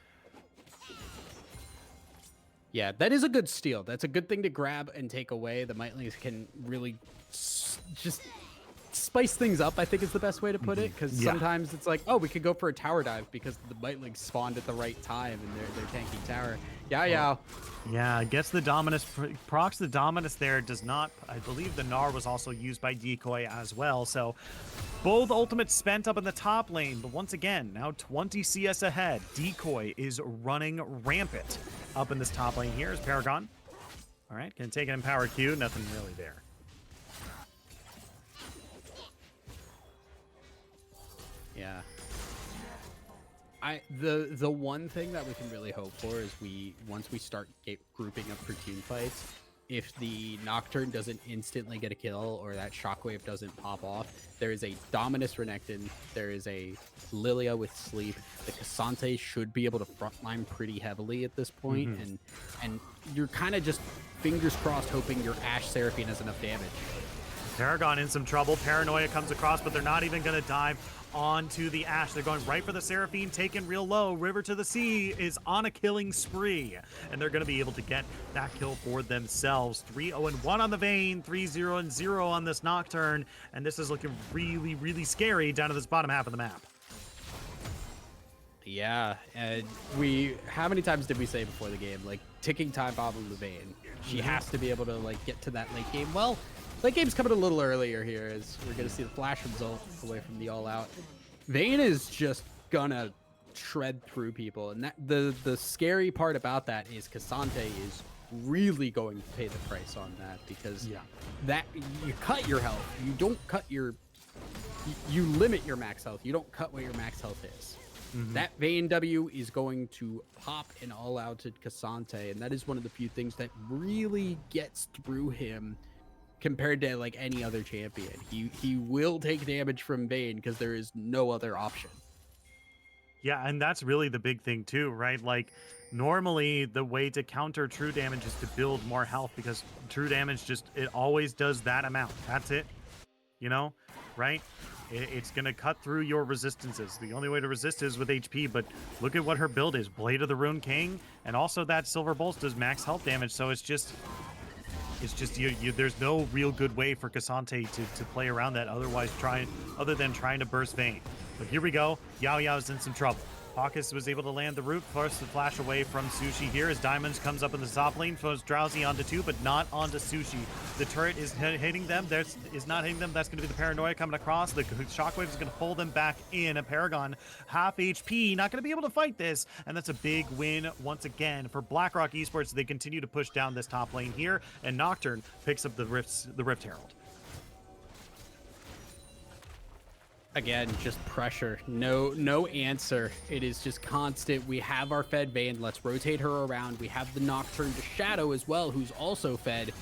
Yeah, that is a good steal. That's a good thing to grab and take away. The Mightlings can really just spice things up, I think is the best way to put it, because
Yeah.
sometimes it's like, oh, we could go for a tower dive because the Mightlings spawned at the right time and they're tanking tower. Yeah.
Yeah, gets the Dominus, procs the Dominus there, does not, I believe the Gnar was also used by Decoy as well, so both ultimates spent up in the top lane, but once again, now 20 CS ahead. Decoy is running rampant up in this top lane. Here's Paragon. All right, can take it in power Q, nothing really there.
Yeah. The one thing that we can really hope for is once we start grouping up for team fights, if the Nocturne doesn't instantly get a kill or that Shockwave doesn't pop off, there is a Dominus Renekton, there is a Lilia with Sleep. The Cassante should be able to frontline pretty heavily at this point, and you're kind of just fingers crossed hoping your Ashe Seraphine has enough damage.
Paragon in some trouble. Paranoia comes across, but they're not even going to dive onto the Ashe. They're going right for the Seraphine, taken real low. River to the Sea is on a killing spree, and they're going to be able to get that kill for themselves. 3-0-1 on the Vayne, 3-0-0 on this Nocturne, and this is looking really, really scary down to this bottom half of the map.
Yeah, and how many times did we say before the game, like, ticking time bomb on the Vayne? She has to be able to, like, get to that late game. Well, late game's coming a little earlier here, as we're going to see the flash result away from the all-out. Vayne is just gonna shred through people, and that the scary part about that is Cassante is really going to pay the price on that, because that you cut your health, you don't cut your, you limit your max health, you don't cut what your max health is. That Vayne W is going to pop an all-out to Cassante, and that is one of the few things that really gets through him compared to like any other champion. He will take damage from Vayne because there is no other option.
Yeah, and that's really the big thing too, right? Like, normally the way to counter true damage is to build more health, because true damage it always does that amount. That's it, you know, right? It's going to cut through your resistances. The only way to resist is with HP, but look at what her build is. Blade of the Rune King, and also that Silver Bolts does max health damage, so it's just there's no real good way for Cassante to play around that other than trying to burst Vayne. But here we go. Yao Yao's in some trouble. Hawkus was able to land the root, force the flash away from Sushi here as Diamonds comes up in the top lane, throws Drowsy onto 2, but not onto Sushi. The turret is hitting them. Is not hitting them. That's going to be the Paranoia coming across. The Shockwave is going to pull them back in. A Paragon, half HP, not going to be able to fight this. And that's a big win once again for BlackRock Esports. They continue to push down this top lane here, and Nocturne picks up the Rift Herald.
Again, just pressure. No answer. It is just constant. We have our fed Vayne. Let's rotate her around. We have the Nocturne to Shadow as well, who's also fed.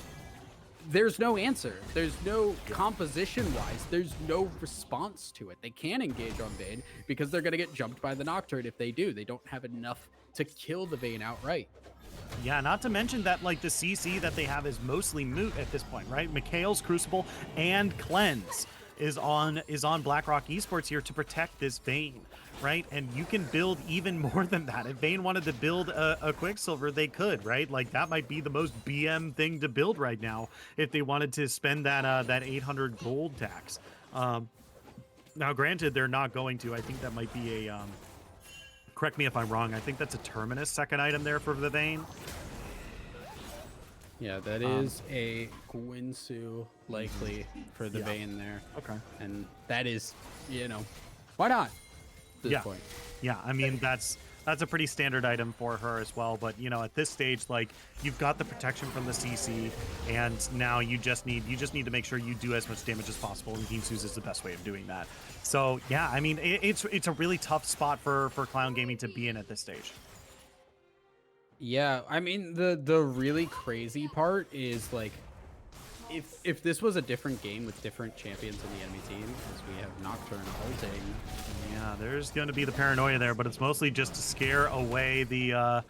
There's no answer. There's no composition-wise. There's no response to it. They can't engage on Vayne because they're going to get jumped by the Nocturne if they do. They don't have enough to kill the Vayne outright.
Yeah, not to mention that, like, the CC that they have is mostly moot at this point, right? Mikhail's Crucible and Cleanse is on BlackRock Esports here to protect this Vayne, right? And you can build even more than that. If Vayne wanted to build a Quicksilver, they could, right? Like, that might be the most BM thing to build right now if they wanted to spend that 800 gold tax. Now, granted, they're not going to. I think that might be a correct me if I'm wrong. I think that's a Terminus second item there for the Vayne.
Yeah, that is a Guinsoo likely for the Vayne there.
Okay.
And that is, why not at this point?
Yeah, I mean, that's a pretty standard item for her as well. But, at this stage, like, you've got the protection from the CC, and now you just need to make sure you do as much damage as possible, and Guinsoo's is the best way of doing that. So, yeah, I mean, it's a really tough spot for Clown Gaming to be in at this stage.
Yeah, I mean, the really crazy part is, like, if this was a different game with different champions on the enemy team, because we have Nocturne ulting.
Yeah, there's going to be the Paranoia there, but it's mostly just to scare away the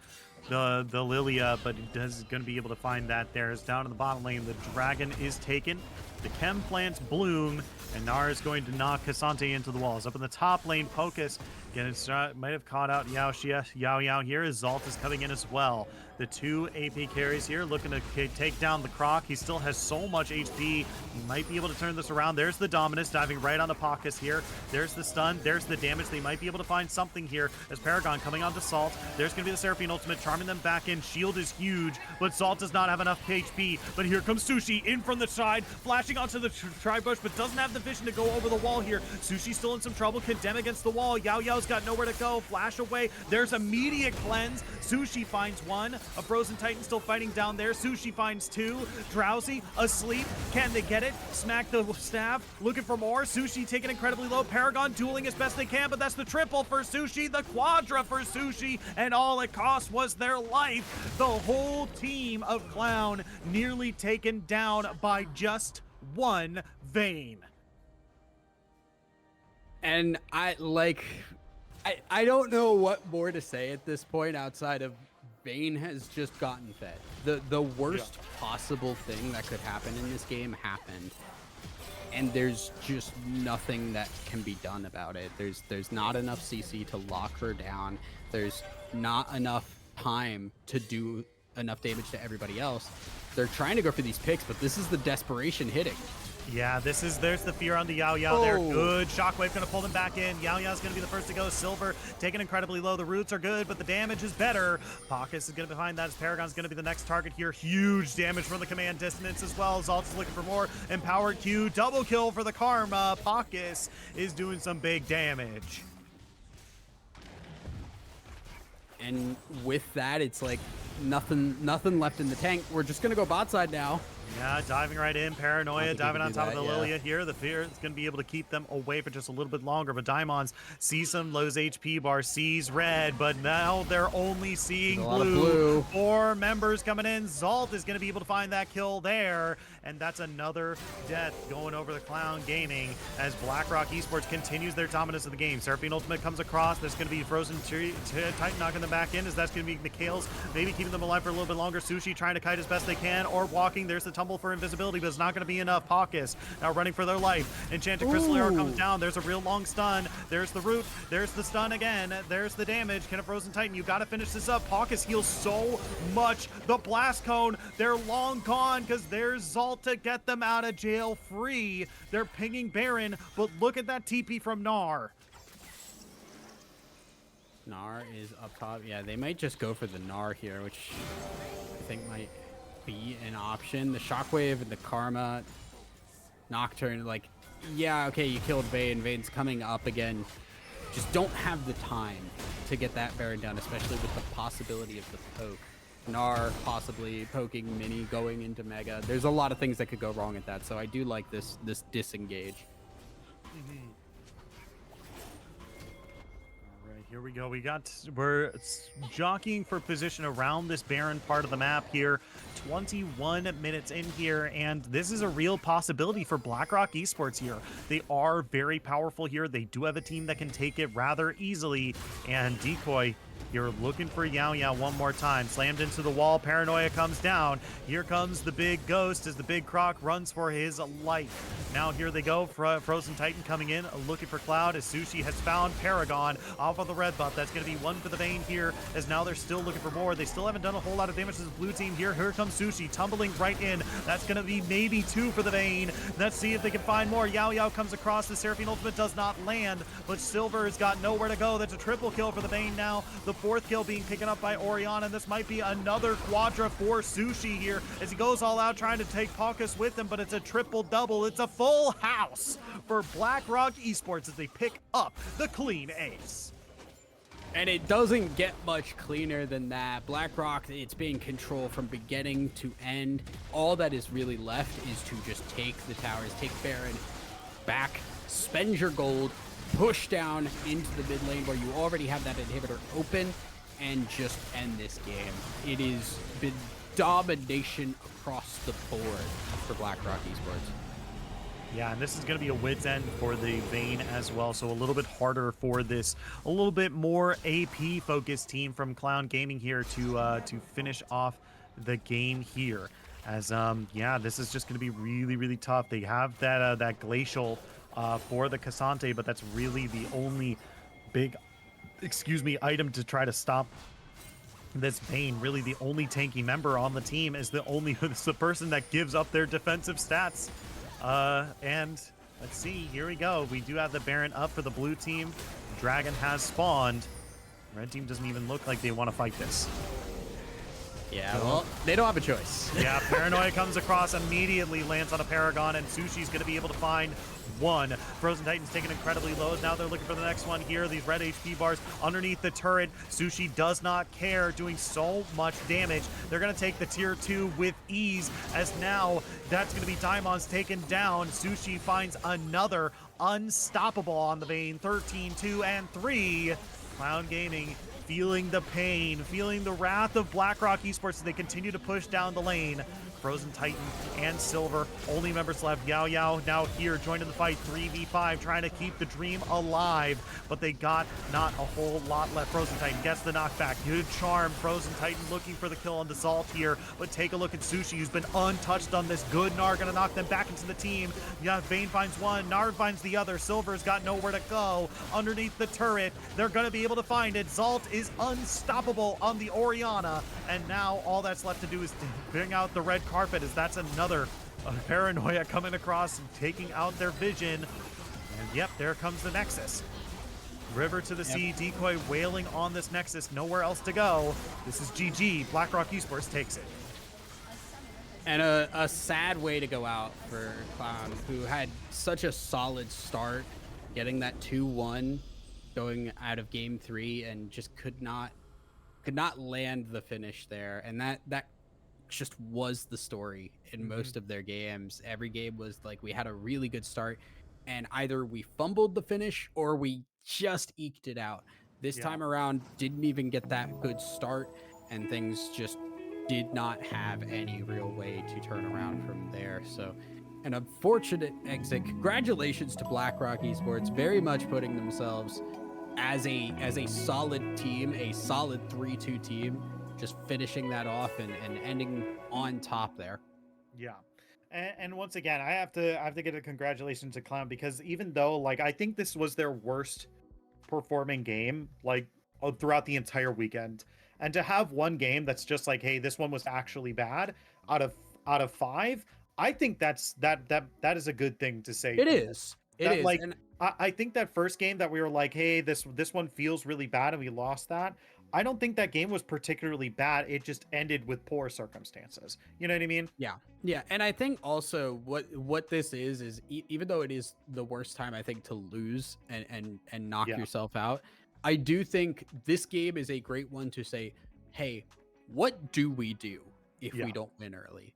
Lilia, but it is going to be able to find that there. It's down in the bottom lane. The Dragon is taken. The Chem plants bloom, and Gnar is going to knock Cassante into the walls. Up in the top lane, Pocus Again, might have caught out Yao here as Zalt is coming in as well. The two AP carries here looking to take down the Croc. He still has so much HP. He might be able to turn this around. There's the Dominus diving right on the Pacus here. There's the stun. There's the damage. They might be able to find something here as Paragon coming onto Salt. There's going to be the Seraphine Ultimate, charming them back in. Shield is huge, but Salt does not have enough HP. But here comes Sushi in from the side, flashing onto the Tri-Bush, but doesn't have the vision to go over the wall here. Sushi's still in some trouble. Condemn against the wall. Yao's got nowhere to go. Flash away. There's immediate cleanse. Sushi finds one. A Frozen Titan still fighting down there. Sushi finds two. Drowsy, asleep. Can they get it? Smack the staff. Looking for more. Sushi taking incredibly low. Paragon dueling as best they can, but that's the triple for Sushi, the quadra for Sushi, and all it cost was their life. The whole team of Clown nearly taken down by just one Vayne.
And I don't know what more to say at this point outside of Vayne has just gotten fed. The worst possible thing that could happen in this game happened. And there's just nothing that can be done about it. There's not enough CC to lock her down. There's not enough time to do enough damage to everybody else. They're trying to go for these picks, but this is the desperation hitting.
Yeah, there's the fear on the Yao there. Good. Shockwave gonna pull them back in. Yao's gonna be the first to go. Silver taken incredibly low. The roots are good, but the damage is better. Pacus is gonna be behind that as Paragon's gonna be the next target here. Huge damage from the command dissonance as well. Zalt is looking for more. Empowered Q. Double kill for the Karma. Pacus is doing some big damage.
And with that, it's like nothing left in the tank. We're just gonna go bot side now.
Yeah, diving right in. Paranoia diving on top of the Lilia here. The fear is going to be able to keep them away for just a little bit longer. But Daimons sees some Lowe's HP bar, sees red, but now they're only seeing blue. 4 members coming in. Zalt is going to be able to find that kill there. And that's another death going over the Clown Gaming as BlackRock Esports continues their dominance of the game. Seraphine Ultimate comes across. There's going to be Frozen Titan knocking them back in as that's going to be the Kales maybe keeping them alive for a little bit longer. Sushi trying to kite as best they can or walking. There's the tumble for invisibility, but it's not going to be enough. Pacus now running for their life. Enchanted Crystal Arrow comes down. There's a real long stun. There's the root. There's the stun again. There's the damage. Can a Frozen Titan? You got to finish this up. Pacus heals so much. The Blast Cone, they're long gone because there's Zalt to get them out of jail free. They're pinging Baron, but look at that TP from Gnar.
Gnar is up top. Yeah, they might just go for the Gnar here, which I think might be an option. The Shockwave and the Karma Nocturne, like, yeah, okay, you killed Vayne. Vayne's coming up again. Just don't have the time to get that Baron down, especially with the possibility of the poke. Gnar possibly poking Mini, going into Mega. There's a lot of things that could go wrong at that, so I do like this disengage.
Here we go. We're jockeying for position around this barren part of the map here. 21 minutes in here, and this is a real possibility for BlackRock Esports here. They are very powerful here. They do have a team that can take it rather easily, and Decoy, you're looking for Yao one more time. Slammed into the wall. Paranoia comes down. Here comes the big ghost as the big Croc runs for his life. Now here they go. Frozen Titan coming in, looking for Cloud as Sushi has found Paragon off of the red buff. That's going to be one for the Vayne here, as now they're still looking for more. They still haven't done a whole lot of damage to the blue team here. Here comes Sushi tumbling right in. That's going to be maybe 2 for the Vayne. Let's see if they can find more. Yao comes across. The Seraphine Ultimate does not land, but Silver has got nowhere to go. That's a triple kill for the Vayne now. The 4th kill being taken up by Orion, and this might be another quadra for Sushi here as he goes all out trying to take Pacus with him, but it's a triple double. It's a full house for BlackRock Esports as they pick up the clean ace.
And it doesn't get much cleaner than that. BlackRock, it's been control from beginning to end. All that is really left is to just take the towers, take Baron back, spend your gold, push down into the mid lane where you already have that inhibitor open, and just end this game. It has been domination across the board for BlackRock Esports.
Yeah, and this is going to be a wit's end for the Vayne as well, so a little bit harder for this, a little bit more AP-focused team from Clown Gaming here to finish off the game here. As, yeah, this is just going to be really, really tough. They have that Glacial for the Cassante, but that's really the only big excuse me, item to try to stop this Bane. Really the only tanky member on the team is it's the person that gives up their defensive stats. And let's see, here we go. We do have the Baron up for the blue team. Dragon has spawned. Red team doesn't even look like they want to fight this.
Yeah, well, they don't have a choice.
Yeah, Paranoia comes across, immediately lands on a Paragon, and Sushi's going to be able to find one. Frozen Titan's taken incredibly low. Now they're looking for the next one here. These red HP bars underneath the turret. Sushi does not care, doing so much damage. They're going to take the tier 2 with ease, as now that's going to be Daimons taken down. Sushi finds another unstoppable on the Vayne. 13, 2, and 3. Clown Gaming feeling the pain, feeling the wrath of BlackRock Esports as they continue to push down the lane. Frozen Titan and Silver, only members left. Yao Yao now here, joining the fight, 3v5, trying to keep the dream alive, but they got not a whole lot left. Frozen Titan gets the knockback. Good charm. Frozen Titan looking for the kill on the Zalt here, but take a look at Sushi, who's been untouched on this. Good Gnar gonna knock them back into the team. Yeah, Vayne finds one, Nard finds the other. Silver's got nowhere to go. Underneath the turret, they're gonna be able to find it. Zalt is unstoppable on the Orianna, and now all that's left to do is bring out the red carpet, as that's another Paranoia coming across and taking out their vision. And yep, there comes the Nexus. River to the sea, Decoy wailing on this Nexus, nowhere else to go. This is GG, BlackRock Esports takes it.
And a sad way to go out for Clown, who had such a solid start, getting that 2-1 going out of game 3, and just could not land the finish there. And that just was the story in most of their games. Every game was like, we had a really good start, and either we fumbled the finish or we just eked it out. This time around, didn't even get that good start, and things just did not have any real way to turn around from there. So an unfortunate exit. Congratulations to BlackRock Esports, very much putting themselves as a solid team, a solid 3-2 team, just finishing that off and ending on top there.
Yeah. And once again, I have to give a congratulations to Clown, because even though, like, I think this was their worst performing game, like, throughout the entire weekend, and to have one game that's just like, hey, this one was actually bad out of 5, I think that is a good thing to say.
It is.
Like, and I think that first game that we were like, hey, this one feels really bad, and we lost that. I don't think that game was particularly bad. It just ended with poor circumstances. You know what I mean?
Yeah. And I think also what this is even though it is the worst time, I think, to lose and knock yourself out, I do think this game is a great one to say, hey, what do we do if we don't win early?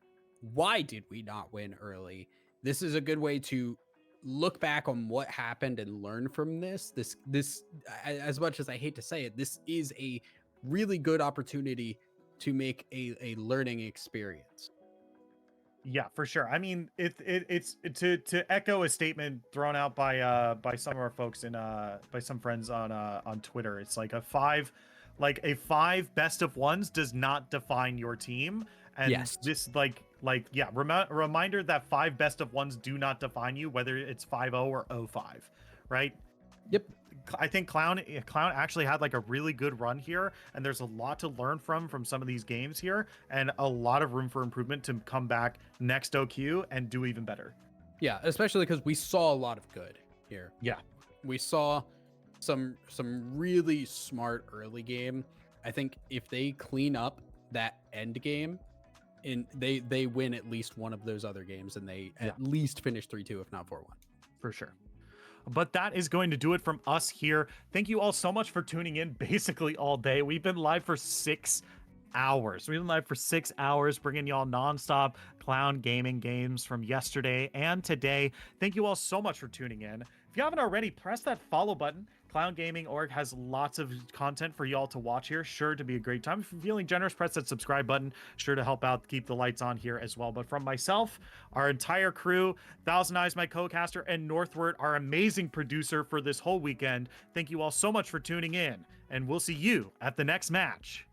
Why did we not win early? This is a good way to look back on what happened and learn from this. This, as much as I hate to say it, this is a really good opportunity to make a learning experience.
Yeah, for sure. I mean, it's to echo a statement thrown out by some of our folks by some friends on Twitter. It's like a 5 best of ones does not define your team. And this reminder that 5 best of ones do not define you, whether it's 5-0 or 0-5, right?
Yep.
I think Clown actually had like a really good run here, and there's a lot to learn from some of these games here, and a lot of room for improvement to come back next OQ and do even better.
Yeah, especially because we saw a lot of good here.
Yeah,
we saw some really smart early game. I think if they clean up that end game, they win at least one of those other games, and they at least finish 3-2, if not 4-1.
For sure. But that is going to do it from us here. Thank you all so much for tuning in basically all day. We've been live for 6 hours. We've been live for 6 hours, bringing y'all nonstop Clown Gaming games from yesterday and today. Thank you all so much for tuning in. If you haven't already, press that follow button. Clown Gaming Org has lots of content for y'all to watch here. Sure to be a great time. If you're feeling generous, press that subscribe button. Sure to help out, keep the lights on here as well. But from myself, our entire crew, Thousand Eyes, my co-caster, and Northward, our amazing producer for this whole weekend, thank you all so much for tuning in, and we'll see you at the next match.